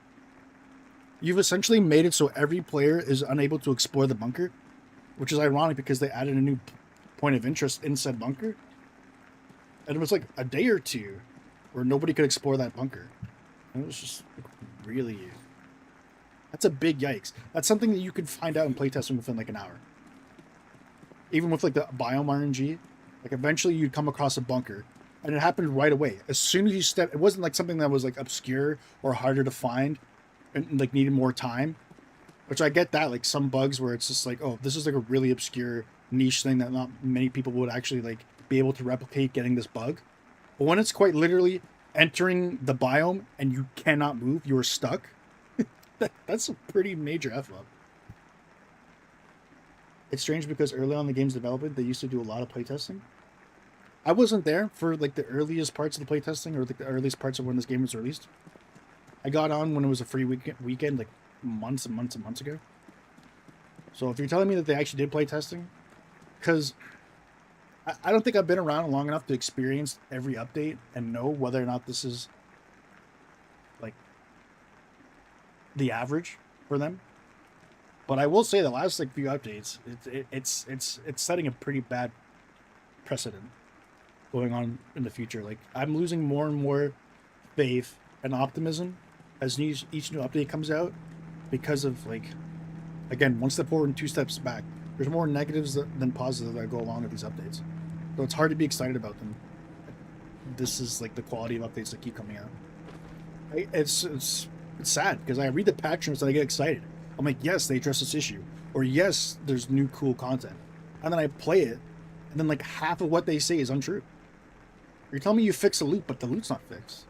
you've essentially made it so every player is unable to explore the bunker, which is ironic because they added a new point of interest in said bunker. And it was like a day or two where nobody could explore that bunker. And it was just like, really, that's a big yikes. That's something that you could find out in playtesting within like an hour. Even with like the biome RNG, like eventually you'd come across a bunker, and it happened right away. As soon as you step, it wasn't like something that was like obscure or harder to find, and like needed more time. Which I get that, like some bugs where it's just like, oh, this is like a really obscure niche thing that not many people would actually like be able to replicate getting this bug. But when it's quite literally entering the biome and you cannot move, you're stuck. That's a pretty major F up. It's strange because early on in the game's development, they used to do a lot of playtesting. I wasn't there for like the earliest parts of the playtesting or like the earliest parts of when this game was released. I got on when it was a free weekend like months and months and months ago. So if you're telling me that they actually did playtesting, because I don't think I've been around long enough to experience every update and know whether or not this is like the average for them. But I will say the last like few updates, it's setting a pretty bad precedent going on in the future. Like I'm losing more and more faith and optimism as each new update comes out because of like, again, one step forward and two steps back. There's more negatives than positives that go along with these updates. So it's hard to be excited about them. This is like the quality of updates that keep coming out. It's sad because I read the patch notes and I get excited. I'm like, yes, they address this issue, or yes, there's new cool content, and then I play it, and then like half of what they say is untrue. You're telling me you fix a loot, but the loot's not fixed.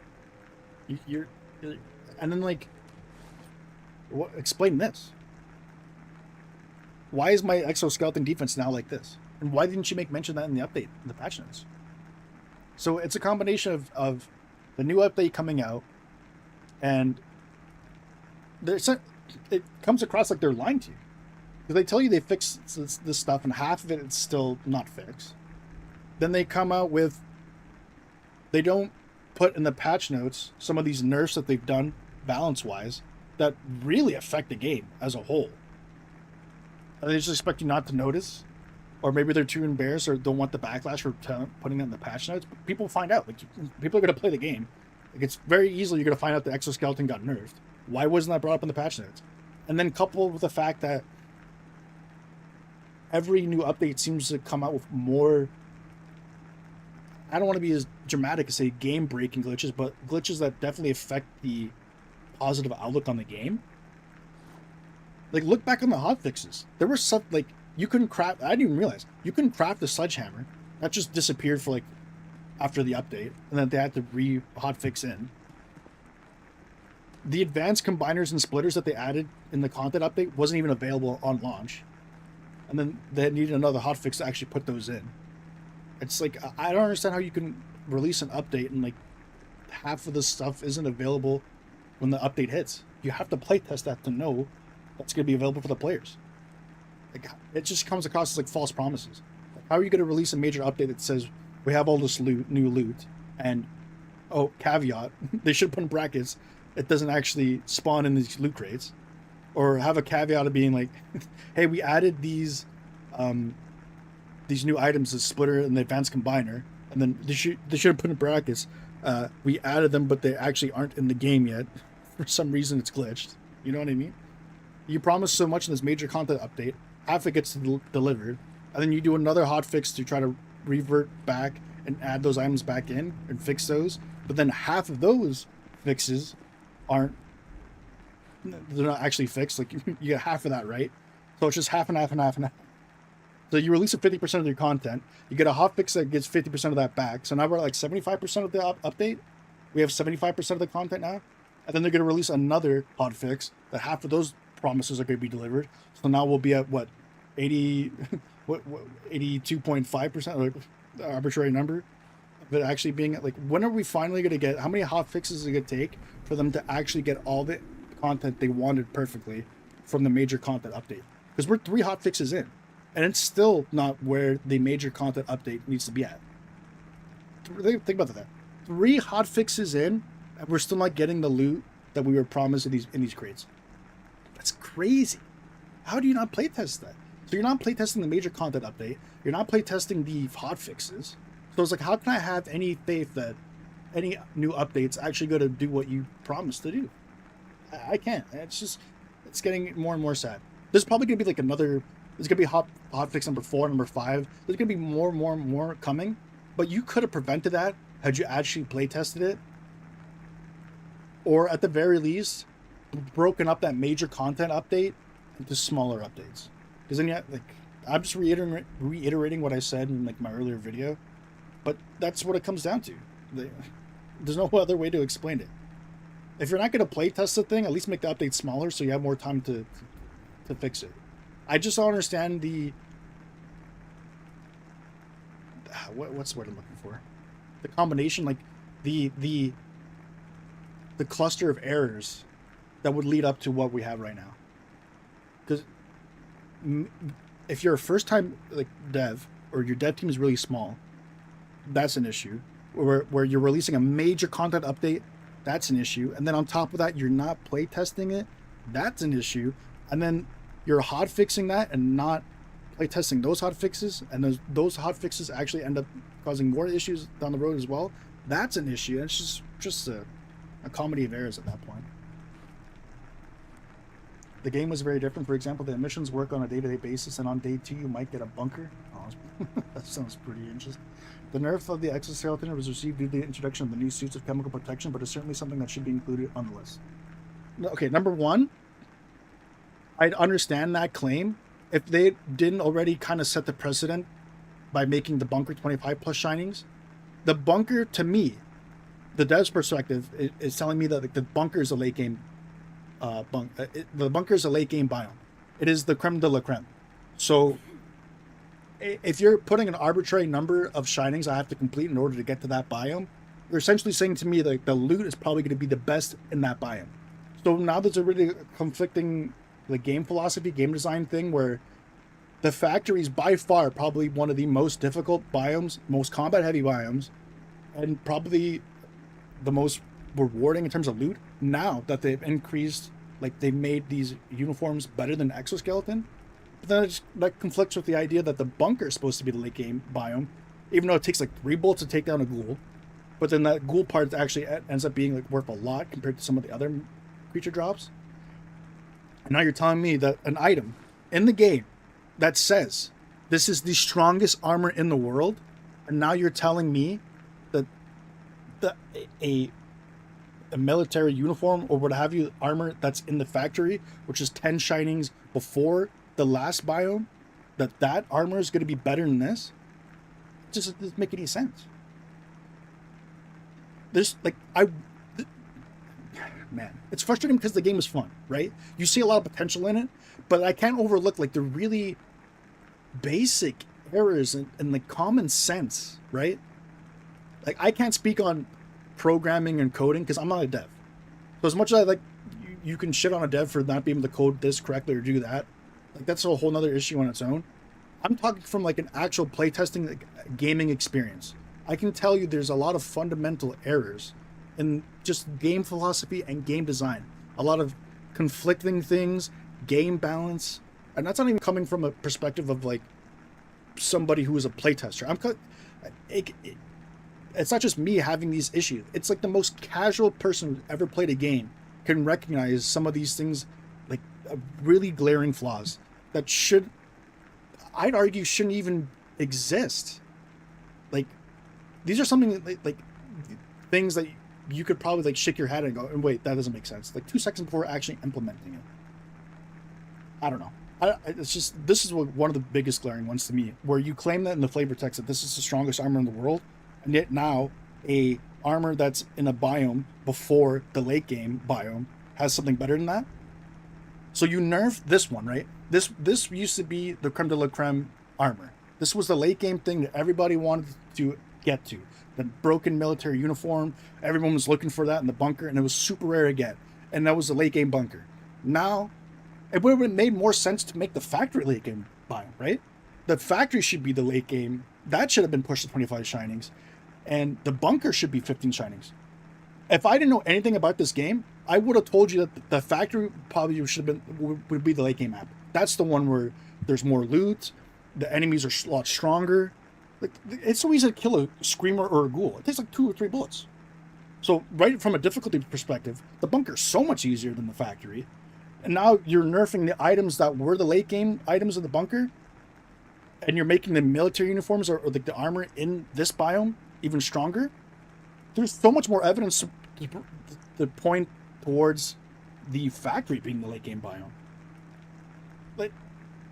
You're and then like, what? Explain this. Why is my exoskeleton defense now like this? And why didn't you make mention of that in the update, in the patch notes? So it's a combination of the new update coming out, and it comes across like they're lying to you. Because they tell you they fixed this stuff, and half of it is still not fixed. Then they come out with, they don't put in the patch notes some of these nerfs that they've done balance-wise that really affect the game as a whole. And they just expect you not to notice, or maybe they're too embarrassed or don't want the backlash for putting that in the patch notes. But people find out. Like people are going to play the game. Like it's very easily you're going to find out the exoskeleton got nerfed. Why wasn't that brought up in the patch notes? And then coupled with the fact that every new update seems to come out with more, I don't want to be as dramatic as say game breaking glitches, but glitches that definitely affect the positive outlook on the game. Like look back on the hotfixes. There was stuff like you couldn't craft, I didn't even realize you couldn't craft the sledgehammer. That just disappeared for like after the update, and then they had to hotfix in. The advanced combiners and splitters that they added in the content update wasn't even available on launch. And then they needed another hotfix to actually put those in. It's like, I don't understand how you can release an update and like half of the stuff isn't available when the update hits. You have to playtest that to know that's going to be available for the players. Like, it just comes across as like false promises. Like, how are you going to release a major update that says we have all this new loot, and oh, caveat, they should put in brackets, it doesn't actually spawn in these loot crates, or have a caveat of being like, hey, we added these new items, the splitter and the advanced combiner, and then they should have put in brackets, we added them, but they actually aren't in the game yet. For some reason, it's glitched. You know what I mean? You promise so much in this major content update, half it gets delivered, and then you do another hotfix to try to revert back and add those items back in and fix those, but then half of those fixes they're not actually fixed. Like you get half of that right, so it's just half and half and half and half. And then you do another hotfix to try to revert back and add those items back in and fix those, but then half of those fixes they're not actually fixed. Like you're half of that right, so it's just half and half and half and half. And then you do another hotfix to try to So you release a 50% of your content, you get a hotfix that gets 50% of that back. So now we're at like 75% of the update. We have 75% of the content now. And then they're going to release another hotfix that half of those promises are going to be delivered. So now we'll be at what, 80, what 82.5%, like arbitrary number, but actually being at like, when are we finally going to get, how many hotfixes is it going to take for them to actually get all the content they wanted perfectly from the major content update? Because we're 3 hotfixes in, and it's still not where the major content update needs to be at. Think about that. 3 hotfixes in, and we're still not getting the loot that we were promised in these crates. That's crazy. How do you not playtest that? So you're not playtesting the major content update. You're not playtesting the hotfixes. So it's like, how can I have any faith that any new updates actually going to do what you promised to do? I can't. It's getting more and more sad. There's probably going to be like another, there's going to be hotfix number 4, number 5. There's going to be more coming. But you could have prevented that had you actually playtested it. Or at the very least, broken up that major content update into smaller updates. Because then, like, I'm just reiterating what I said in like my earlier video, but that's what it comes down to. There's no other way to explain it. If you're not going to play test the thing, at least make the update smaller so you have more time to fix it. I just don't understand the what's the word I'm looking for? The combination, like the cluster of errors that would lead up to what we have right now. Because if you're a first-time like dev, or your dev team is really small, that's an issue. Where you're releasing a major content update, that's an issue. And then on top of that, you're not playtesting it, that's an issue. And then you're hotfixing that and not playtesting those hotfixes, and those hotfixes actually end up causing more issues down the road as well. That's an issue. And it's just a comedy of errors at that point. The game was very different. For example, the missions work on a day-to-day basis, and on day 2 you might get a bunker. Oh, that sounds pretty interesting. The nerf of the exoskeleton was received due to the introduction of the new suits of chemical protection, but it's certainly something that should be included on the list. Okay, number 1, I'd understand that claim if they didn't already kind of set the precedent by making the bunker 25 plus shinings. The bunker, to me, the dev's perspective is telling me that like, the bunker is a late game the bunker is a late game biome. It is the creme de la creme. So if you're putting an arbitrary number of shinings I have to complete in order to get to that biome, you're essentially saying to me that the loot is probably going to be the best in that biome. So now there's a really conflicting like game philosophy, game design thing where the factory is by far probably one of the most difficult biomes, most combat heavy biomes, and probably the most rewarding in terms of loot. Now that they've increased, like they made these uniforms better than exoskeleton, but then that conflicts with the idea that the bunker is supposed to be the late game biome, even though it takes like 3 bullets to take down a ghoul. But then that ghoul part actually ends up being like worth a lot compared to some of the other creature drops. And now you're telling me that an item in the game that says this is the strongest armor in the world, and now you're telling me that a military uniform or what have you, armor that's in the factory, which is 10 shinings before the last biome, that armor is going to be better than this? It just doesn't make any sense. There's like, man, it's frustrating because the game is fun, right? You see a lot of potential in it, but I can't overlook like the really basic errors and like common sense, right? Like I can't speak on programming and coding because I'm not a dev. So as much as I like, you can shit on a dev for not being able to code this correctly or do that, like that's a whole nother issue on its own. I'm talking from like an actual playtesting like, gaming experience. I can tell you there's a lot of fundamental errors in just game philosophy and game design. A lot of conflicting things, game balance, and that's not even coming from a perspective of like somebody who is a playtester. It's not just me having these issues. It's like the most casual person who's ever played a game can recognize some of these things, like really glaring flaws that I'd argue shouldn't even exist. Like these are something like things that you could probably like shake your head and go, and wait, that doesn't make sense. Like 2 seconds before actually implementing it. I don't know. It's just, this is one of the biggest glaring ones to me, where you claim that in the flavor text that this is the strongest armor in the world, and yet now a armor that's in a biome before the late game biome has something better than that. So you nerf this one, right? This used to be the creme de la creme armor. This was the late game thing that everybody wanted to get to. The broken military uniform, everyone was looking for that in the bunker, and it was super rare to get. And that was the late game bunker. Now, it would have made more sense to make the factory late game biome, right? The factory should be the late game. That should have been pushed to 25 shinings. And the bunker should be 15 shinings. If I didn't know anything about this game, I would have told you that the factory probably should have been would be the late game map. That's the one where there's more loot, the enemies are a lot stronger. Like, it's so easy to kill a screamer or a ghoul. It takes like 2 or 3 bullets. So right from a difficulty perspective, the bunker's so much easier than the factory. And now you're nerfing the items that were the late game items of the bunker, and you're making the military uniforms or like the armor in this biome even stronger. There's so much more evidence to point towards the factory being the late game biome. Like,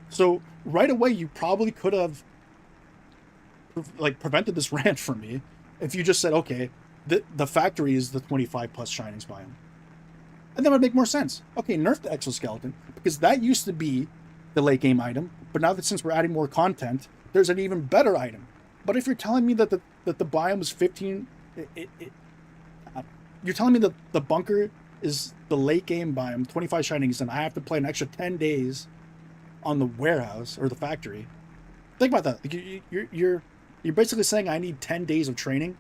so right away, you probably could have like prevented this rant from me if you just said, okay, the factory is the 25 plus shinings biome. And that would make more sense. Okay, nerf the exoskeleton, because that used to be the late game item, but now that since we're adding more content, there's an even better item. But if you're telling me that the biome is 15, you're telling me that the bunker is the late game biome, 25 shinings, and I have to play an extra 10 days on the warehouse or the factory. Think about that. Like, you're basically saying I need 10 days of training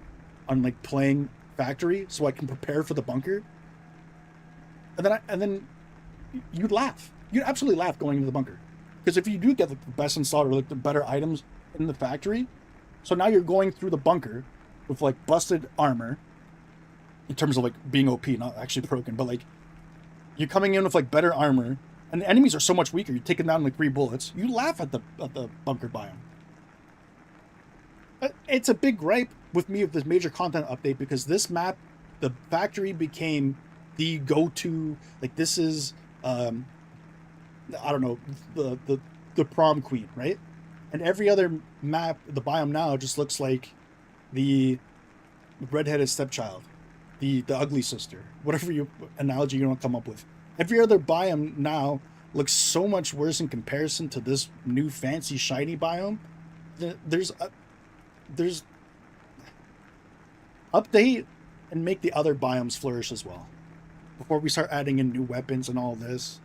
on like playing factory so I can prepare for the bunker. And then you'd laugh. You'd absolutely laugh going into the bunker. Because if you do get like the best installed or like the better items in the factory, so now you're going through the bunker with like busted armor in terms of like being OP, not actually broken, but like you're coming in with like better armor, and the enemies are so much weaker. You're taking down like 3 bullets. You laugh at the bunker biome. It's a big gripe with me of this major content update, because this map, the factory became the go-to, like this is I don't know, the prom queen, right? And every other map, the biome now just looks like the redheaded stepchild, the ugly sister, whatever you analogy you want to come up with. Every other biome now looks so much worse in comparison to this new fancy shiny biome. There's update and make the other biomes flourish as well before we start adding in new weapons and all this.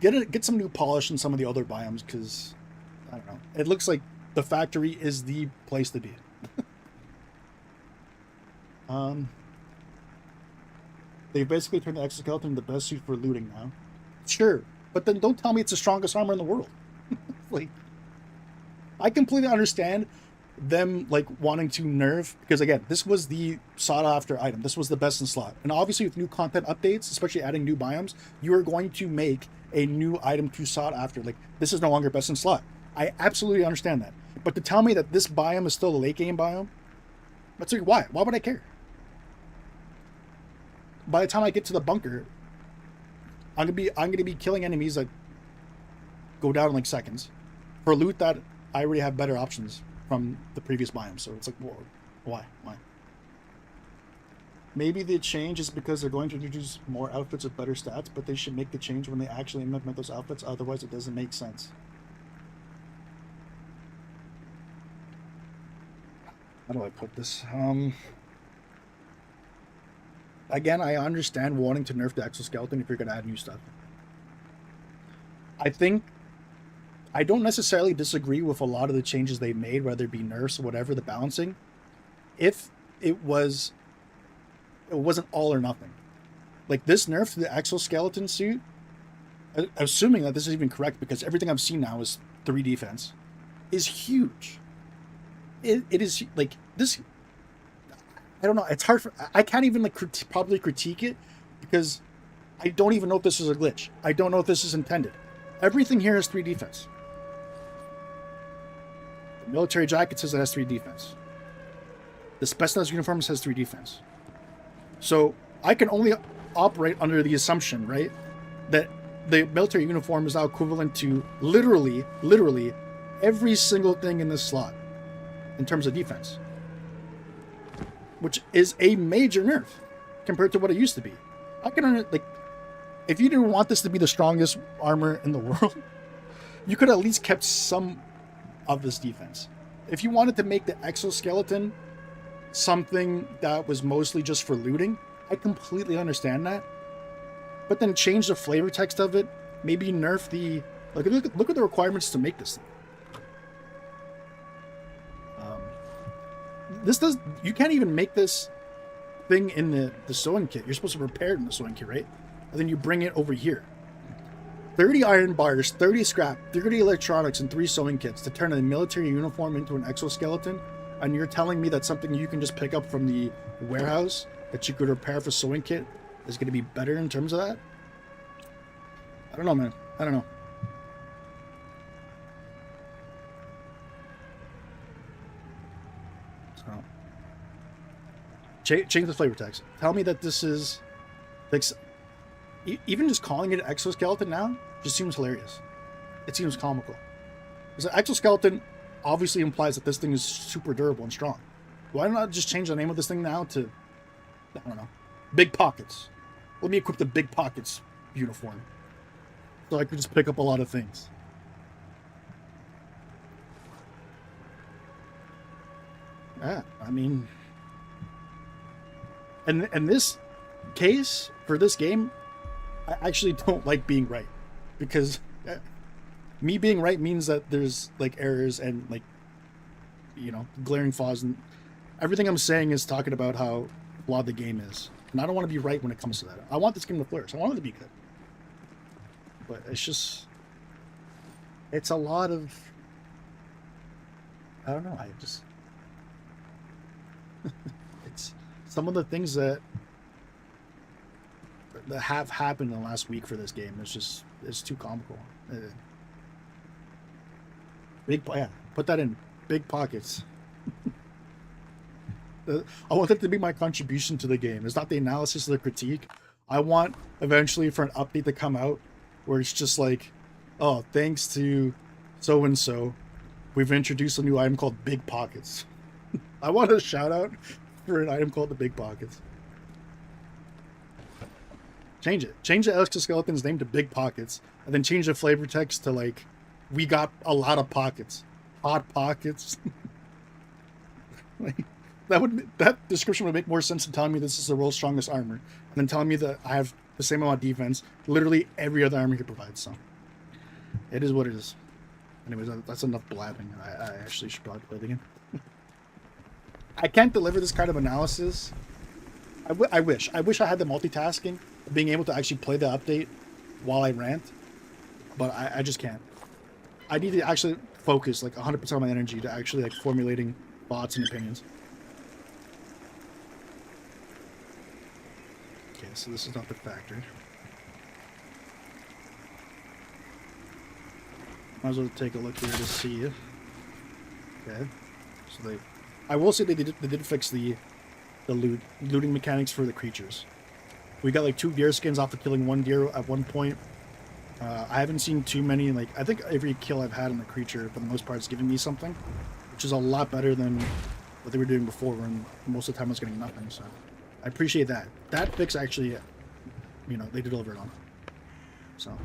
Get some new polish in some of the other biomes, because I don't know, it looks like the factory is the place to be. They basically turned the exoskeleton into the best suit for looting now. Sure, but then don't tell me it's the strongest armor in the world. Like, I completely understand them like wanting to nerf, because again, this was the sought after item. This was the best in slot, and obviously with new content updates, especially adding new biomes, you are going to make a new item to sought after. Like, this is no longer best in slot. I absolutely understand that, but to tell me that this biome is still the late game biome, that's like, why would I care? By the time I get to the bunker, I'm gonna be killing enemies that go down in like seconds for loot that I already have better options from the previous biome. So it's like, whoa, why? Maybe the change is because they're going to introduce more outfits with better stats, but they should make the change when they actually implement those outfits. Otherwise, it doesn't make sense. How do I put this? Again, I understand wanting to nerf the exoskeleton if you're going to add new stuff. I don't necessarily disagree with a lot of the changes they made, whether it be nerfs or whatever, the balancing, if it wasn't all or nothing. Like, this nerf to the exoskeleton suit, assuming that this is even correct, because everything I've seen now is 3 defense, is huge. It is like this. I don't know. It's hard for. I can't even like probably critique it, because I don't even know if this is a glitch. I don't know if this is intended. Everything here has 3 defense. The military jacket says it has 3 defense. The specialized uniform says 3 defense. So I can only operate under the assumption, right, that the military uniform is now equivalent to literally every single thing in this slot in terms of defense, which is a major nerf compared to what it used to be. I can like, if you didn't want this to be the strongest armor in the world, you could at least kept some of this defense. If you wanted to make the exoskeleton something that was mostly just for looting, I completely understand that. But then change the flavor text of it. Maybe nerf the... Like, look at the requirements to make this thing. This does... You can't even make this thing in the sewing kit. You're supposed to prepare it in the sewing kit, right? And then you bring it over here. 30 iron bars, 30 scrap, 30 electronics, and 3 sewing kits to turn a military uniform into an exoskeleton. And you're telling me that something you can just pick up from the warehouse that you could repair for sewing kit is going to be better in terms of that? I don't know, man. I don't know. So, change the flavor text. Tell me that this is... Like, even just calling it an exoskeleton now just seems hilarious. It seems comical. Because an exoskeleton obviously implies that this thing is super durable and strong. Why not just change the name of this thing now to, I don't know, Big Pockets? Let me equip the Big Pockets uniform so I can just pick up a lot of things. Yeah, I mean, and in this case, for this game, I actually don't like being right, because me being right means that there's like errors and like, you know, glaring flaws, and everything I'm saying is talking about how flawed the game is, and I don't want to be right when it comes to that. I want this game to flourish. I want it to be good, but it's just, it's a lot of, I don't know. I just, it's some of the things that have happened in the last week for this game. It's just, it's too comical. Yeah, put that in Big Pockets. I want that to be my contribution to the game. It's not the analysis or the critique. I want eventually for an update to come out where it's just like, oh, thanks to so and so, we've introduced a new item called Big Pockets. I want a shout out for an item called the Big Pockets. Change it. Change the exoskeleton's name to Big Pockets, and then change the flavor text to like, we got a lot of pockets. Hot pockets. Like, that description would make more sense than telling me this is the world's strongest armor, and then telling me that I have the same amount of defense. Literally every other armor here provides some. It is what it is. Anyways, that's enough blabbing. I actually should probably play the game. I can't deliver this kind of analysis. I wish I had the multitasking, being able to actually play the update while I rant, but I just can't. I need to actually focus like 100% of my energy to actually like formulating thoughts and opinions. Okay, so this is not the factor. Might as well take a look here to see. Okay, so I will say they did fix the looting mechanics for the creatures. We got like 2 deer skins off of killing 1 deer at one point. I haven't seen too many. Like, I think every kill I've had on the creature for the most part is giving me something, which is a lot better than what they were doing before, when most of the time I was getting nothing. So I appreciate that. That fix actually, you know, they delivered on. So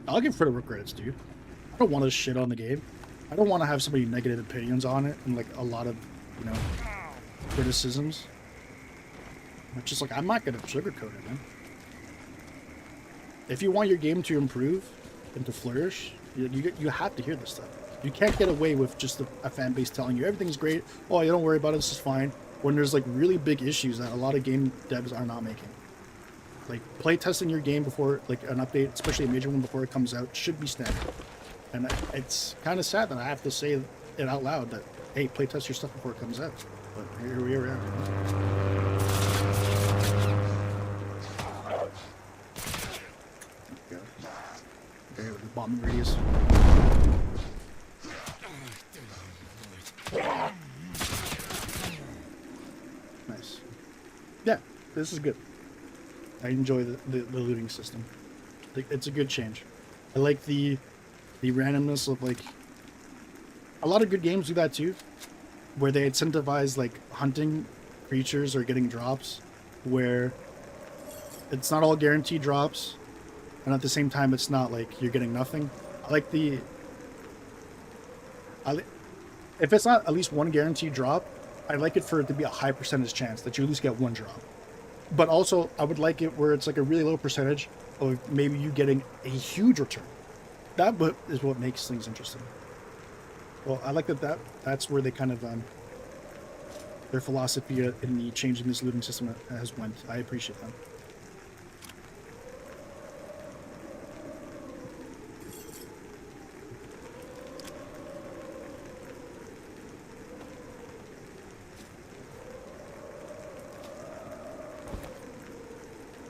I'll give credit credits, dude. I don't want to shit on the game. I don't want to have somebody negative opinions on it and like a lot of, you know, criticisms. It's just like, I'm not gonna sugarcoat it, man. If you want your game to improve and to flourish, you have to hear this stuff. You can't get away with just a fan base telling you everything's great. Oh, you don't worry about it. This is fine. When there's like really big issues that a lot of game devs are not making. Like, play testing your game before like an update, especially a major one before it comes out, should be standard. And it's kind of sad that I have to say it out loud that, hey, play test your stuff before it comes out. But here we are. Okay, with the bombing radius. Nice. Yeah, this is good. I enjoy the looting system. Like, it's a good change. I like the randomness of like a lot of good games do that too, where they incentivize like hunting creatures or getting drops, where it's not all guaranteed drops, and at the same time it's not like you're getting nothing. I like the if it's not at least one guaranteed drop, I like it for it to be a high percentage chance that you at least get one drop. But also, I would like it where it's like a really low percentage of maybe you getting a huge return. That is what makes things interesting. Well, I like that's where they kind of their philosophy in the changing this looting system has went. I appreciate that.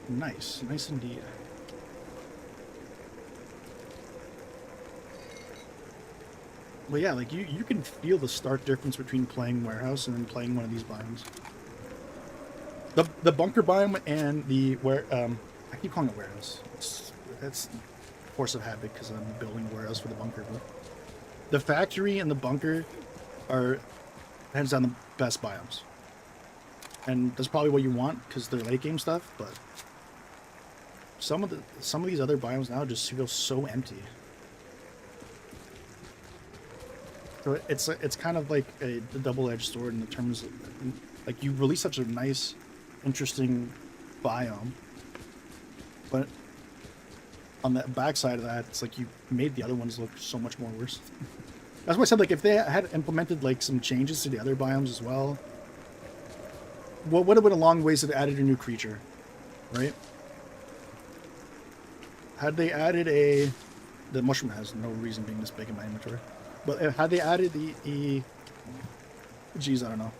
Nice, nice indeed. But yeah, like you can feel the stark difference between playing warehouse and then playing one of these biomes. The bunker biome and the I keep calling it warehouse. It's force of habit because I'm building a warehouse for the bunker. But the factory and the bunker are hands down the best biomes, and that's probably what you want because they're late game stuff. But some of these other biomes now just feel so empty. So it's kind of like a double-edged sword in the terms of, like, you release such a nice, interesting biome, but on the backside of that, it's like you made the other ones look so much more worse. That's why I said, like, if they had implemented like some changes to the other biomes as well, what would have been a long ways if they added a new creature, right? Had they added the mushroom has no reason being this big in my inventory. But had they added geez, I don't know.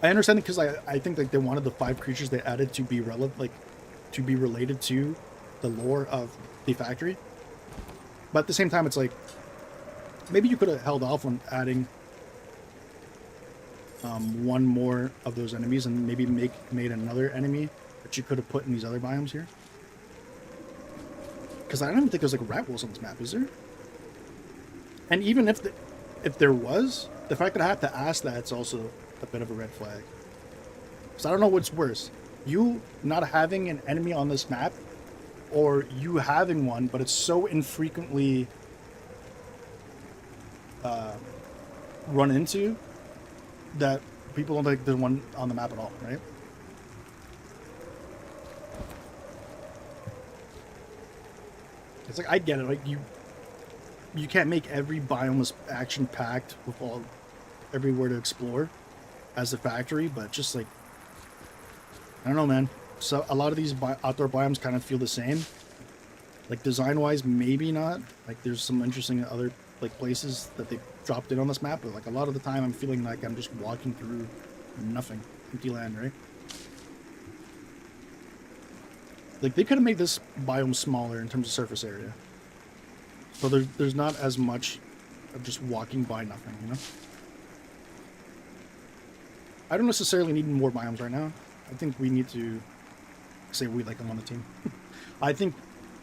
I understand it because I think like they wanted the 5 creatures they added to be relevant, like to be related to the lore of the factory. But at the same time, it's like maybe you could have held off on adding one more of those enemies and maybe made another enemy that you could have put in these other biomes here. Because I don't even think there's like rat wolves on this map, is there? And even if there was, the fact that I have to ask that's also a bit of a red flag. So I don't know what's worse. You not having an enemy on this map, or you having one, but it's so infrequently run into that people don't think there's one on the map at all, right? It's like, I get it, like you can't make every biome as action-packed with everywhere to explore as the factory, but just like, I don't know, man. So a lot of these outdoor biomes kind of feel the same. Like design-wise, maybe not. Like there's some interesting other like places that they dropped in on this map, but like a lot of the time I'm feeling like I'm just walking through nothing, empty land, right? Like they could have made this biome smaller in terms of surface area. So there's not as much of just walking by nothing, you know? I don't necessarily need more biomes right now. I think we need to say we like them on the team. I think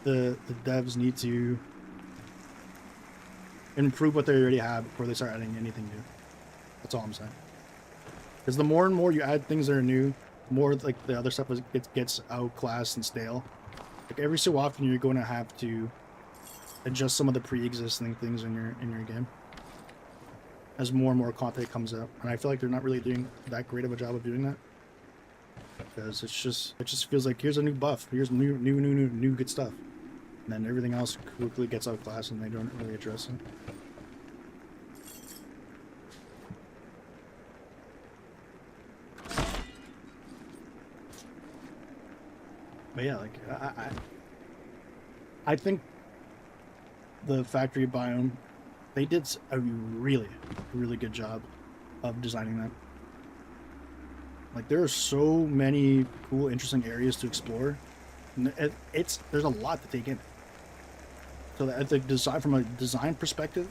the devs need to improve what they already have before they start adding anything new. That's all I'm saying. Because the more and more you add things that are new, the more like the other stuff gets outclassed and stale. Like every so often you're going to have to adjust some of the pre-existing things in your game as more and more content comes out, and I feel like they're not really doing that great of a job of doing that, because it just feels like here's a new buff, here's new good stuff, and then everything else quickly gets outclassed and they don't really address it. But yeah, like I think the factory biome, they did a really good job of designing that. Like there are so many cool, interesting areas to explore. And there's a lot to take in. So at the design, from a design perspective,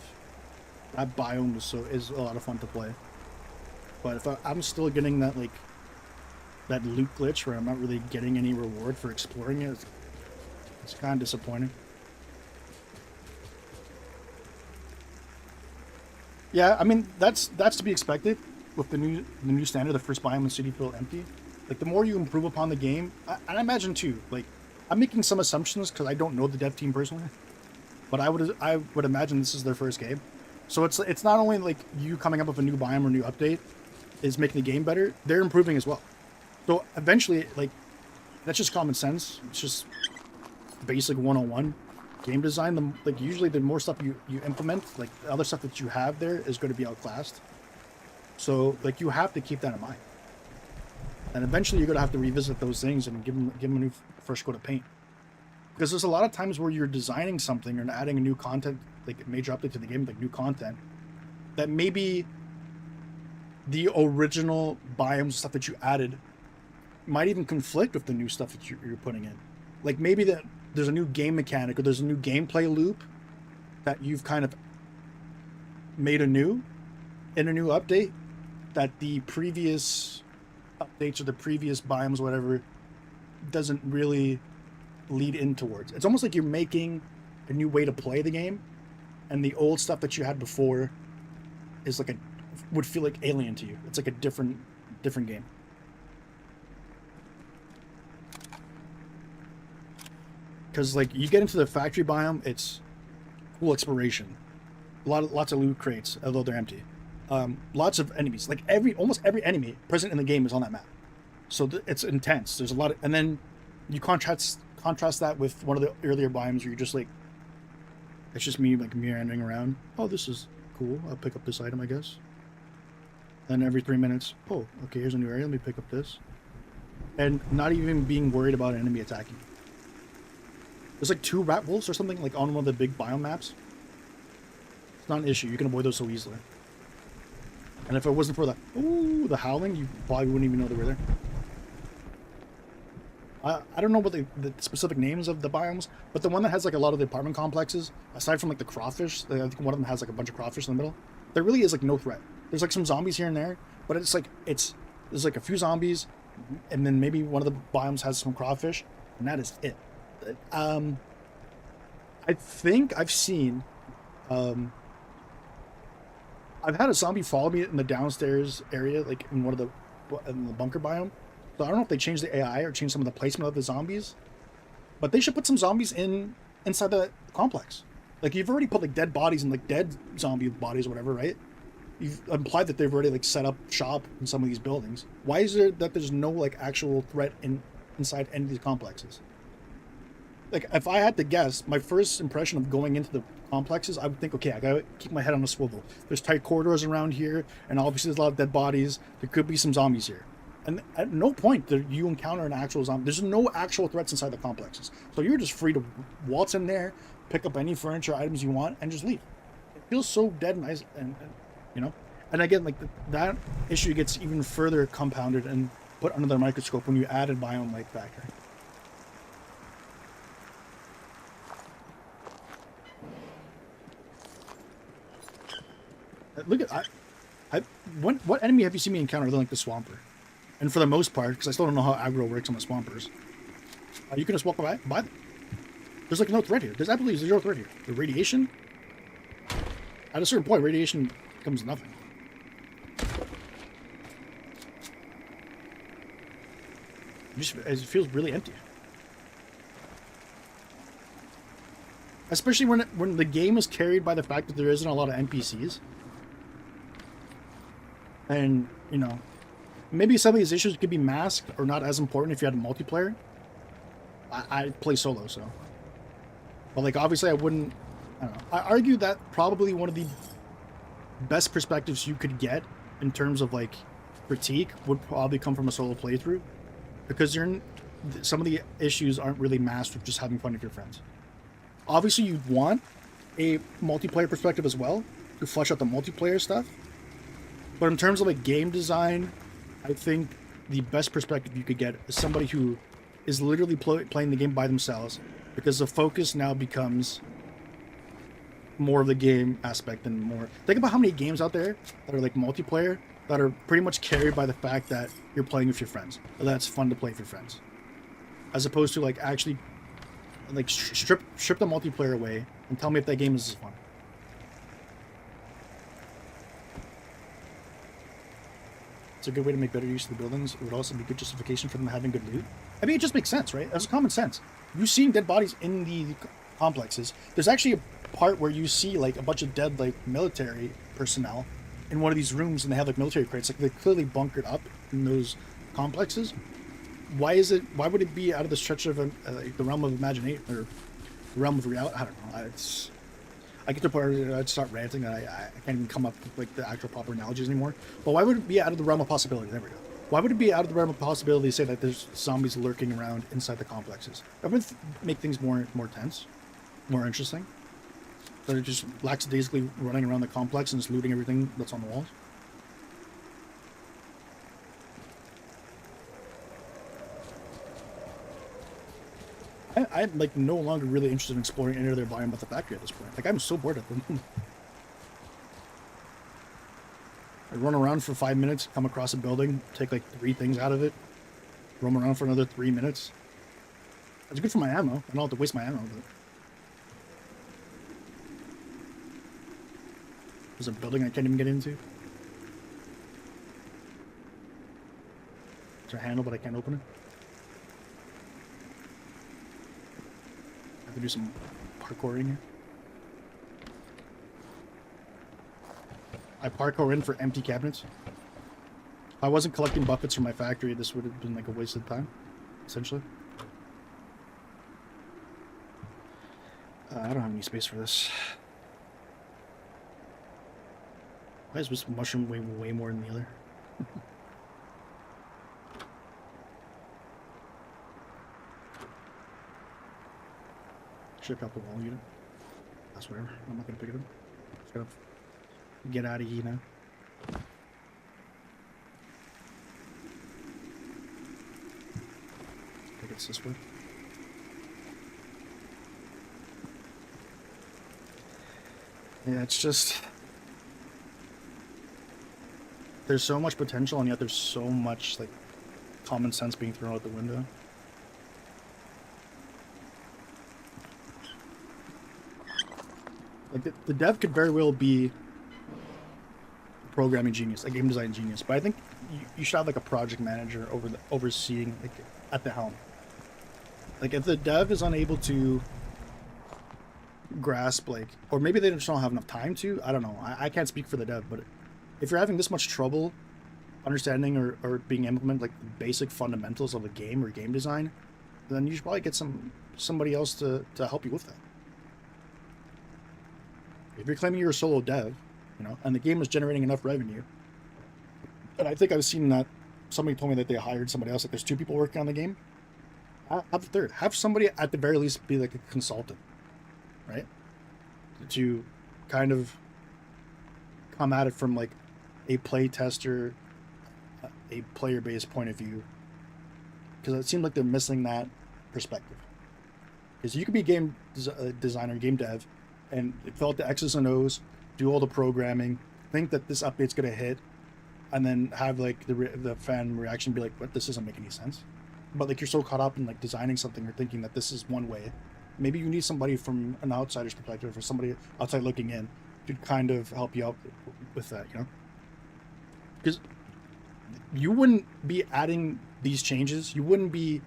that biome is a lot of fun to play. But if I'm still getting that like that loot glitch where I'm not really getting any reward for exploring it. It's kind of disappointing. Yeah, I mean that's to be expected with the new standard. The first biome in city feel empty. Like the more you improve upon the game, and I imagine too. Like I'm making some assumptions because I don't know the dev team personally, but I would imagine this is their first game. So it's not only like you coming up with a new biome or new update is making the game better. They're improving as well. So eventually, like that's just common sense. It's just basic 101 game design. Like usually the more stuff you implement, like the other stuff that you have there is going to be outclassed. So like you have to keep that in mind. And eventually you're going to have to revisit those things and give them a new fresh coat of paint. Because there's a lot of times where you're designing something and adding a new content, like a major update to the game, like new content, that maybe the original biomes stuff that you added might even conflict with the new stuff that you're putting in. Like maybe there's a new game mechanic or there's a new gameplay loop that you've kind of made anew in a new update that the previous updates or the previous biomes, whatever, doesn't really lead in towards. It's almost like you're making a new way to play the game, and the old stuff that you had before is like would feel like alien to you. It's like a different game. Because like you get into the factory biome, it's cool exploration, lots of loot crates, although they're empty. Lots of enemies. Like almost every enemy present in the game is on that map, so it's intense. There's a lot of, and then you contrast that with one of the earlier biomes where you're just like, it's just me like meandering around. Oh, this is cool. I'll pick up this item, I guess. Then every 3 minutes, oh, okay, here's a new area. Let me pick up this, and not even being worried about an enemy attacking. There's like 2 rat wolves or something like on one of the big biome maps. It's not an issue. You can avoid those so easily. And if it wasn't for the howling, you probably wouldn't even know they were there. I don't know what the specific names of the biomes, but the one that has like a lot of the apartment complexes, aside from like the crawfish, I think one of them has like a bunch of crawfish in the middle. There really is like no threat. There's like some zombies here and there, but there's like a few zombies, and then maybe one of the biomes has some crawfish, and that is it. I think I've seen, I've had a zombie follow me in the downstairs area, like in the bunker biome. So I don't know if they changed the AI or changed some of the placement of the zombies, but they should put some zombies inside the complex. Like you've already put like dead bodies and like dead zombie bodies or whatever, right? You've implied that they've already like set up shop in some of these buildings. Why is there that there's no like actual threat inside any of these complexes? Like if I had to guess, my first impression of going into the complexes, I would think, okay, I gotta keep my head on a swivel. There's tight corridors around here, and obviously there's a lot of dead bodies. There could be some zombies here. And at no point do you encounter an actual zombie. There's no actual threats inside the complexes. So you're just free to waltz in there, pick up any furniture items you want, and just leave. It feels so dead nice, and you know? And again, like that issue gets even further compounded and put under the microscope when you added biome light factor. Look at what enemy have you seen me encounter other than like the Swamper? And for the most part, because I still don't know how aggro works on the Swampers, you can just walk by them. There's like no threat here. There's absolutely zero threat here. The radiation, at a certain point, radiation becomes nothing. It feels really empty. Especially when the game is carried by the fact that there isn't a lot of NPCs. And, you know, maybe some of these issues could be masked or not as important if you had a multiplayer. I play solo, so. But, like, obviously I wouldn't... I don't know. I argue that probably one of the best perspectives you could get in terms of, like, critique would probably come from a solo playthrough. Because some of the issues aren't really masked with just having fun with your friends. Obviously, you'd want a multiplayer perspective as well to flesh out the multiplayer stuff. But in terms of like game design, I think the best perspective you could get is somebody who is literally playing the game by themselves, because the focus now becomes more of the game aspect and more. Think about how many games out there that are like multiplayer that are pretty much carried by the fact that you're playing with your friends. That's fun to play with your friends, as opposed to like actually like strip the multiplayer away and tell me if that game is fun. It's a good way to make better use of the buildings. It would also be good justification for them having good loot. I mean, it just makes sense, right? That's common sense. You seeing dead bodies in the complexes. There's actually a part where you see like a bunch of dead like military personnel in one of these rooms, and they have like military crates. Like they're clearly bunkered up in those complexes. Why is it? Why would it be out of the stretch of like the realm of imagination or the realm of reality? I don't know. I get to the point where I'd start ranting and I can't even come up with like the actual proper analogies anymore. But why would it be out of the realm of possibility? There we go. Why would it be out of the realm of possibility to say that there's zombies lurking around inside the complexes? That would make things more tense, more interesting. That are just lackadaisically running around the complex and just looting everything that's on the walls. I'm like no longer really interested in exploring any other biome but the factory at this point. Like I'm so bored of them. I run around for 5 minutes, come across a building, take like 3 things out of it, roam around for another 3 minutes. It's good for my ammo. I don't have to waste my ammo. But there's a building I can't even get into. There's a handle, but I can't open it. I have to do some parkouring here. I parkour in for empty cabinets. If I wasn't collecting buckets from my factory, this would have been like a waste of time, essentially. I don't have any space for this. Why is this mushroom way more than the other? Check out the wall unit. That's whatever. I'm not gonna pick it up. Just gotta get out of here now. I think it's this way. Yeah, it's just... There's so much potential, and yet there's so much, like, common sense being thrown out the window. Like, the dev could very well be a programming genius, a game design genius, but I think you should have, like, a project manager overseeing, like, at the helm. Like, if the dev is unable to grasp, like, or maybe they just don't have enough time to, I don't know. I can't speak for the dev, but if you're having this much trouble understanding or being implement like the basic fundamentals of a game or game design, then you should probably get somebody else to help you with that. If you're claiming you're a solo dev, you know, and the game is generating enough revenue, and I think I've seen that somebody told me that they hired somebody else, like there's 2 people working on the game, have a third. Have somebody at the very least be like a consultant, right? To kind of come at it from like a play tester, a player-based point of view, because it seemed like they're missing that perspective. Because you could be a game designer, game dev, and fill out the X's and O's, do all the programming, think that this update's gonna hit, and then have like the fan reaction be like, "What? This doesn't make any sense." But like you're so caught up in like designing something or thinking that this is one way. Maybe you need somebody from an outsider's perspective or somebody outside looking in to kind of help you out with that, you know? Because you wouldn't be adding these changes. You wouldn't be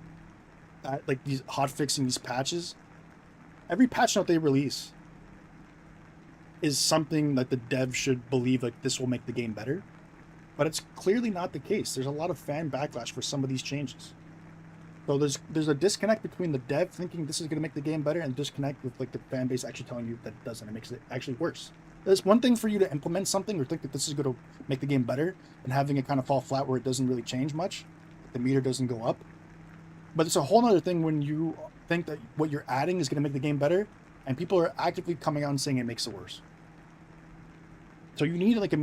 like these hotfixing these patches. Every patch note they release is something that the dev should believe like this will make the game better. But it's clearly not the case. There's a lot of fan backlash for some of these changes. So there's a disconnect between the dev thinking this is going to make the game better and disconnect with like the fan base actually telling you that it doesn't. It makes it actually worse. There's one thing for you to implement something or think that this is going to make the game better and having it kind of fall flat where it doesn't really change much. The meter doesn't go up. But it's a whole other thing when you think that what you're adding is going to make the game better and people are actively coming out and saying it makes it worse. So you need like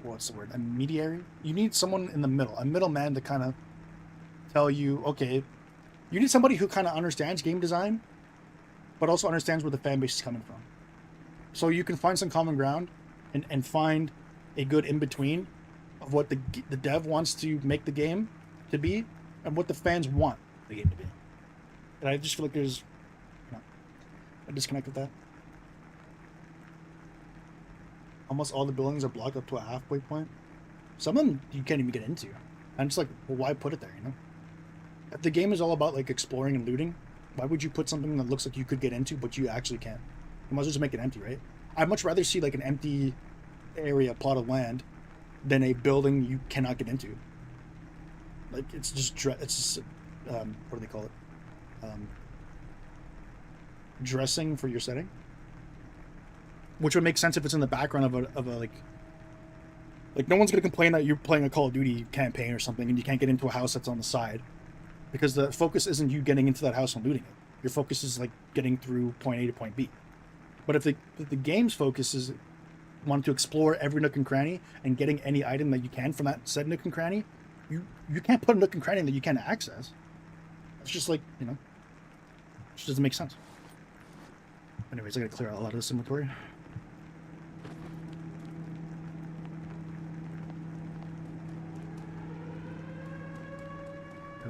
what's the word? A mediary? You need someone in the middle, a middleman to kind of tell you, okay, you need somebody who kind of understands game design, but also understands where the fan base is coming from. So you can find some common ground and find a good in between of what the dev wants to make the game to be and what the fans want the game to be. And I just feel like there's a disconnect with that. Almost all the buildings are blocked up to a halfway point. Some of them you can't even get into. I'm just like, well, why put it there, you know? If the game is all about like exploring and looting, why would you put something that looks like you could get into but you actually can't? You might as well just make it empty, right? I'd much rather see like an empty area, plot of land, than a building you cannot get into. Like it's just what do they call it? Dressing for your setting, which would make sense if it's in the background of a like no one's gonna complain that you're playing a Call of Duty campaign or something and you can't get into a house that's on the side, because the focus isn't you getting into that house and looting it. Your focus is like getting through point A to point B. But if the game's focus is wanting to explore every nook and cranny and getting any item that you can from that said nook and cranny, you can't put a nook and cranny that you can't access. It's just like, you know, it just doesn't make sense. Anyways, I gotta clear out a lot of this inventory.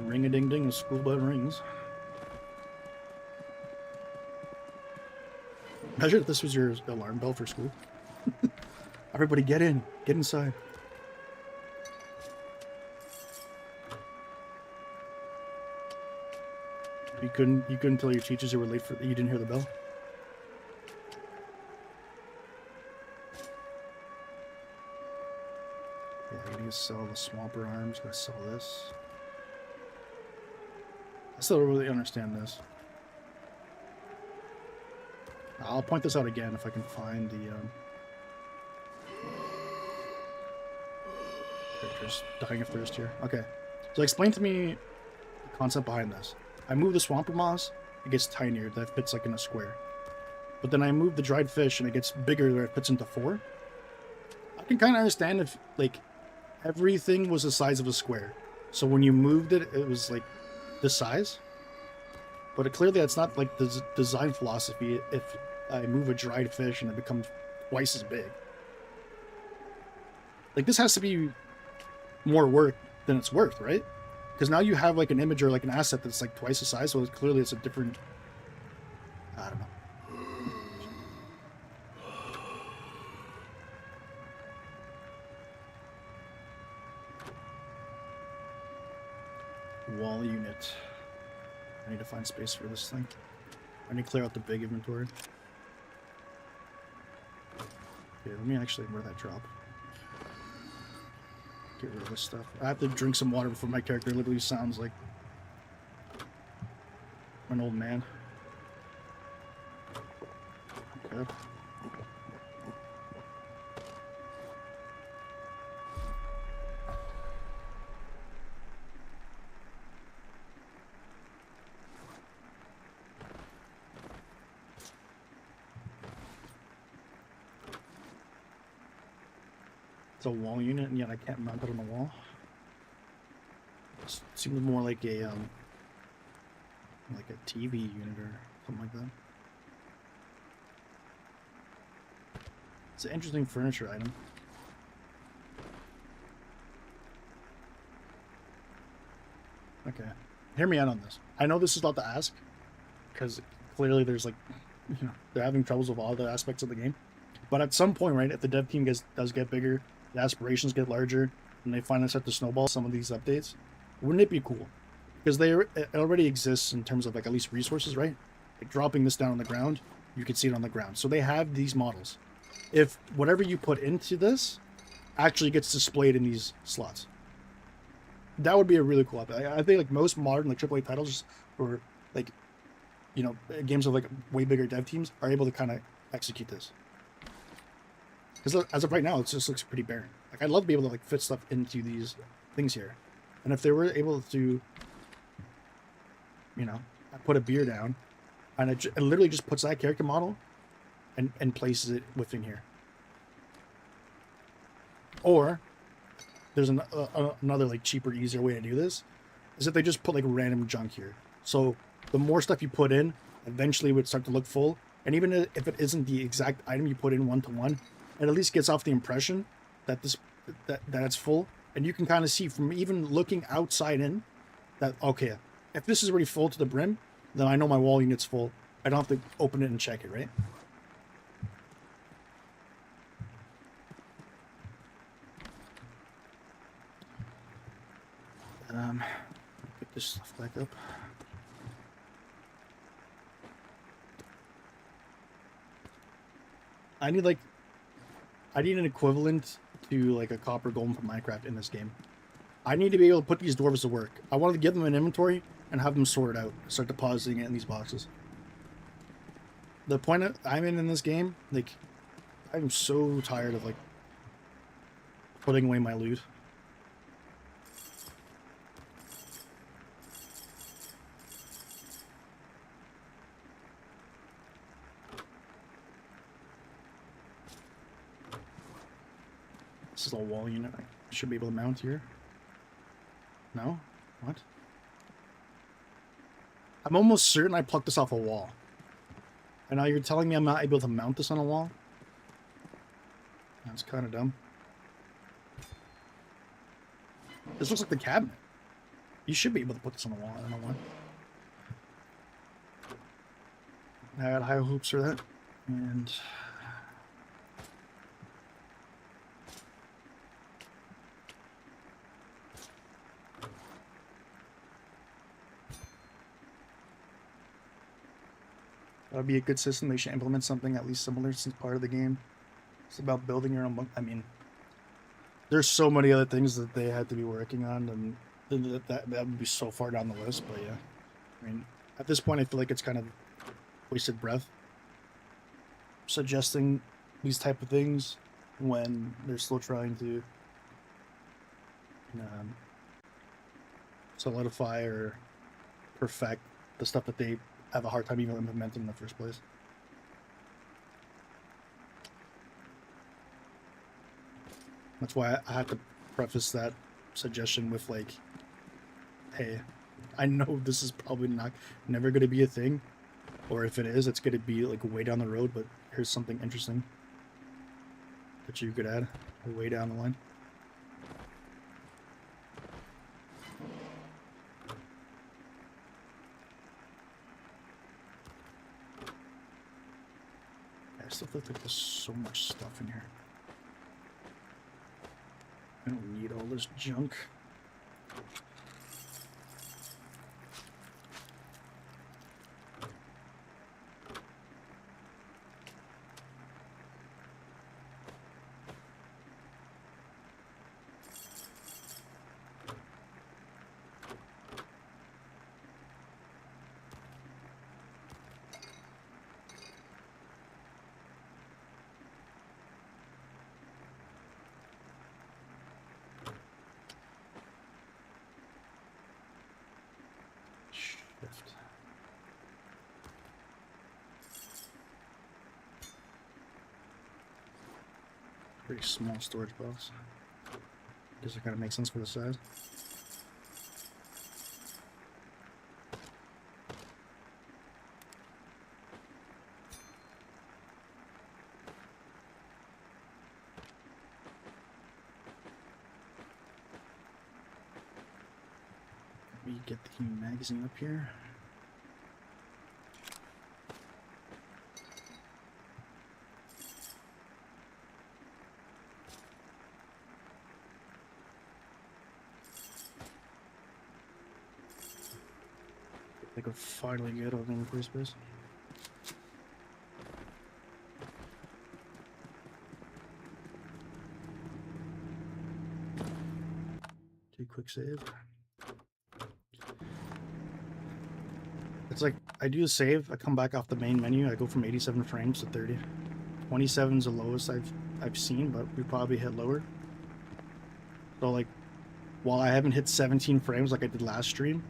Ring-a-ding-ding, the school bell rings. Imagine if this was your alarm bell for school. Everybody get in. Get inside. You couldn't tell your teachers you were late for you didn't hear the bell? Yeah, I need to sell the swamper arms, gotta sell this. I still don't really understand this. I'll point this out again if I can find the characters dying of thirst here. Okay, so explain to me the concept behind this. I move the swamper moss, it gets tinier, that fits like in a square. But then I move the dried fish and it gets bigger, where it fits into 4. I can kind of understand if like everything was the size of a square, so when you moved it, it was like this size. But clearly that's not like the design philosophy. If I move a dried fish and it becomes twice as big, like this has to be more work than it's worth, right? Because now you have like an image or like an asset that's like twice the size, so clearly it's a different, I don't know. Wall unit. I need to find space for this thing. I need to clear out the big inventory. Okay, let me actually, where that drop? Get rid of this stuff. I have to drink some water before my character literally sounds like an old man. Okay. It's a wall unit, and yet I can't mount it on the wall. It seems more like a TV unit or something like that. It's an interesting furniture item. Okay, hear me out on this. I know this is a lot to ask, because clearly there's like, you know, they're having troubles with all the aspects of the game. But at some point, right, if the dev team does get bigger, the aspirations get larger, and they finally start to snowball some of these updates, wouldn't it be cool? Because it already exists in terms of like at least resources, right? Like dropping this down on the ground, you can see it on the ground. So they have these models. If whatever you put into this actually gets displayed in these slots, that would be a really cool update. I think like most modern like AAA titles or like, you know, games of like way bigger dev teams are able to kind of execute this. Because as of right now, it just looks pretty barren. Like, I'd love to be able to like fit stuff into these things here. And if they were able to, you know, put a beer down, and it literally just puts that character model and places it within here. Or there's another like cheaper, easier way to do this, is if they just put like random junk here. So the more stuff you put in, eventually it would start to look full. And even if it isn't the exact item you put in one-to-one, it at least gets off the impression that it's full, and you can kind of see from even looking outside in that, okay, if this is already full to the brim, then I know my wall unit's full. I don't have to open it and check it, right? Get this stuff back up. I need an equivalent to like a copper golem from Minecraft in this game. I need to be able to put these dwarves to work. I want to give them an inventory and have them sorted out. Start depositing it in these boxes. The point I'm in this game, like, I'm so tired of like putting away my loot. This is a wall unit I should be able to mount here. No? What? I'm almost certain I plucked this off a wall. And now you're telling me I'm not able to mount this on a wall? That's kind of dumb. This looks like the cabinet. You should be able to put this on a wall. I don't know why. I had high hopes for that. And... that would be a good system. They should implement something at least similar since part of the game. It's about building your own bunk. I mean, there's so many other things that they had to be working on, and that would be so far down the list. But yeah, I mean, at this point, I feel like it's kind of wasted breath suggesting these type of things when they're still trying to solidify or perfect the stuff that they have a hard time even implementing in the first place. That's why I have to preface that suggestion with like, hey, I know this is probably never going to be a thing, or if it is, it's going to be like way down the road, but here's something interesting that you could add way down the line. I still feel like there's so much stuff in here. I don't need all this junk. Shift. Pretty small storage box. Guess it kind of makes sense for the size. Let me get the magazine up here. I could finally get all the inventory space. Do quick save. It's like I do a save, I come back off the main menu, I go from 87 frames to 30. 27 is the lowest I've seen, but we probably hit lower. So like, while I haven't hit 17 frames like I did last stream,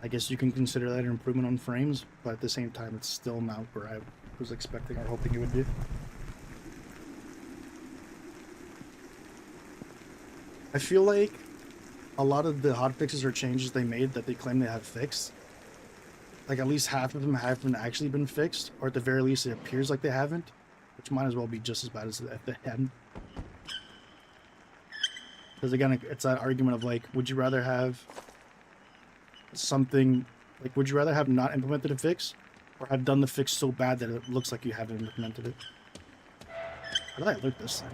I guess you can consider that an improvement on frames, but at the same time, it's still not where I was expecting or hoping it would be. I feel like a lot of the hotfixes or changes they made that they claim they have fixed, like at least half of them haven't actually been fixed, or at the very least it appears like they haven't, which might as well be just as bad as if they hadn't. Because again, it's that argument of like, would you rather have something like, would you rather have not implemented a fix, or have done the fix so bad that it looks like you haven't implemented it? How did I look this thing?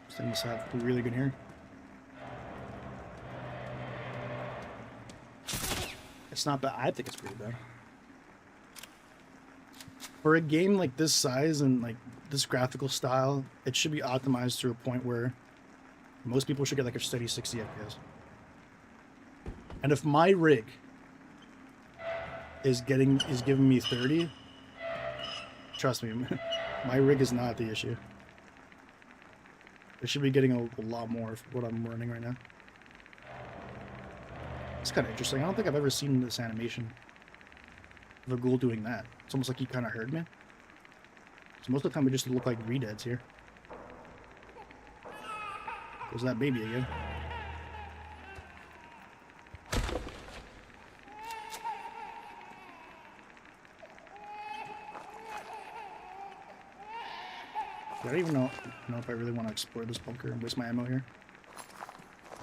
This thing must have really good hair. It's not bad. I think it's pretty bad. For a game like this size and like this graphical style, it should be optimized to a point where most people should get like a steady 60 FPS. And if my rig is giving me 30, trust me, my rig is not the issue. It should be getting a lot more for what I'm running right now. It's kind of interesting. I don't think I've ever seen this animation of a ghoul doing that. It's almost like he kind of heard me. So most of the time we just look like redeads here. There's that baby again. I don't even know if I really want to explore this bunker and waste my ammo here.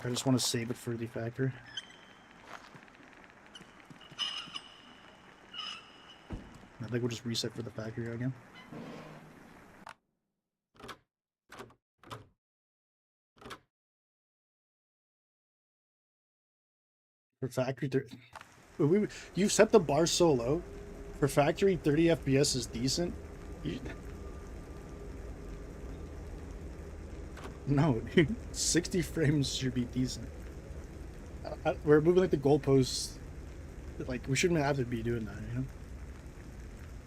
I just want to save it for the factory. I think we'll just reset for the factory again. For factory, you've set the bar so low. For factory, 30 FPS is decent. No, 60 frames should be decent. We're moving like the goalposts. Like we shouldn't have to be doing that, you know.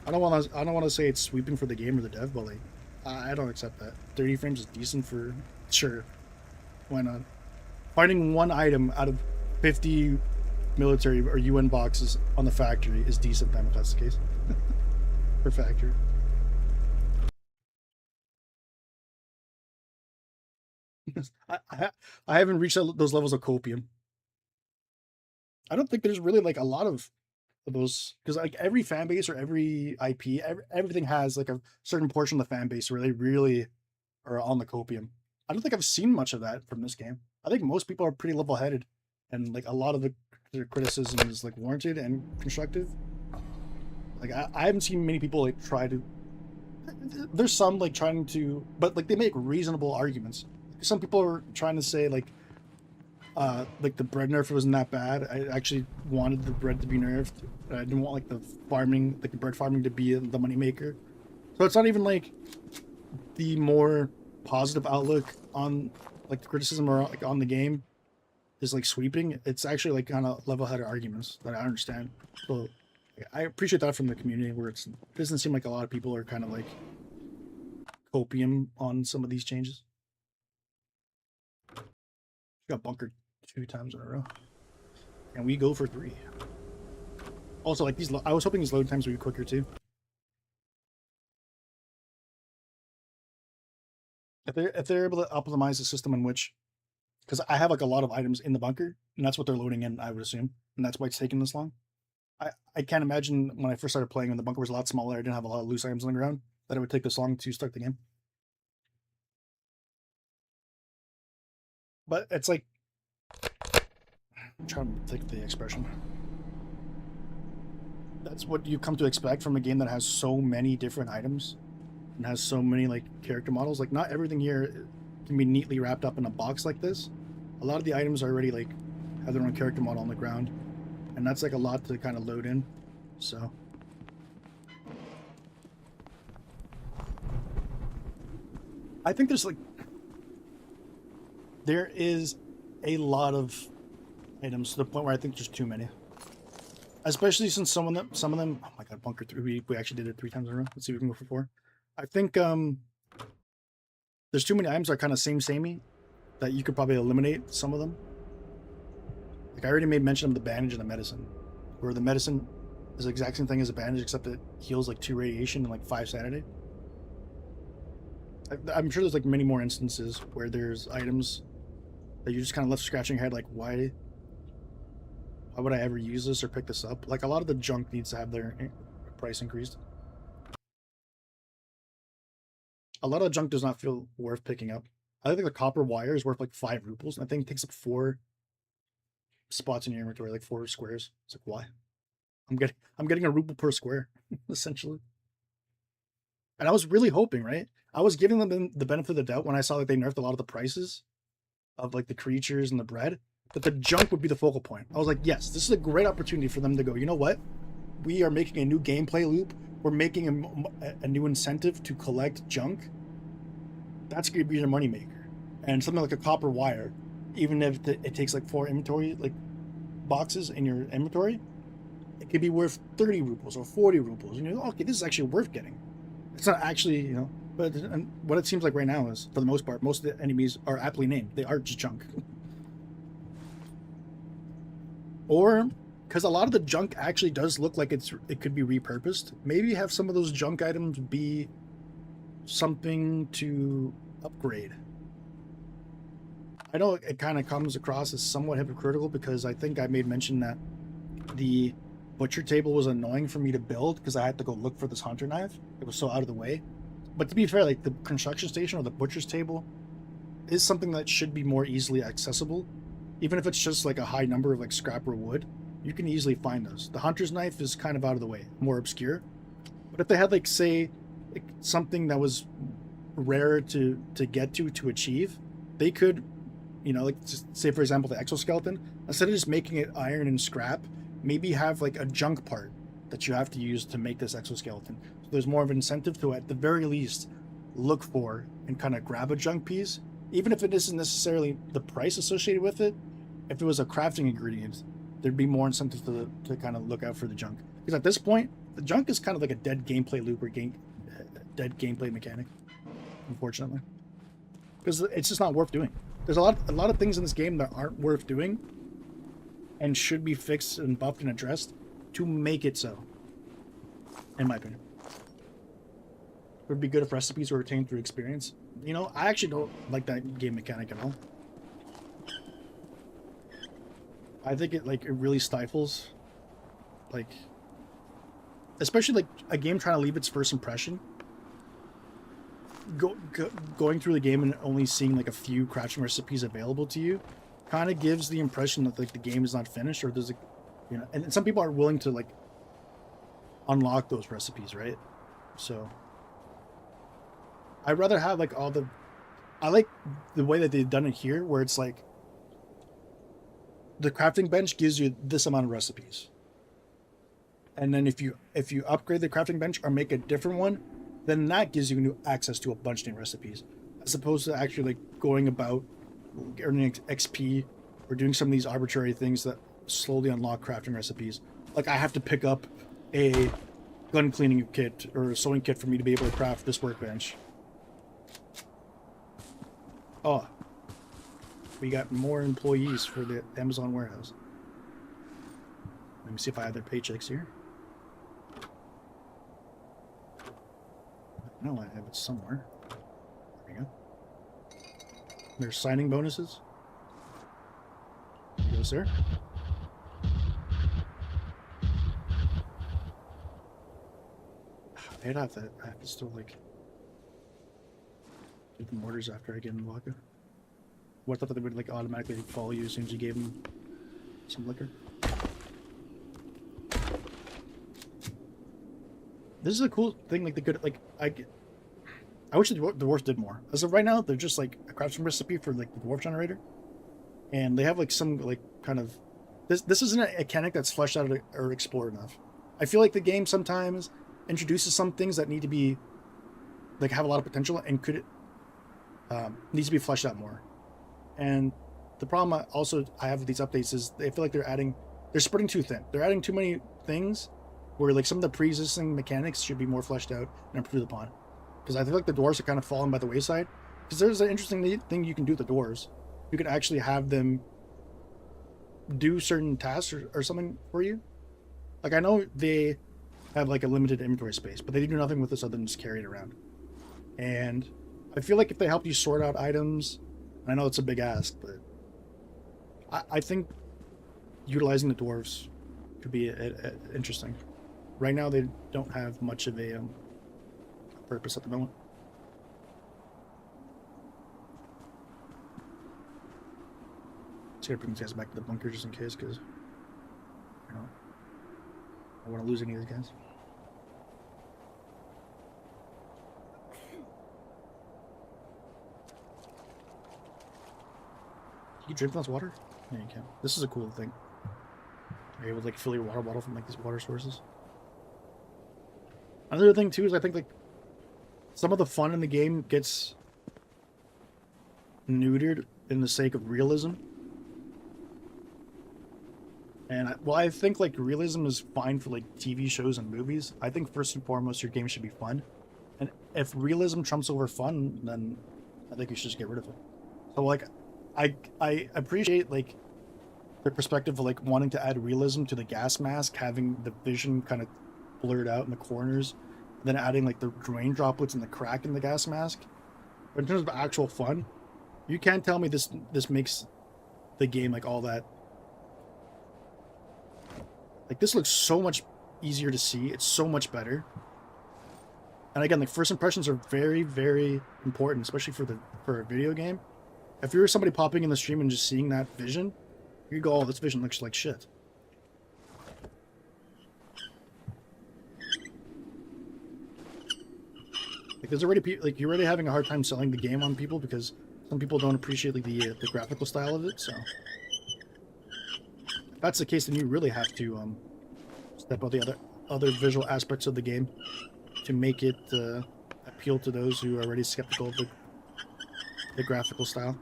I don't want to say it's sweeping for the game or the dev, but like I don't accept that. 30 frames is decent for sure. Why not? Finding one item out of 50 military or UN boxes on the factory is decent then, if that's the case. For factory. I haven't reached those levels of copium. I don't think there's really like a lot of those, because like every fan base or every IP, everything has like a certain portion of the fan base where they really are on the copium. I don't think I've seen much of that from this game. I think most people are pretty level-headed, and like a lot of their criticism is like warranted and constructive. Like I haven't seen many people like try to. There's some like trying to, but like they make reasonable arguments. Some people are trying to say like the bread nerf wasn't that bad. I actually wanted the bread to be nerfed. I didn't want like the farming, like the bread farming, to be the moneymaker. So it's not even like the more positive outlook on like the criticism or like on the game is like sweeping. It's actually like kind of level-headed arguments that I understand. So I appreciate that from the community, where it doesn't seem like a lot of people are kind of like copium on some of these changes. Got bunkered 2 times in a row, and we go for 3. Also, like I was hoping these load times would be quicker too. If they're able to optimize the system in which, because I have like a lot of items in the bunker, and that's what they're loading in, I would assume, and that's why it's taking this long. I can't imagine when I first started playing when the bunker was a lot smaller, I didn't have a lot of loose items on the ground, that it would take this long to start the game. But it's like, I'm trying to think of the expression. That's what you come to expect from a game that has so many different items and has so many like character models. Like not everything here can be neatly wrapped up in a box like this. A lot of the items are already like have their own character model on the ground, and that's like a lot to kind of load in. So I think there is a lot of items to the point where I think there's too many. Especially since some of them, oh my god, bunker 3, we actually did it 3 times in a row. Let's see if we can go for 4. I think there's too many items that are kind of samey that you could probably eliminate some of them. Like I already made mention of the bandage and the medicine, where the medicine is the exact same thing as a bandage, except it heals like 2 radiation and like 5 sanity. I'm sure there's like many more instances where there's items that you're just kind of left scratching your head, like why would I ever use this or pick this up? Like a lot of the junk needs to have their price increased. A lot of junk does not feel worth picking up. I think the copper wire is worth like 5 rubles, and I think it takes up 4 spots in your inventory, like 4 squares. It's like, why? I'm getting a ruble per square, essentially. And I was really hoping, right? I was giving them the benefit of the doubt when I saw that they nerfed a lot of the prices of like the creatures and the bread, that the junk would be the focal point. I was like, yes, this is a great opportunity for them to go, you know what? We are making a new gameplay loop. We're making a new incentive to collect junk. That's going to be your moneymaker. And something like a copper wire, even if it takes like 4 inventory like boxes in your inventory, it could be worth 30 rubles or 40 rubles. And you're like, okay, this is actually worth getting. It's not actually, but what it seems like right now is, for the most part, most of the enemies are aptly named. They are just junk. Or, because a lot of the junk actually does look like it could be repurposed, maybe have some of those junk items be something to upgrade. I know it kind of comes across as somewhat hypocritical, because I think I made mention that the butcher table was annoying for me to build because I had to go look for this hunter knife. It was so out of the way. But to be fair, like the construction station or the butcher's table is something that should be more easily accessible. Even if it's just like a high number of like scrap or wood, you can easily find those. The hunter's knife is kind of out of the way, more obscure. But if they had like, say, like something that was rarer to get to achieve, they could, like say for example the exoskeleton, instead of just making it iron and scrap, maybe have like a junk part that you have to use to make this exoskeleton. So there's more of an incentive to, at the very least, look for and kind of grab a junk piece, even if it isn't necessarily the price associated with it. If it was a crafting ingredient, there'd be more incentive to kind of look out for the junk. Because at this point, the junk is kind of like a dead gameplay loop or dead gameplay mechanic, unfortunately. Because it's just not worth doing. There's a lot of things in this game that aren't worth doing and should be fixed and buffed and addressed to make it so, in my opinion. It would be good if recipes were retained through experience. I actually don't like that game mechanic at all. I think it really stifles, like, especially like a game trying to leave its first impression. Going through the game and only seeing like a few crafting recipes available to you kind of gives the impression that like the game is not finished, or there's like, and some people are willing to like unlock those recipes, right? So I'd rather have like I like the way that they've done it here, where it's like the crafting bench gives you this amount of recipes, and then if you upgrade the crafting bench or make a different one, then that gives you new access to a bunch of new recipes, as opposed to actually like going about earning XP or doing some of these arbitrary things that slowly unlock crafting recipes. Like I have to pick up a gun cleaning kit or a sewing kit for me to be able to craft this workbench. Oh, we got more employees for the Amazon warehouse. Let me see if I have their paychecks here. No, I have it somewhere. There we go. There's signing bonuses. There you go, sir. I have to still like give them orders after I get in the locker. What, I thought they would like automatically follow you as soon as you gave them some liquor. This is a cool thing. Like the good, like I wish the dwarves did more. As of right now, they're just like a crafting recipe for like the dwarf generator, and they have like some like kind of this isn't a mechanic that's fleshed out or explored enough. I feel like the game sometimes introduces some things that need to be like have a lot of potential and could needs to be fleshed out more. And the problem I have with these updates is they feel like they're spreading too thin. They're adding too many things where like some of the pre-existing mechanics should be more fleshed out and improved upon. Because I feel like the dwarves are kind of falling by the wayside. Because there's an interesting thing you can do with the dwarves. You can actually have them do certain tasks or something for you. Like I know they have like a limited inventory space, but they do nothing with this other than just carry it around. And I feel like if they help you sort out items, I know it's a big ask, but I think utilizing the dwarves could be interesting. Right now, they don't have much of a purpose at the moment. Just gotta bring these guys back to the bunker just in case, because, you know, I don't want to lose any of these guys. Can you drink from this water? Yeah, you can. This is a cool thing. You're able to like fill your water bottle from like these water sources. Another thing too is I think like some of the fun in the game gets neutered in the sake of realism. And I think like realism is fine for like TV shows and movies. I think first and foremost your game should be fun. And if realism trumps over fun, then I think you should just get rid of it. So like I appreciate like the perspective of like wanting to add realism to the gas mask, having the vision kind of blurred out in the corners, then adding like the rain droplets and the crack in the gas mask. But in terms of actual fun, you can't tell me this makes the game like all that. Like this looks so much easier to see. It's so much better. And again, like first impressions are very, very important, especially for a video game. If you were somebody popping in the stream and just seeing that vision, you go, "Oh, this vision looks like shit." Like there's already like you're already having a hard time selling the game on people because some people don't appreciate like the graphical style of it. So if that's the case, then you really have to step up the other visual aspects of the game to make it appeal to those who are already skeptical of the graphical style.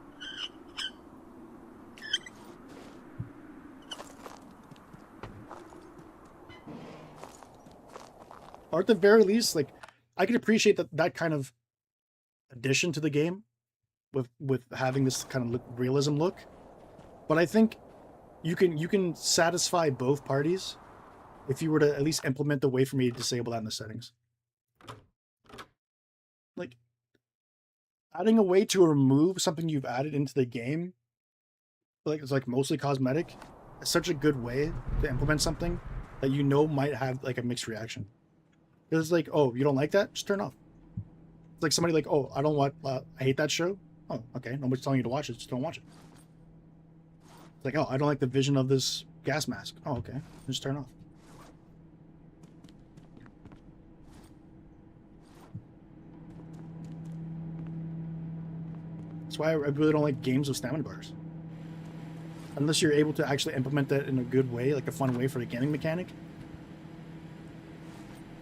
Or at the very least, like I can appreciate that kind of addition to the game with having this kind of realism look. But I think you can satisfy both parties if you were to at least implement the way for me to disable that in the settings. Like adding a way to remove something you've added into the game, like it's like mostly cosmetic, is such a good way to implement something that you know might have like a mixed reaction. It's like, oh, you don't like that? Just turn it off. It's like somebody like, oh, I don't want, I hate that show. Oh, okay. Nobody's telling you to watch it. Just don't watch it. It's like, oh, I don't like the vision of this gas mask. Oh, okay. Just turn it off. That's why I really don't like games with stamina bars. Unless you're able to actually implement that in a good way, like a fun way for the gaming mechanic.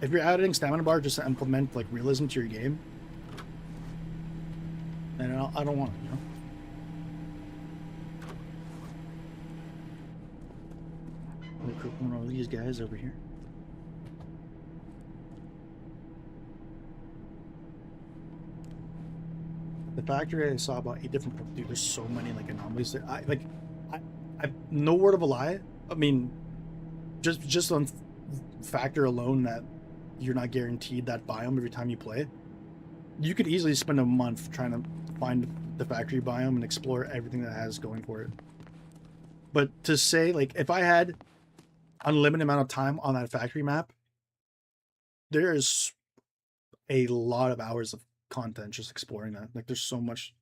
If you're adding stamina bar just to implement like realism to your game, then I don't want it, you know? We'll cook one of these guys over here. The factory I saw about 8 different, dude, there's so many like anomalies that I no word of a lie. I mean, just on factor alone that you're not guaranteed that biome every time you play. You could easily spend a month trying to find the factory biome and explore everything that has going for it. But to say, like, if I had unlimited amount of time on that factory map, there is a lot of hours of content just exploring that. Like, there's so much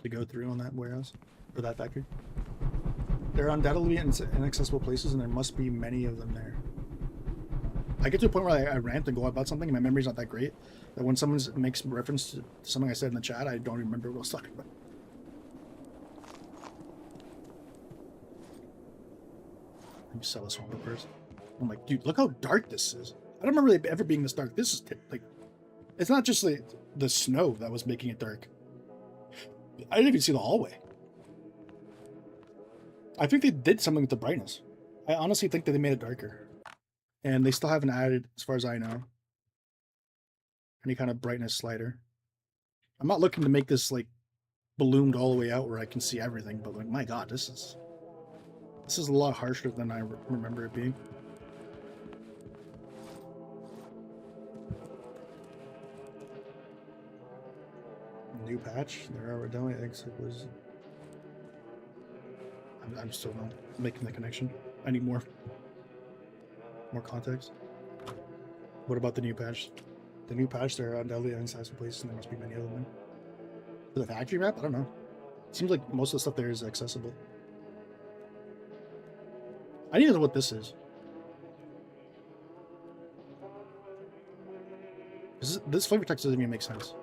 to go through on that warehouse, or that factory. There are undoubtedly inaccessible places, and there must be many of them there. I get to a point where I rant and go about something, and my memory's not that great. That when someone makes reference to something I said in the chat, I don't remember what I was talking about. Let me sell this one first. I'm like, dude, look how dark this is. I don't remember it ever being this dark. This is like, it's not just like the snow that was making it dark. I didn't even see the hallway. I think they did something with the brightness. I honestly think that they made it darker. And they still haven't added, as far as I know, any kind of brightness slider. I'm not looking to make this like ballooned all the way out where I can see everything, but like, my God, this is a lot harsher than I remember it being. New patch. There are redundant eggs. I'm still not making the connection. I need more context. What about the new patch? The new patch, there are undoubtedly inaccessible places, and there must be many of them. For the factory map, I don't know. It seems like most of the stuff there is accessible. I need to know what this is. This flavor text doesn't even make sense.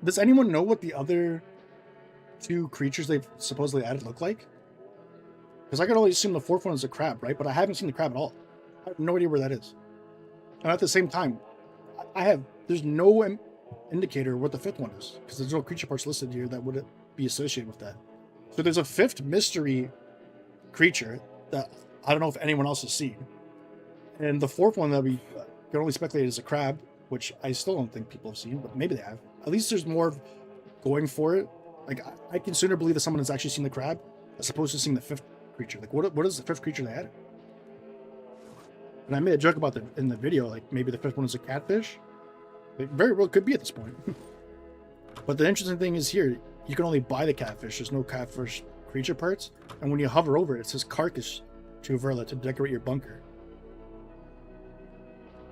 Does anyone know what the other two creatures they've supposedly added look like? Because I could only assume the fourth one is a crab, right? But I haven't seen the crab at all. I have no idea where that is. And at the same time, there's no indicator what the fifth one is, because there's no creature parts listed here that would be associated with that. So there's a fifth mystery creature that I don't know if anyone else has seen. And the fourth one that we can only speculate is a crab, which I still don't think people have seen, but maybe they have. At least there's more going for it. Like, I can sooner believe that someone has actually seen the crab as opposed to seeing the fifth creature. Like, what is the fifth creature they added? And I made a joke about in the video, like maybe the fifth one is a catfish. It very well could be at this point. But the interesting thing is here, you can only buy the catfish. There's no catfish creature parts. And when you hover over it, it says carcass Juverla to decorate your bunker.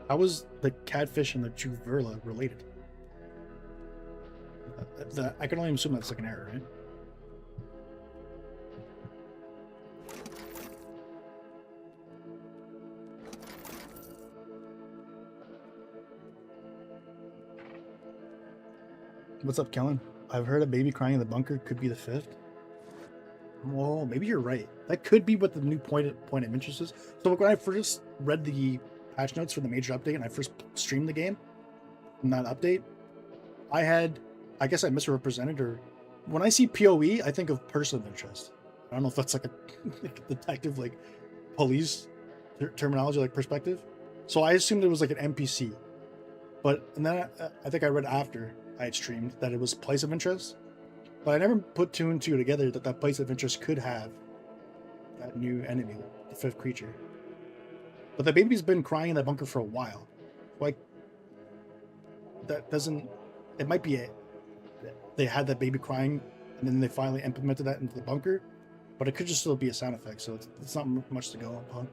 How is the catfish and the Juverla related? I can only assume that's like an error, right? What's up, Kellen? I've heard a baby crying in the bunker could be the fifth. Well, maybe you're right. That could be what the new point of interest is. So when I first read the patch notes for the major update and I first streamed the game, in that update, I guess I misrepresented, or when I see PoE, I think of person of interest. I don't know if that's like a like detective, like police terminology, like perspective. So I assumed it was like an NPC. And then I think I read after I had streamed that it was place of interest, but I never put two and two together that place of interest could have that new enemy, the fifth creature. But the baby's been crying in that bunker for a while. Like, that doesn't... It might be they had that baby crying, and then they finally implemented that into the bunker, but it could just still be a sound effect, so it's not much to go upon.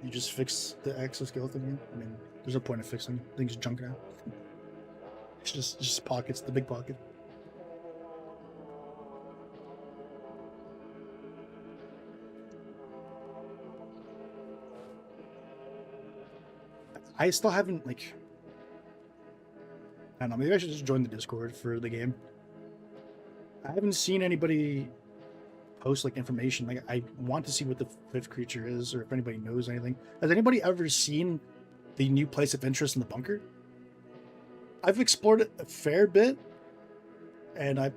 You just fix the exoskeleton again? I mean, there's no point in fixing things junk now. It's just pockets, the big pocket. I still haven't, like... I don't know, maybe I should just join the Discord for the game. I haven't seen anybody post, like, information. Like, I want to see what the fifth creature is, or if anybody knows anything. Has anybody ever seen the new place of interest in the bunker? I've explored it a fair bit, and I'm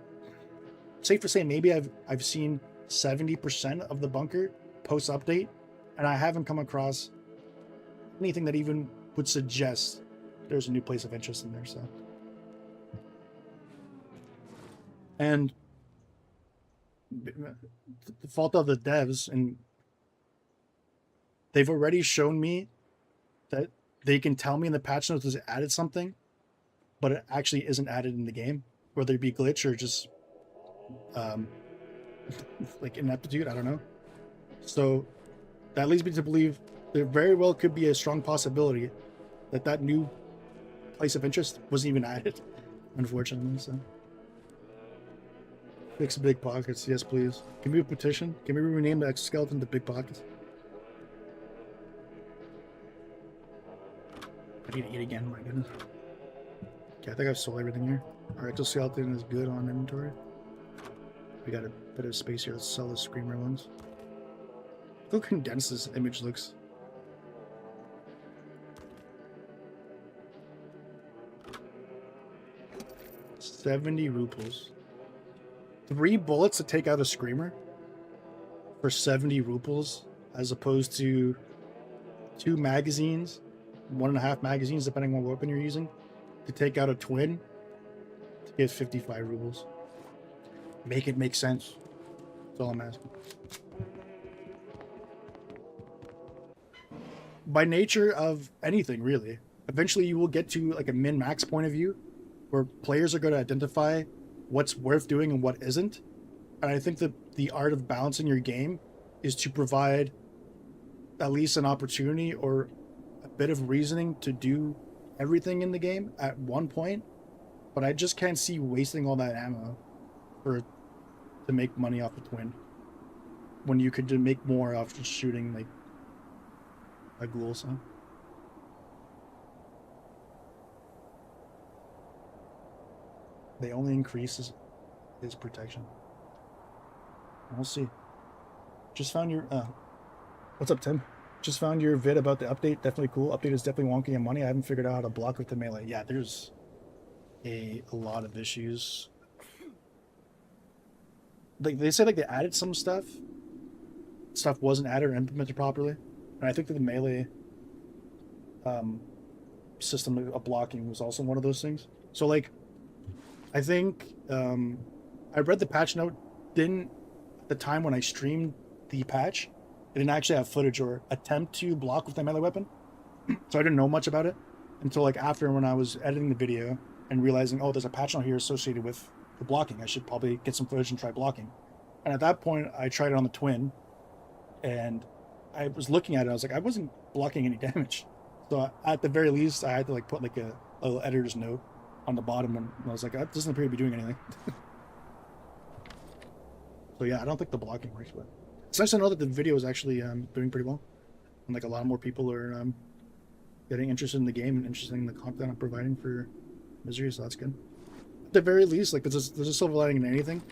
safe to say maybe I've seen 70% of the bunker post update, and I haven't come across anything that even would suggest there's a new place of interest in there. So, and the fault of the devs, and they've already shown me that they can tell me in the patch notes that it added something, but it actually isn't added in the game, whether it be glitch or just like ineptitude. I don't know. So that leads me to believe there very well could be a strong possibility that new place of interest wasn't even added, unfortunately. So, fix Big Pockets, yes please. Can we do a petition? Can we rename the exoskeleton to Big Pockets? I need to eat again, my goodness. Okay, I think I've sold everything here. Our exoskeleton is good on inventory. We got a bit of space here. Let's sell the Screamer ones. Look how condensed this image looks. $70 rubles. 3 bullets to take out a Screamer for 70 rubles, as opposed to 2 magazines, 1.5 magazines, depending on what weapon you're using, to take out a twin to get 55 rubles. Make it make sense. That's all I'm asking. By nature of anything, really, eventually you will get to like a min-max point of view where players are going to identify what's worth doing and what isn't. And I think that the art of balancing your game is to provide at least an opportunity or a bit of reasoning to do everything in the game at one point. But I just can't see wasting all that ammo to make money off the twin. when you could make more off just shooting like a ghoul. So they only increase his protection. We'll see. Just found your what's up, Tim? Just found your vid about the update. Definitely cool. Update is definitely wonky and money. I haven't figured out how to block with the melee. Yeah, there's a lot of issues. Like they said, like they added some stuff. Stuff wasn't added or implemented properly, and I think that the melee system of blocking was also one of those things. So like, I think I read the patch note. Didn't at the time when I streamed the patch, it didn't actually have footage or attempt to block with the melee weapon, so I didn't know much about it until like after when I was editing the video and realizing, oh, there's a patch note here associated with the blocking. I should probably get some footage and try blocking. And at that point, I tried it on the twin, and I was looking at it. I was like, I wasn't blocking any damage. So at the very least, I had to like put like a little editor's note on the bottom, and I was like, that doesn't appear to be doing anything. So yeah, I don't think the blocking works, but it's nice to know that the video is actually doing pretty well, and like a lot more people are getting interested in the game and interested in the content I'm providing for Misery, so that's good. At the very least, like there's a silver lining in anything,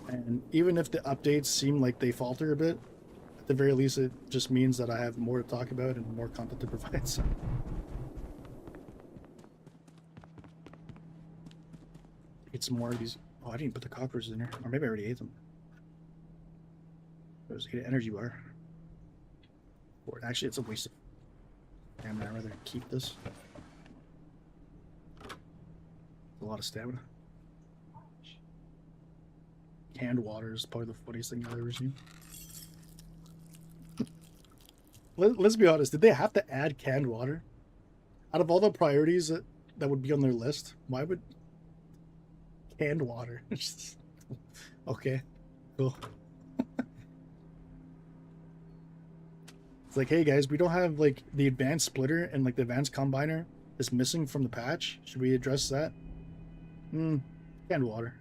and even if the updates seem like they falter a bit, at the very least it just means that I have more to talk about and more content to provide. So get some more of these. Oh, I didn't put the cockroaches in here, or maybe I already ate them. There's an energy bar. Or actually, it's a waste of. Damn, I'd rather keep this. A lot of stamina. Canned water is probably the funniest thing I've ever seen. Let's be honest. Did they have to add canned water? Out of all the priorities that would be on their list, why would canned water? Okay, cool. It's like, hey guys, we don't have like the advanced splitter and like the advanced combiner is missing from the patch. Should we address that? Canned water.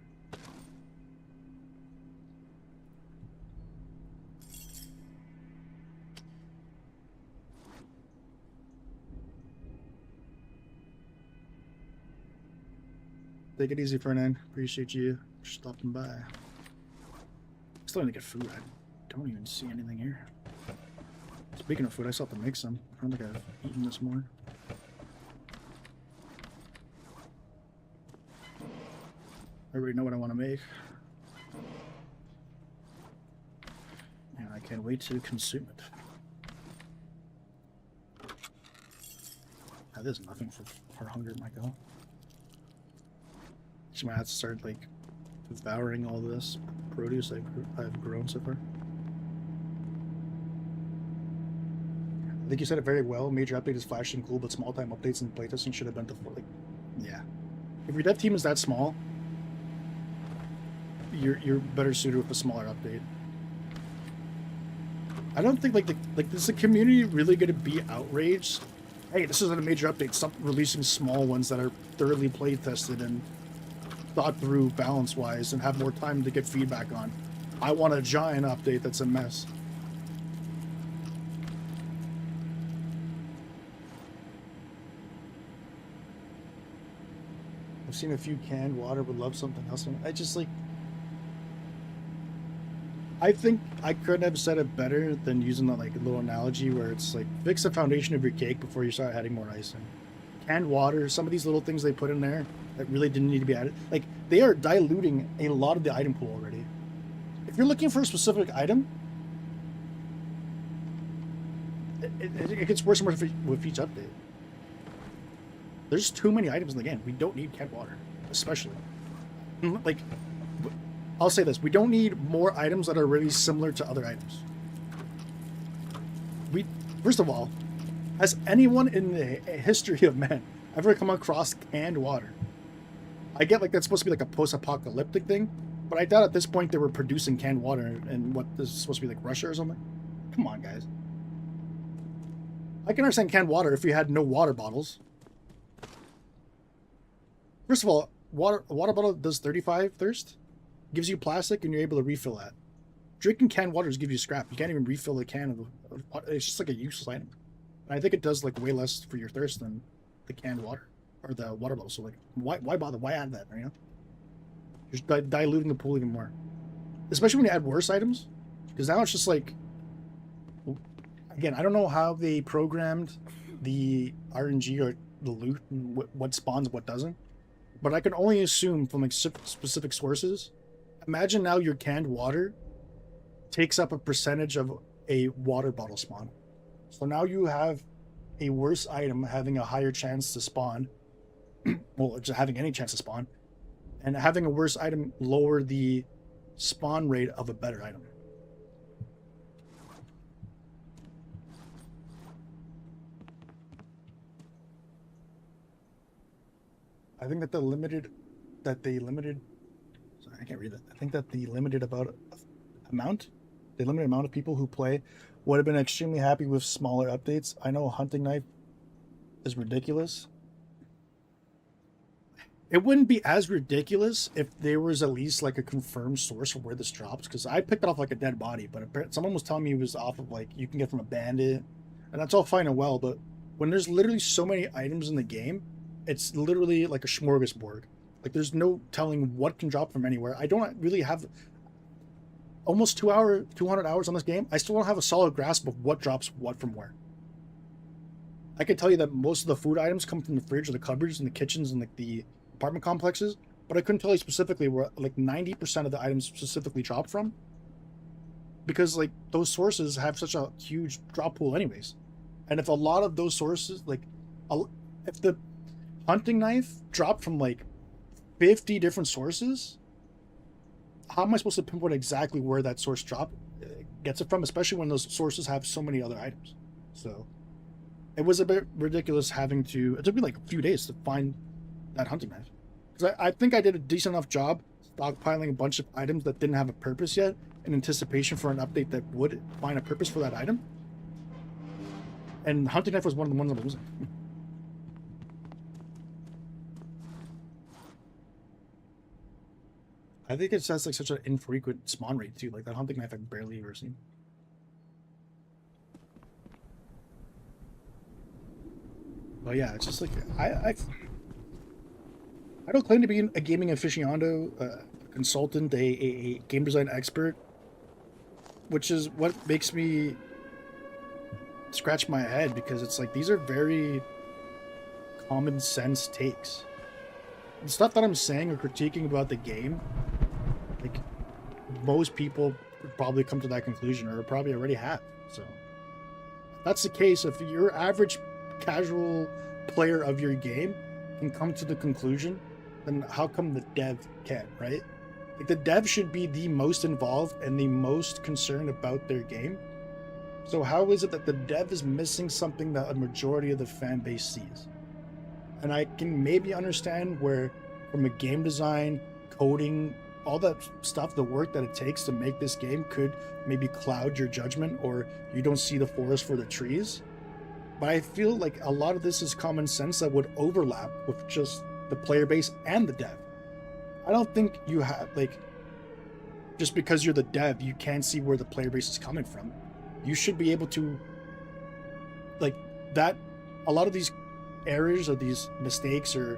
Take it easy, Fernand. Appreciate you stopping by. Still need to get food. I don't even see anything here. Speaking of food, I still have to make some. I don't think I've eaten this morning. I already know what I want to make. And I can't wait to consume it. Now, there's nothing for hunger, Michael. Just might have to start like devouring all this produce I've grown so far. I think you said it very well. Major update is flashy and cool, but small time updates and playtesting should have been before. Like, yeah. If your dev team is that small, you're better suited with a smaller update. I don't think like is the community really going to be outraged? Hey, this isn't a major update. Stop releasing small ones that are thoroughly play tested and thought through balance wise and have more time to get feedback on. I want a giant update that's a mess. I've seen a few canned water, would love something else. I just like, I think I couldn't have said it better than using that like little analogy where it's like fix the foundation of your cake before you start adding more icing. Canned water, some of these little things they put in there that really didn't need to be added. Like they are diluting a lot of the item pool already. If you're looking for a specific item, it gets worse and worse with each update. There's too many items in the game. We don't need canned water, especially. Like, I'll say this: we don't need more items that are really similar to other items. First of all, has anyone in the history of man ever come across canned water? I get like that's supposed to be like a post-apocalyptic thing, but I doubt at this point they were producing canned water in what this is supposed to be like Russia or something. Come on, guys. I can understand canned water if you had no water bottles. First of all, a water bottle does 35 thirst, gives you plastic, and you're able to refill that. drinking canned water just gives you scrap. You can't even refill the can of water. It's just like a useless item. And I think it does like way less for your thirst than the canned water or the water bottle. So like, why bother? Why add that? You know, you're just diluting the pool even more. Especially when you add worse items, because now it's just like, again, I don't know how they programmed the RNG or the loot and what spawns, what doesn't, but I can only assume from like specific sources. Imagine now your canned water takes up a percentage of a water bottle spawn. So now you have a worse item having a higher chance to spawn. Well, just having any chance to spawn, and having a worse item lower the spawn rate of a better item. I think that they limited. Sorry, I can't read that. I think that the limited amount of people who play would have been extremely happy with smaller updates. I know hunting knife is ridiculous. It wouldn't be as ridiculous if there was at least like a confirmed source for where this drops, because I picked it off like a dead body, but someone was telling me it was off of like you can get from a bandit, and that's all fine and well, but when there's literally so many items in the game, it's literally like a smorgasbord. Like there's no telling what can drop from anywhere. I don't really have almost 200 hours on this game. I still don't have a solid grasp of what drops what from where. I can tell you that most of the food items come from the fridge or the cupboards and the kitchens and like the apartment complexes, but I couldn't tell you specifically where like 90% of the items specifically drop from, because like those sources have such a huge drop pool anyways. And if a lot of those sources, like if the hunting knife dropped from like 50 different sources, how am I supposed to pinpoint exactly where that source gets it from, especially when those sources have so many other items? So it was a bit ridiculous having to, it took me like a few days to find that hunting knife, because I think I did a decent enough job stockpiling a bunch of items that didn't have a purpose yet in anticipation for an update that would find a purpose for that item, and hunting knife was one of the ones I'm losing. I think it has like such an infrequent spawn rate too. Like that hunting knife I've barely ever seen. But yeah, it's just like I don't claim to be a gaming aficionado, a consultant, a game design expert, which is what makes me scratch my head, because it's like these are very common sense takes. The stuff that I'm saying or critiquing about the game, like most people would probably come to that conclusion or probably already have. So if that's the case, if your average casual player of your game can come to the conclusion, then how come the dev can't, right? Like the dev should be the most involved and the most concerned about their game. So how is it that the dev is missing something that a majority of the fan base sees? And I can maybe understand where, from a game design, coding, all that stuff, the work that it takes to make this game could maybe cloud your judgment, or you don't see the forest for the trees. But I feel like a lot of this is common sense that would overlap with just the player base and the dev. I don't think you have, like, just because you're the dev, you can't see where the player base is coming from. You should be able to, like, that, a lot of these errors or these mistakes or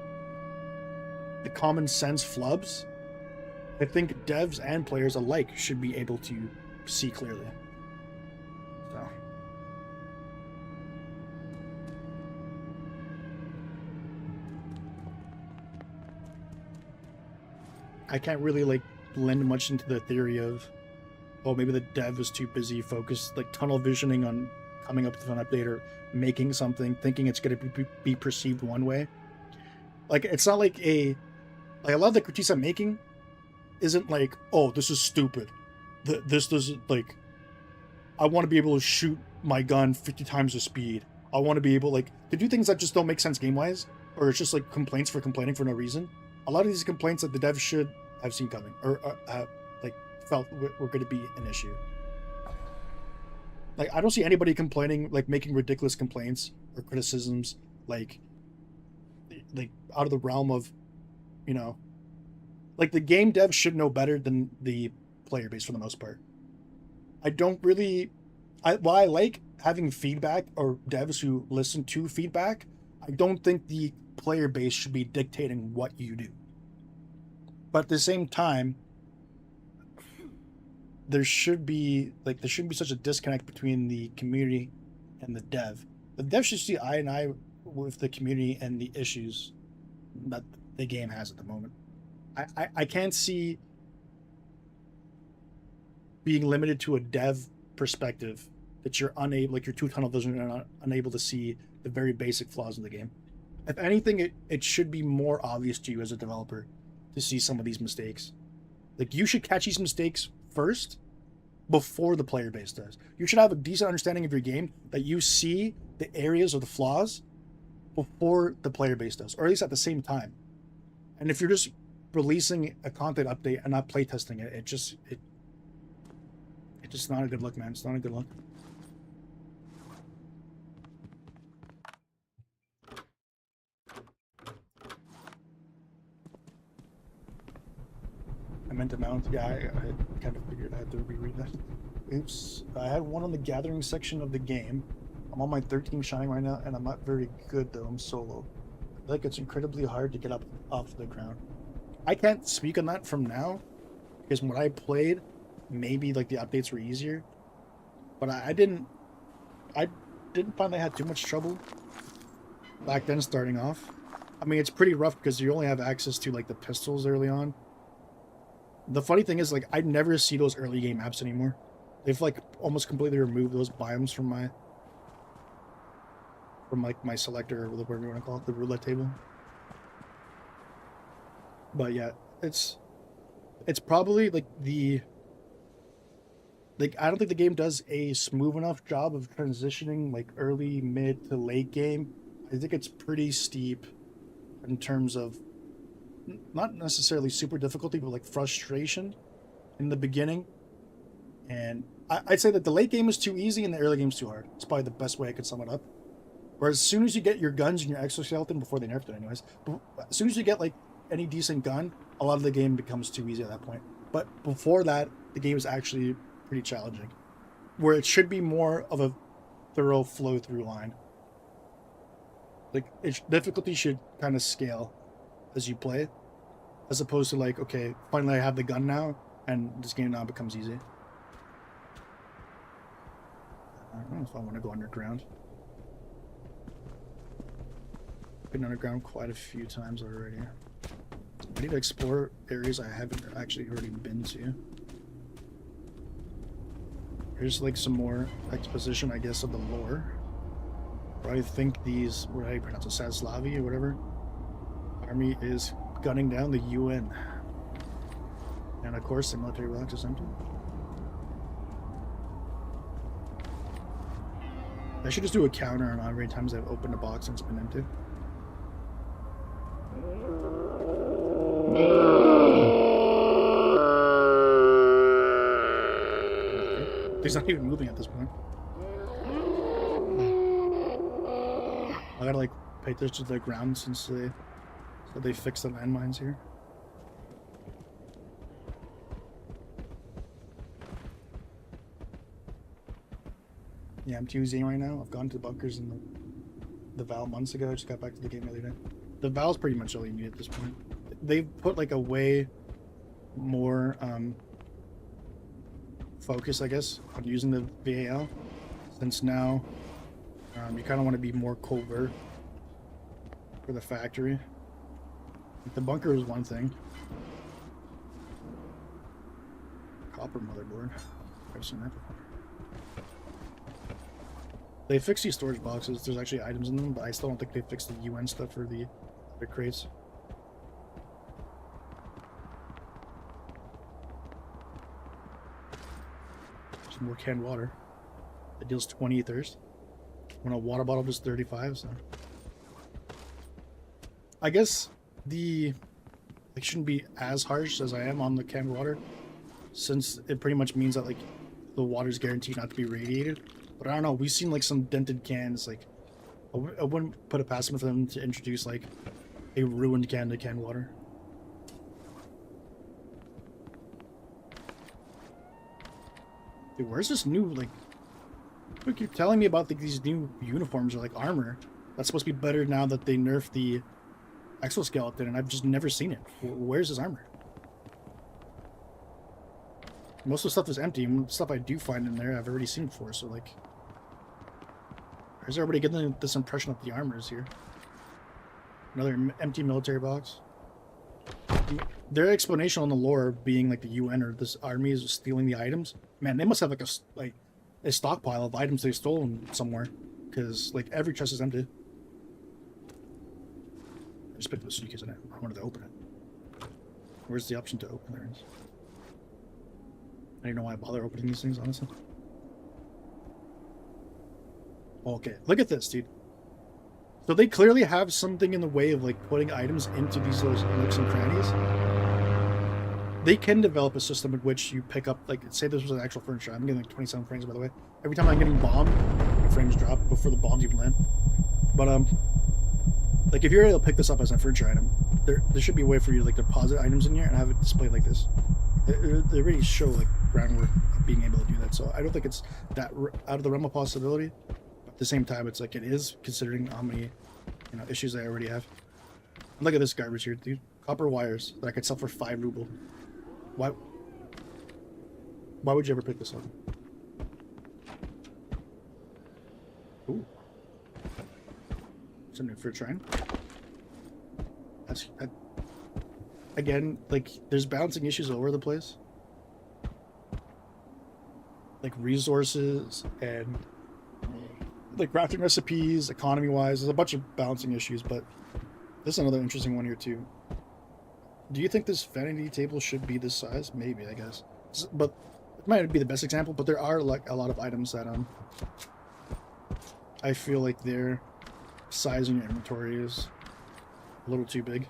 the common sense flubs, I think devs and players alike should be able to see clearly. So I can't really like lend much into the theory of, oh, maybe the dev is too busy focused, like tunnel visioning on coming up with an update or making something, thinking it's going to be perceived one way. Like, it's not like a lot of the critiques I'm making isn't like, oh, this is stupid. This doesn't, like, I want to be able to shoot my gun 50 times the speed. I want to be able, like, to do things that just don't make sense game-wise, or it's just, like, complaints for complaining for no reason. A lot of these complaints that the devs should have seen coming, or have, like, felt were going to be an issue. Like, I don't see anybody complaining, like, making ridiculous complaints or criticisms, like out of the realm of, you know, like, the game devs should know better than the player base for the most part. I don't really. While I like having feedback or devs who listen to feedback, I don't think the player base should be dictating what you do. But at the same time, there shouldn't be such a disconnect between the community and the dev. The dev should see eye and eye with the community and the issues that the game has at the moment. I can't see being limited to a dev perspective that you're unable, like your two tunnel vision, are unable to see the very basic flaws in the game. If anything, it should be more obvious to you as a developer to see some of these mistakes. Like, you should catch these mistakes first before the player base does. You should have a decent understanding of your game that you see the areas of the flaws before the player base does, or at least at the same time. And if you're just releasing a content update and not playtesting it, it's just not a good look, man. It's not a good look. I meant to mount. Yeah, I kind of figured I had to reread that. Oops. I had one on the gathering section of the game. I'm on my 13 shining right now, and I'm not very good, though. I'm solo. I feel like it's incredibly hard to get up off the ground. I can't speak on that from now, because when I played, maybe like the updates were easier. But I didn't find I had too much trouble back then starting off. I mean, it's pretty rough because you only have access to like the pistols early on. The funny thing is, like, I never see those early game maps anymore. They've like almost completely removed those biomes from like my selector, or whatever you want to call it, the roulette table. But yeah, it's probably like I don't think the game does a smooth enough job of transitioning like early, mid to late game. I think it's pretty steep in terms of not necessarily super difficulty, but like frustration in the beginning. And I'd say that the late game is too easy and the early game's too hard. It's probably the best way I could sum it up. Whereas as soon as you get your guns and your exoskeleton, before they nerfed it anyways, as soon as you get like any decent gun, a lot of the game becomes too easy at that point. But before that, the game is actually pretty challenging, where it should be more of a thorough flow through line. Like, difficulty should kind of scale as you play, as opposed to like, okay, finally I have the gun now, and this game now becomes easy. I don't know if I want to go underground. Been underground quite a few times already. I need to explore areas I haven't actually already been to. Here's like some more exposition, I guess, of the lore. Where I think these, what do you pronounce it, Saslavi or whatever, army is gunning down the UN. And of course, the military box is empty. I should just do a counter on how many times I've opened a box and it's been empty. He's not even moving at this point. I gotta like pay attention to the ground since they fixed the landmines here. Yeah, I'm using right now. I've gone to the bunkers in the Val months ago. I just got back to the game the other day. The Val's pretty much all you need at this point. They've put like a way more focus, I guess, on using the VAL, since now you kind of want to be more covert for the factory. Like, the bunker is one thing. Copper motherboard. I've seen that before. They fixed these storage boxes. There's actually items in them, but I still don't think they fixed the UN stuff for the crates. Some more canned water. It deals 20 thirst. When a water bottle does 35, so I guess it shouldn't be as harsh as I am on the canned water, since it pretty much means that like the water's guaranteed not to be radiated. But I don't know, we've seen like some dented cans. Like, I wouldn't put it past them for them to introduce like a ruined can to canned water. Dude, where's this new, like... You keep telling me about these new uniforms or, like, armor. That's supposed to be better now that they nerfed the exoskeleton, and I've just never seen it. Where's his armor? Most of the stuff is empty, and stuff I do find in there I've already seen before, so, like... Why is everybody getting this impression that the armor is here? Another empty military box. Their explanation on the lore being like the UN or this army is stealing the items. Man, they must have like a stockpile of items they've stolen somewhere, because like every chest is empty. I just picked up a suitcase and I wanted to open it. Where's the option to open there? I don't know why I bother opening these things, honestly. Okay, look at this, dude. So they clearly have something in the way of like putting items into these little nooks and crannies. They can develop a system in which you pick up, like, say this was an actual furniture. I'm getting like 27 frames, by the way. Every time I'm getting bombed, my frames drop before the bombs even land. But like if you're able to pick this up as a furniture item, there should be a way for you to like deposit items in here and have it displayed like this. They really show like groundwork of being able to do that. So I don't think it's that out of the realm of possibility. At the same time, it's like it is, considering how many, you know, issues I already have. And look at this garbage here, dude. Copper wires that I could sell for 5 ruble. Why would you ever pick this up? Ooh. Something for a train. Again, like, there's balancing issues all over the place. Like resources and like crafting recipes, economy-wise, there's a bunch of balancing issues, but this is another interesting one here too. Do you think this vanity table should be this size? Maybe, I guess. But it might be the best example, but there are like a lot of items that I feel like their size in your inventory is a little too big.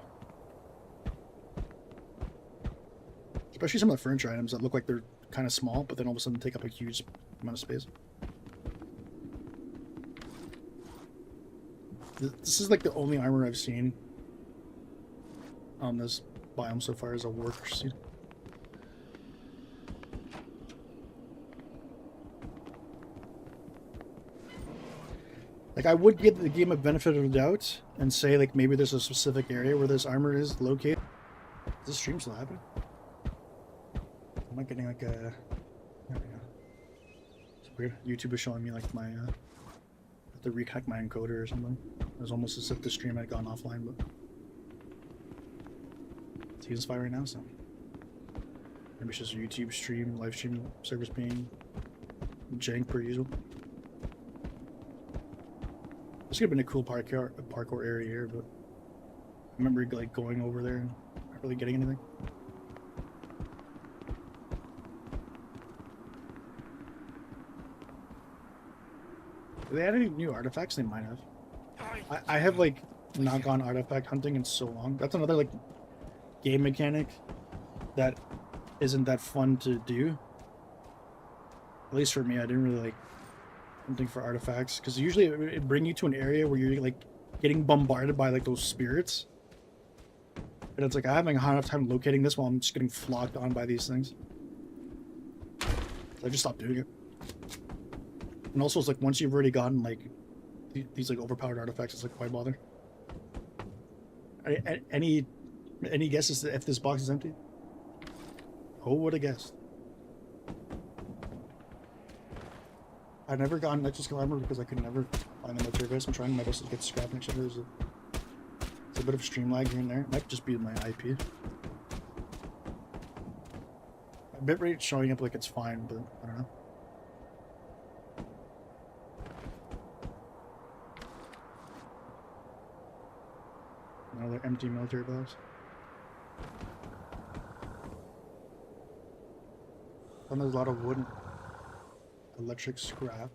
Especially some of the furniture items that look like they're kind of small, but then all of a sudden take up a huge amount of space. This is like the only armor I've seen on this biome so far as a worker suit. Like, I would give the game a benefit of the doubt and say like maybe there's a specific area where this armor is located. Is this stream still happening? Am I getting like a... There we go. It's weird. YouTube is showing me like my to rehack my encoder or something. It was almost as if the stream had gone offline, but it's using fire right now, so maybe it's just a YouTube stream, live stream service being jank per usual. This could have been a cool parkour area here, but I remember like going over there and not really getting anything. Do they add any new artifacts? They might have. I have like not gone artifact hunting in so long. That's another like game mechanic that isn't that fun to do. At least for me, I didn't really like hunting for artifacts, because usually it bring you to an area where you're like getting bombarded by like those spirits, and it's like I'm having a hard enough time locating this while I'm just getting flocked on by these things. So I just stopped doing it. And also, it's like once you've already gotten like these like overpowered artifacts, it's like why bother? Any guesses if this box is empty? Who would have guessed? I've never gotten exoskeleton armor because I could never find the military base. I'm trying my best to get scrap next year. There's a bit of stream lag here and there. It might just be my IP. My bitrate showing up like it's fine, but I don't know. Another empty military box. And there's a lot of wood, electric scrap.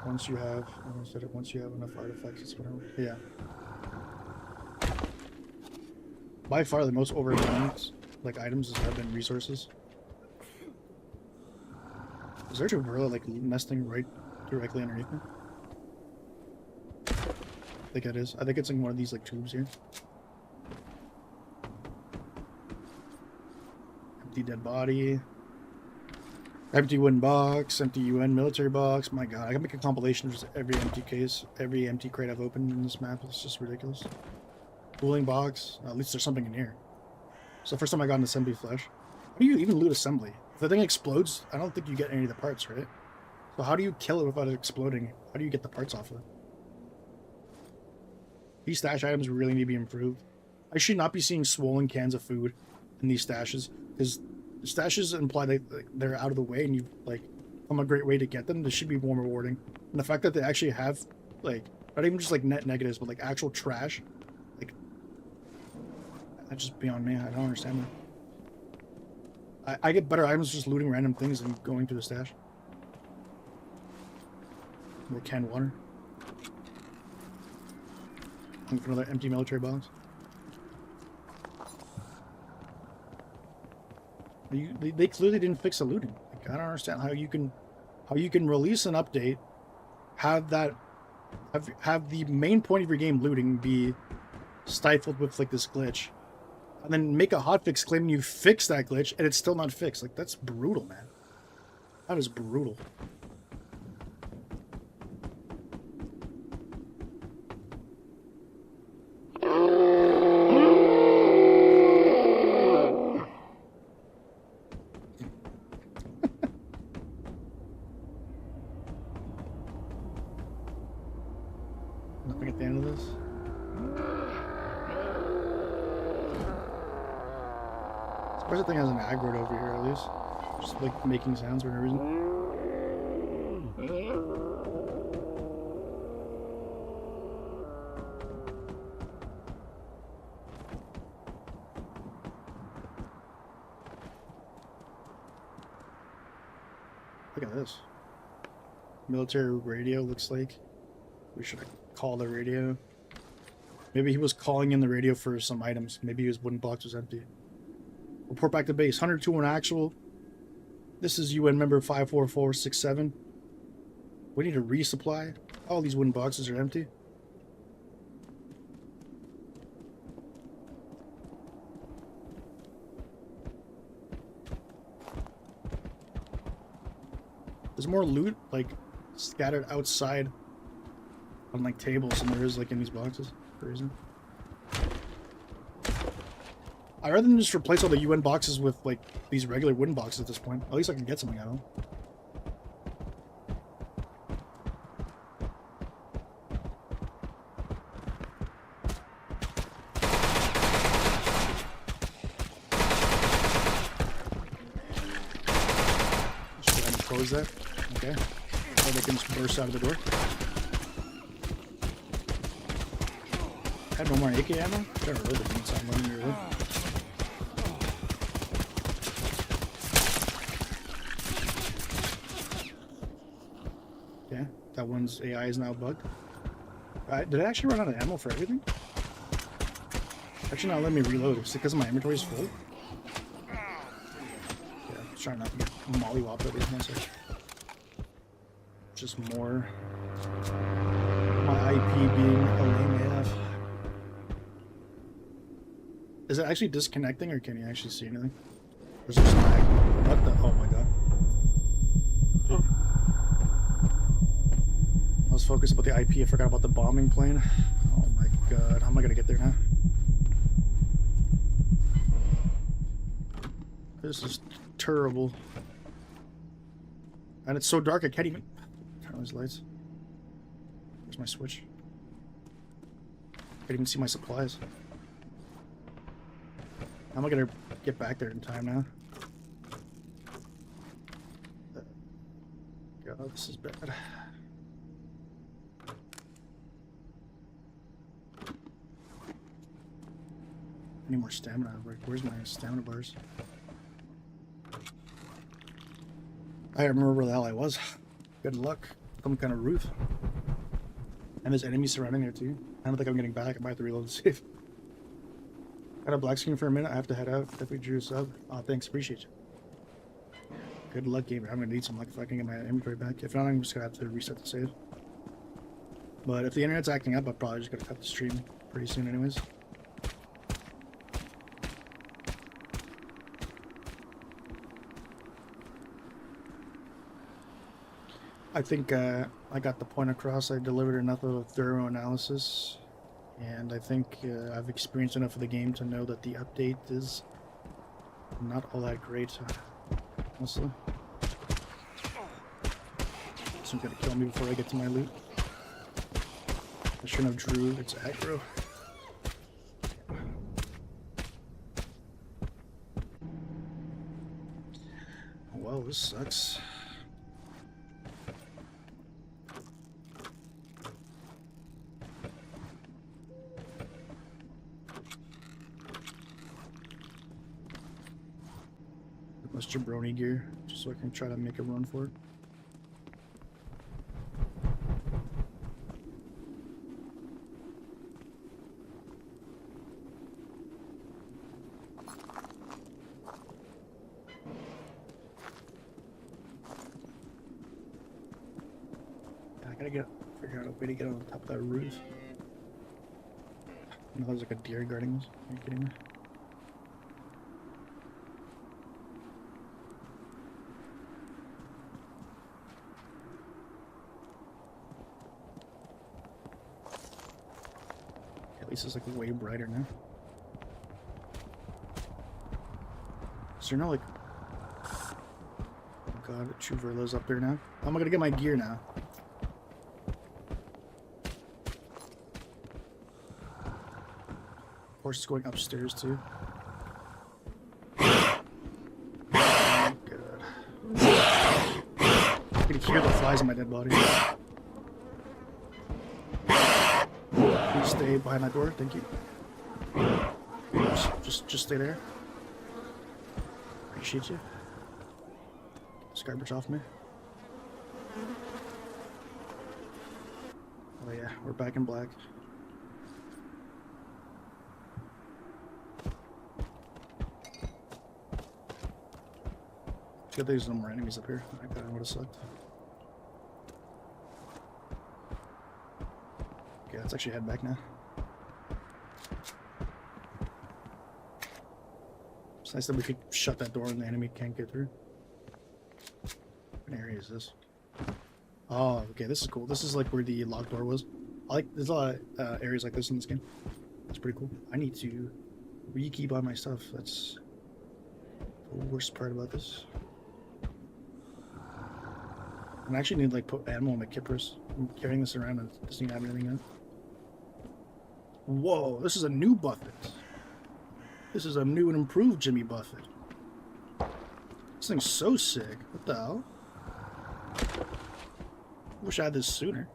Once you have enough artifacts, it's whatever. Yeah. By far, the most overwhelmed like items have been resources. Is there a gorilla like nesting right directly underneath me? I think it is. I think it's in one of these like tubes here. Empty dead body. Empty wooden box, empty UN military box. My god, I can make a compilation of just every empty case, every empty crate I've opened in this map. It's just ridiculous. Cooling box. At least there's something in here. So first time I got an assembly flesh. How do you even loot assembly? If the thing explodes, I don't think you get any of the parts, right? So how do you kill it without it exploding? How do you get the parts off of it? These stash items really need to be improved. I should not be seeing swollen cans of food in these stashes, because stashes imply that they're out of the way and you like come a great way to get them. This should be more rewarding. And the fact that they actually have like not even just like net negatives, but like actual trash, like that's just beyond me. I don't understand that. I get better items just looting random things and going to the stash. More canned water. Looking for another empty military box. They clearly didn't fix the looting. Like, I don't understand how you can release an update, have the main point of your game looting be stifled with like this glitch, and then make a hotfix claiming you fixed that glitch and it's still not fixed. Like, that's brutal, man. That is brutal. Nothing at the end of this. Surprised the thing has an aggro over here at least. Just like making sounds for no reason. Look at this. Military radio looks like. We should call the radio. Maybe he was calling in the radio for some items. Maybe his wooden box was empty. Report back to base. 102 on actual. This is UN member 54467. We need a resupply. All these wooden boxes are empty. There's more loot, like, scattered outside on, like, tables than there is, like, in these boxes, for reason. I'd rather than just replace all the UN boxes with, like, these regular wooden boxes at this point. At least I can get something out of them. Just go ahead and close that. Okay. So they can just burst out of the door. I had no more AK ammo? Got rid of the inside running near there. Yeah, that one's AI is now bugged. Did I actually run out of ammo for everything? Actually, not let me reload. It's because my inventory is full. Yeah, I'm trying not to get mollywopped at least one second. Just more. My IP being a lame AF. Is it actually disconnecting, or can you actually see anything? There's a lag. What the? Oh my god. I was focused about the IP. I forgot about the bombing plane. Oh my god. How am I gonna get there now? This is terrible. And it's so dark I can't even turn on these lights. Where's my switch? Can't even see my supplies. How am I gonna get back there in time now? God, this is bad. I need more stamina. Where's my stamina bars? I remember where the hell I was. Good luck. Some kind of roof. And there's enemies surrounding there too. I don't think I'm getting back. I might have to reload the save. Got a black screen for a minute. I have to head out. Definitely drew a sub. Oh, thanks. Appreciate you. Good luck, gamer. I'm gonna need some luck if I can get my inventory back. If not, I'm just gonna have to reset the save. But if the internet's acting up, I'm probably just gonna cut the stream pretty soon anyways. I think I got the point across. I delivered enough of a thorough analysis, and I think I've experienced enough of the game to know that the update is not all that great, honestly. Someone's gonna kill me before I get to my loot. I shouldn't have drew its aggro. Well, this sucks. That's jabroni gear, just so I can try to make a run for it. I gotta figure out a way to get on top of that roof. No, there's like a deer guarding us. Are you kidding me? At least it's like way brighter now. Is there no like... Oh god, Chuverla's up there now. How am I gonna get my gear now? Of course it's going upstairs too. Oh my god. I can hear the flies in my dead body. Please stay behind that door, thank you. Just stay there. Appreciate you. Get this garbage off me. Oh yeah, we're back in black. It's good there's no more enemies up here. I thought I would have sucked. Okay, let's actually head back now. It's nice that we could shut that door and the enemy can't get through. What area is this? Oh, okay, this is cool. This is like where the locked door was. There's a lot of areas like this in this game. That's pretty cool. I need to re-keep on my stuff. That's the worst part about this. I actually need to like put ammo in my kit purse. I'm carrying this around and it doesn't even have anything in it. Whoa, this is a new Buffett. This is a new and improved Jimmy Buffett. This thing's so sick. What the hell? Wish I had this sooner.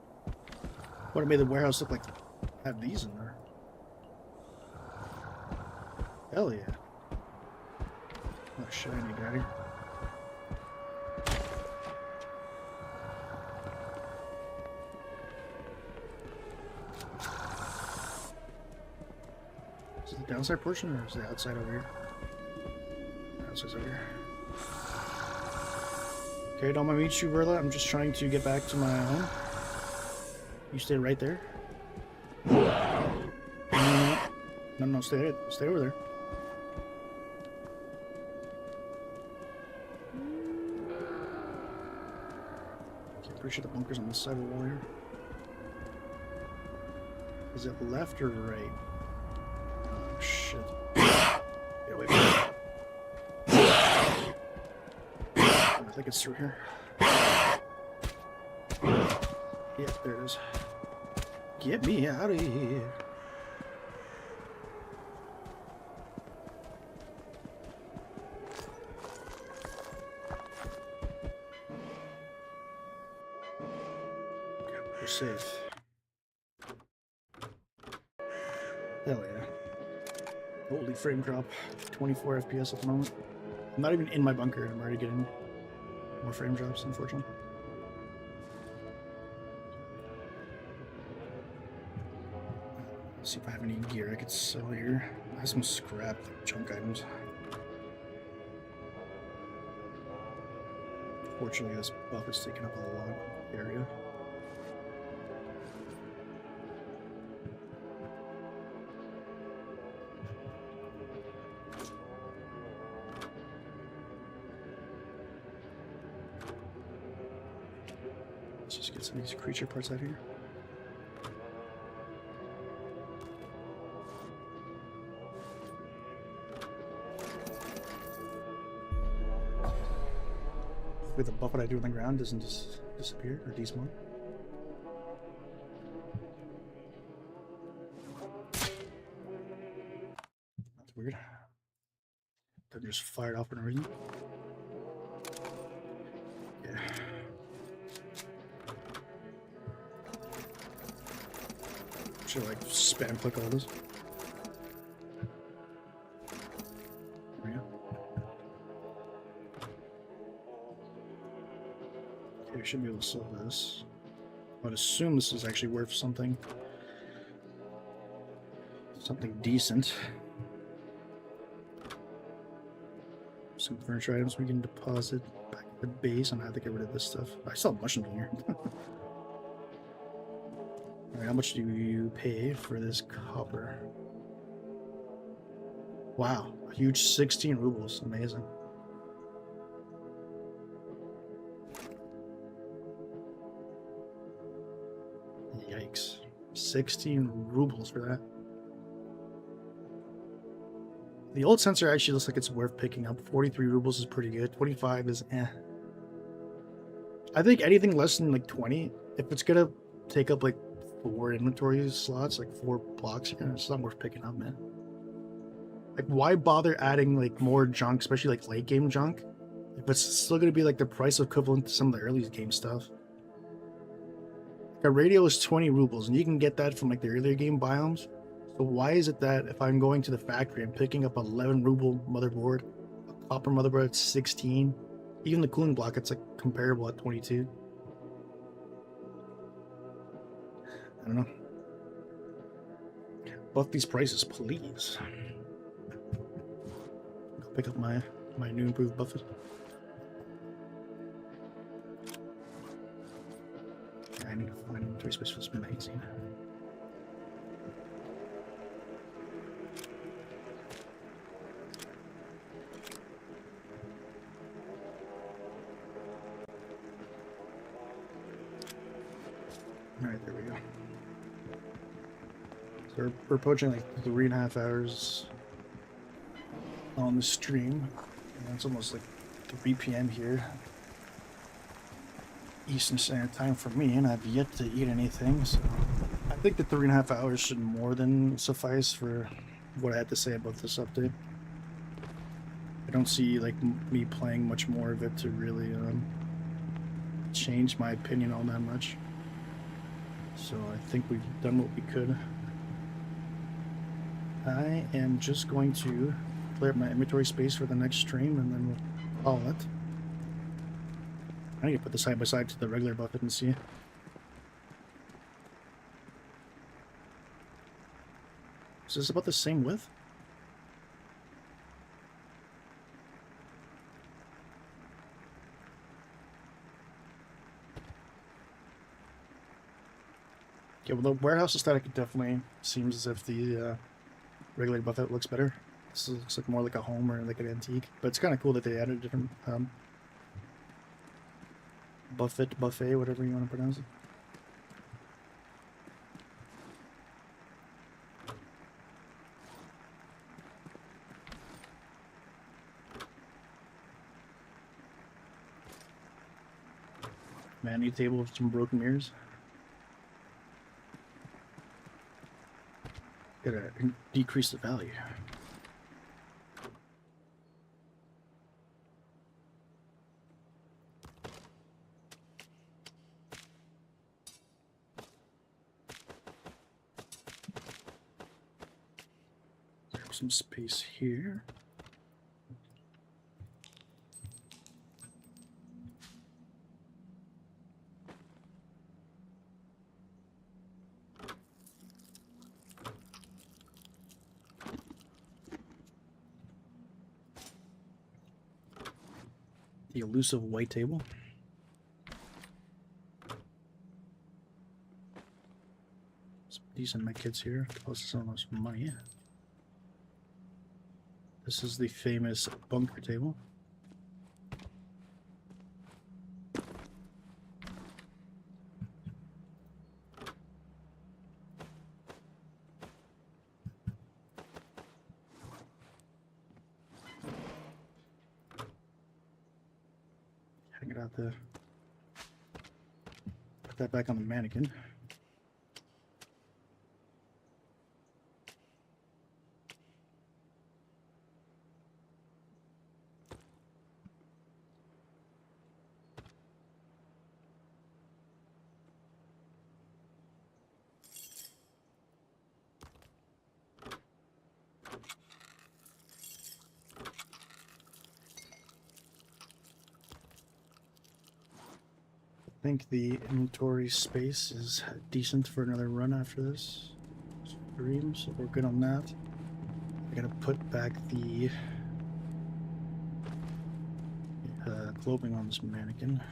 Would have made the warehouse look like have these in there. Hell yeah. Oh, shiny guy. Is it the downside portion or is it the outside over here? Outside's over here. Okay, don't mind me, Chuverla. I'm just trying to get back to my home. You stay right there. No, stay over there. Okay, pretty sure the bunker's on this side of the wall here. Is it left or right? Oh shit. Get away from me. I think it's through here. Yeah, there it is. Get me out of here. We're safe. Hell yeah. Holy frame drop. 24 FPS at the moment. I'm not even in my bunker. I'm already getting more frame drops, unfortunately. Let's see if I have any gear I could sell here. I have some scrap junk items. Fortunately, this buff is taking up a lot of area. Let's just get some of these creature parts out here. With the buff that I do on the ground doesn't just disappear or despawn. That's weird. That just fired off for no reason. Yeah. Should like spam click all this. There we go. Okay, we should be able to sell this. I would assume this is actually worth something. Something decent. Some furniture items we can deposit back at the base. I'm gonna have to get rid of this stuff. I still have mushrooms in here. Alright, how much do you pay for this copper? Wow, a huge 16 rubles. Amazing. Yikes. 16 rubles for that. The old sensor actually looks like it's worth picking up. 43 rubles is pretty good. 25 is eh. I think anything less than like 20, if it's gonna take up like 4 inventory slots, like 4 blocks, it's not worth picking up, man. Like, why bother adding like more junk, especially like late game junk, if it's still gonna be like the price equivalent to some of the early game stuff? A radio is 20 rubles, and you can get that from like the earlier game biomes. So why is it that if I'm going to the factory, I'm picking up 11 ruble motherboard, a copper motherboard at 16, even the cooling block, it's like comparable at 22. I don't know. Buff these prices, please. Go pick up my new improved buffet. I need to find inventory space for this magazine. Alright, there we go. So we're approaching like 3.5 hours on the stream. And it's almost like 3 p.m. here. Eastern Standard Time for me, and I've yet to eat anything, so I think the 3.5 hours should more than suffice for what I had to say about this update. I don't see like me playing much more of it to really change my opinion all that much. So I think we've done what we could. I am just going to clear up my inventory space for the next stream, and then we'll call it. I need to put this side by side to the regular buffet and see. Is this about the same width? Okay, well, the warehouse aesthetic definitely seems as if the regular buffet looks better. This looks like more like a home or like an antique, but it's kind of cool that they added a different buffet, whatever you want to pronounce it. Vanity table with some broken mirrors. Gotta decrease the value. Grab some space here. The elusive white table. Some decent med kits here. Plus some of some money. This is the famous bunker table. Have to put that back on the mannequin. I think the inventory space is decent for another run after this stream, so we're good on that. I gotta put back the clothing on this mannequin.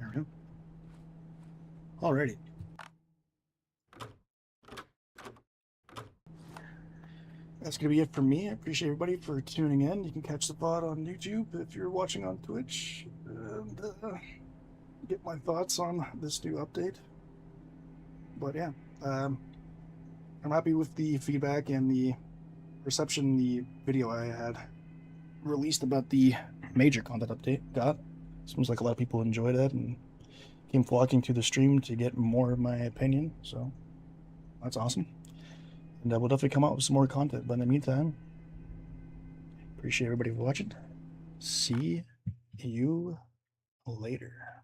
There we go. Alrighty. That's going to be it for me. I appreciate everybody for tuning in. You can catch the VOD on YouTube if you're watching on Twitch. And get my thoughts on this new update. But yeah, I'm happy with the feedback and the reception the video I had released about the major content update got. Seems like a lot of people enjoyed it and came flocking to the stream to get more of my opinion. So that's awesome. And we'll definitely come out with some more content. But in the meantime, appreciate everybody watching. See you later.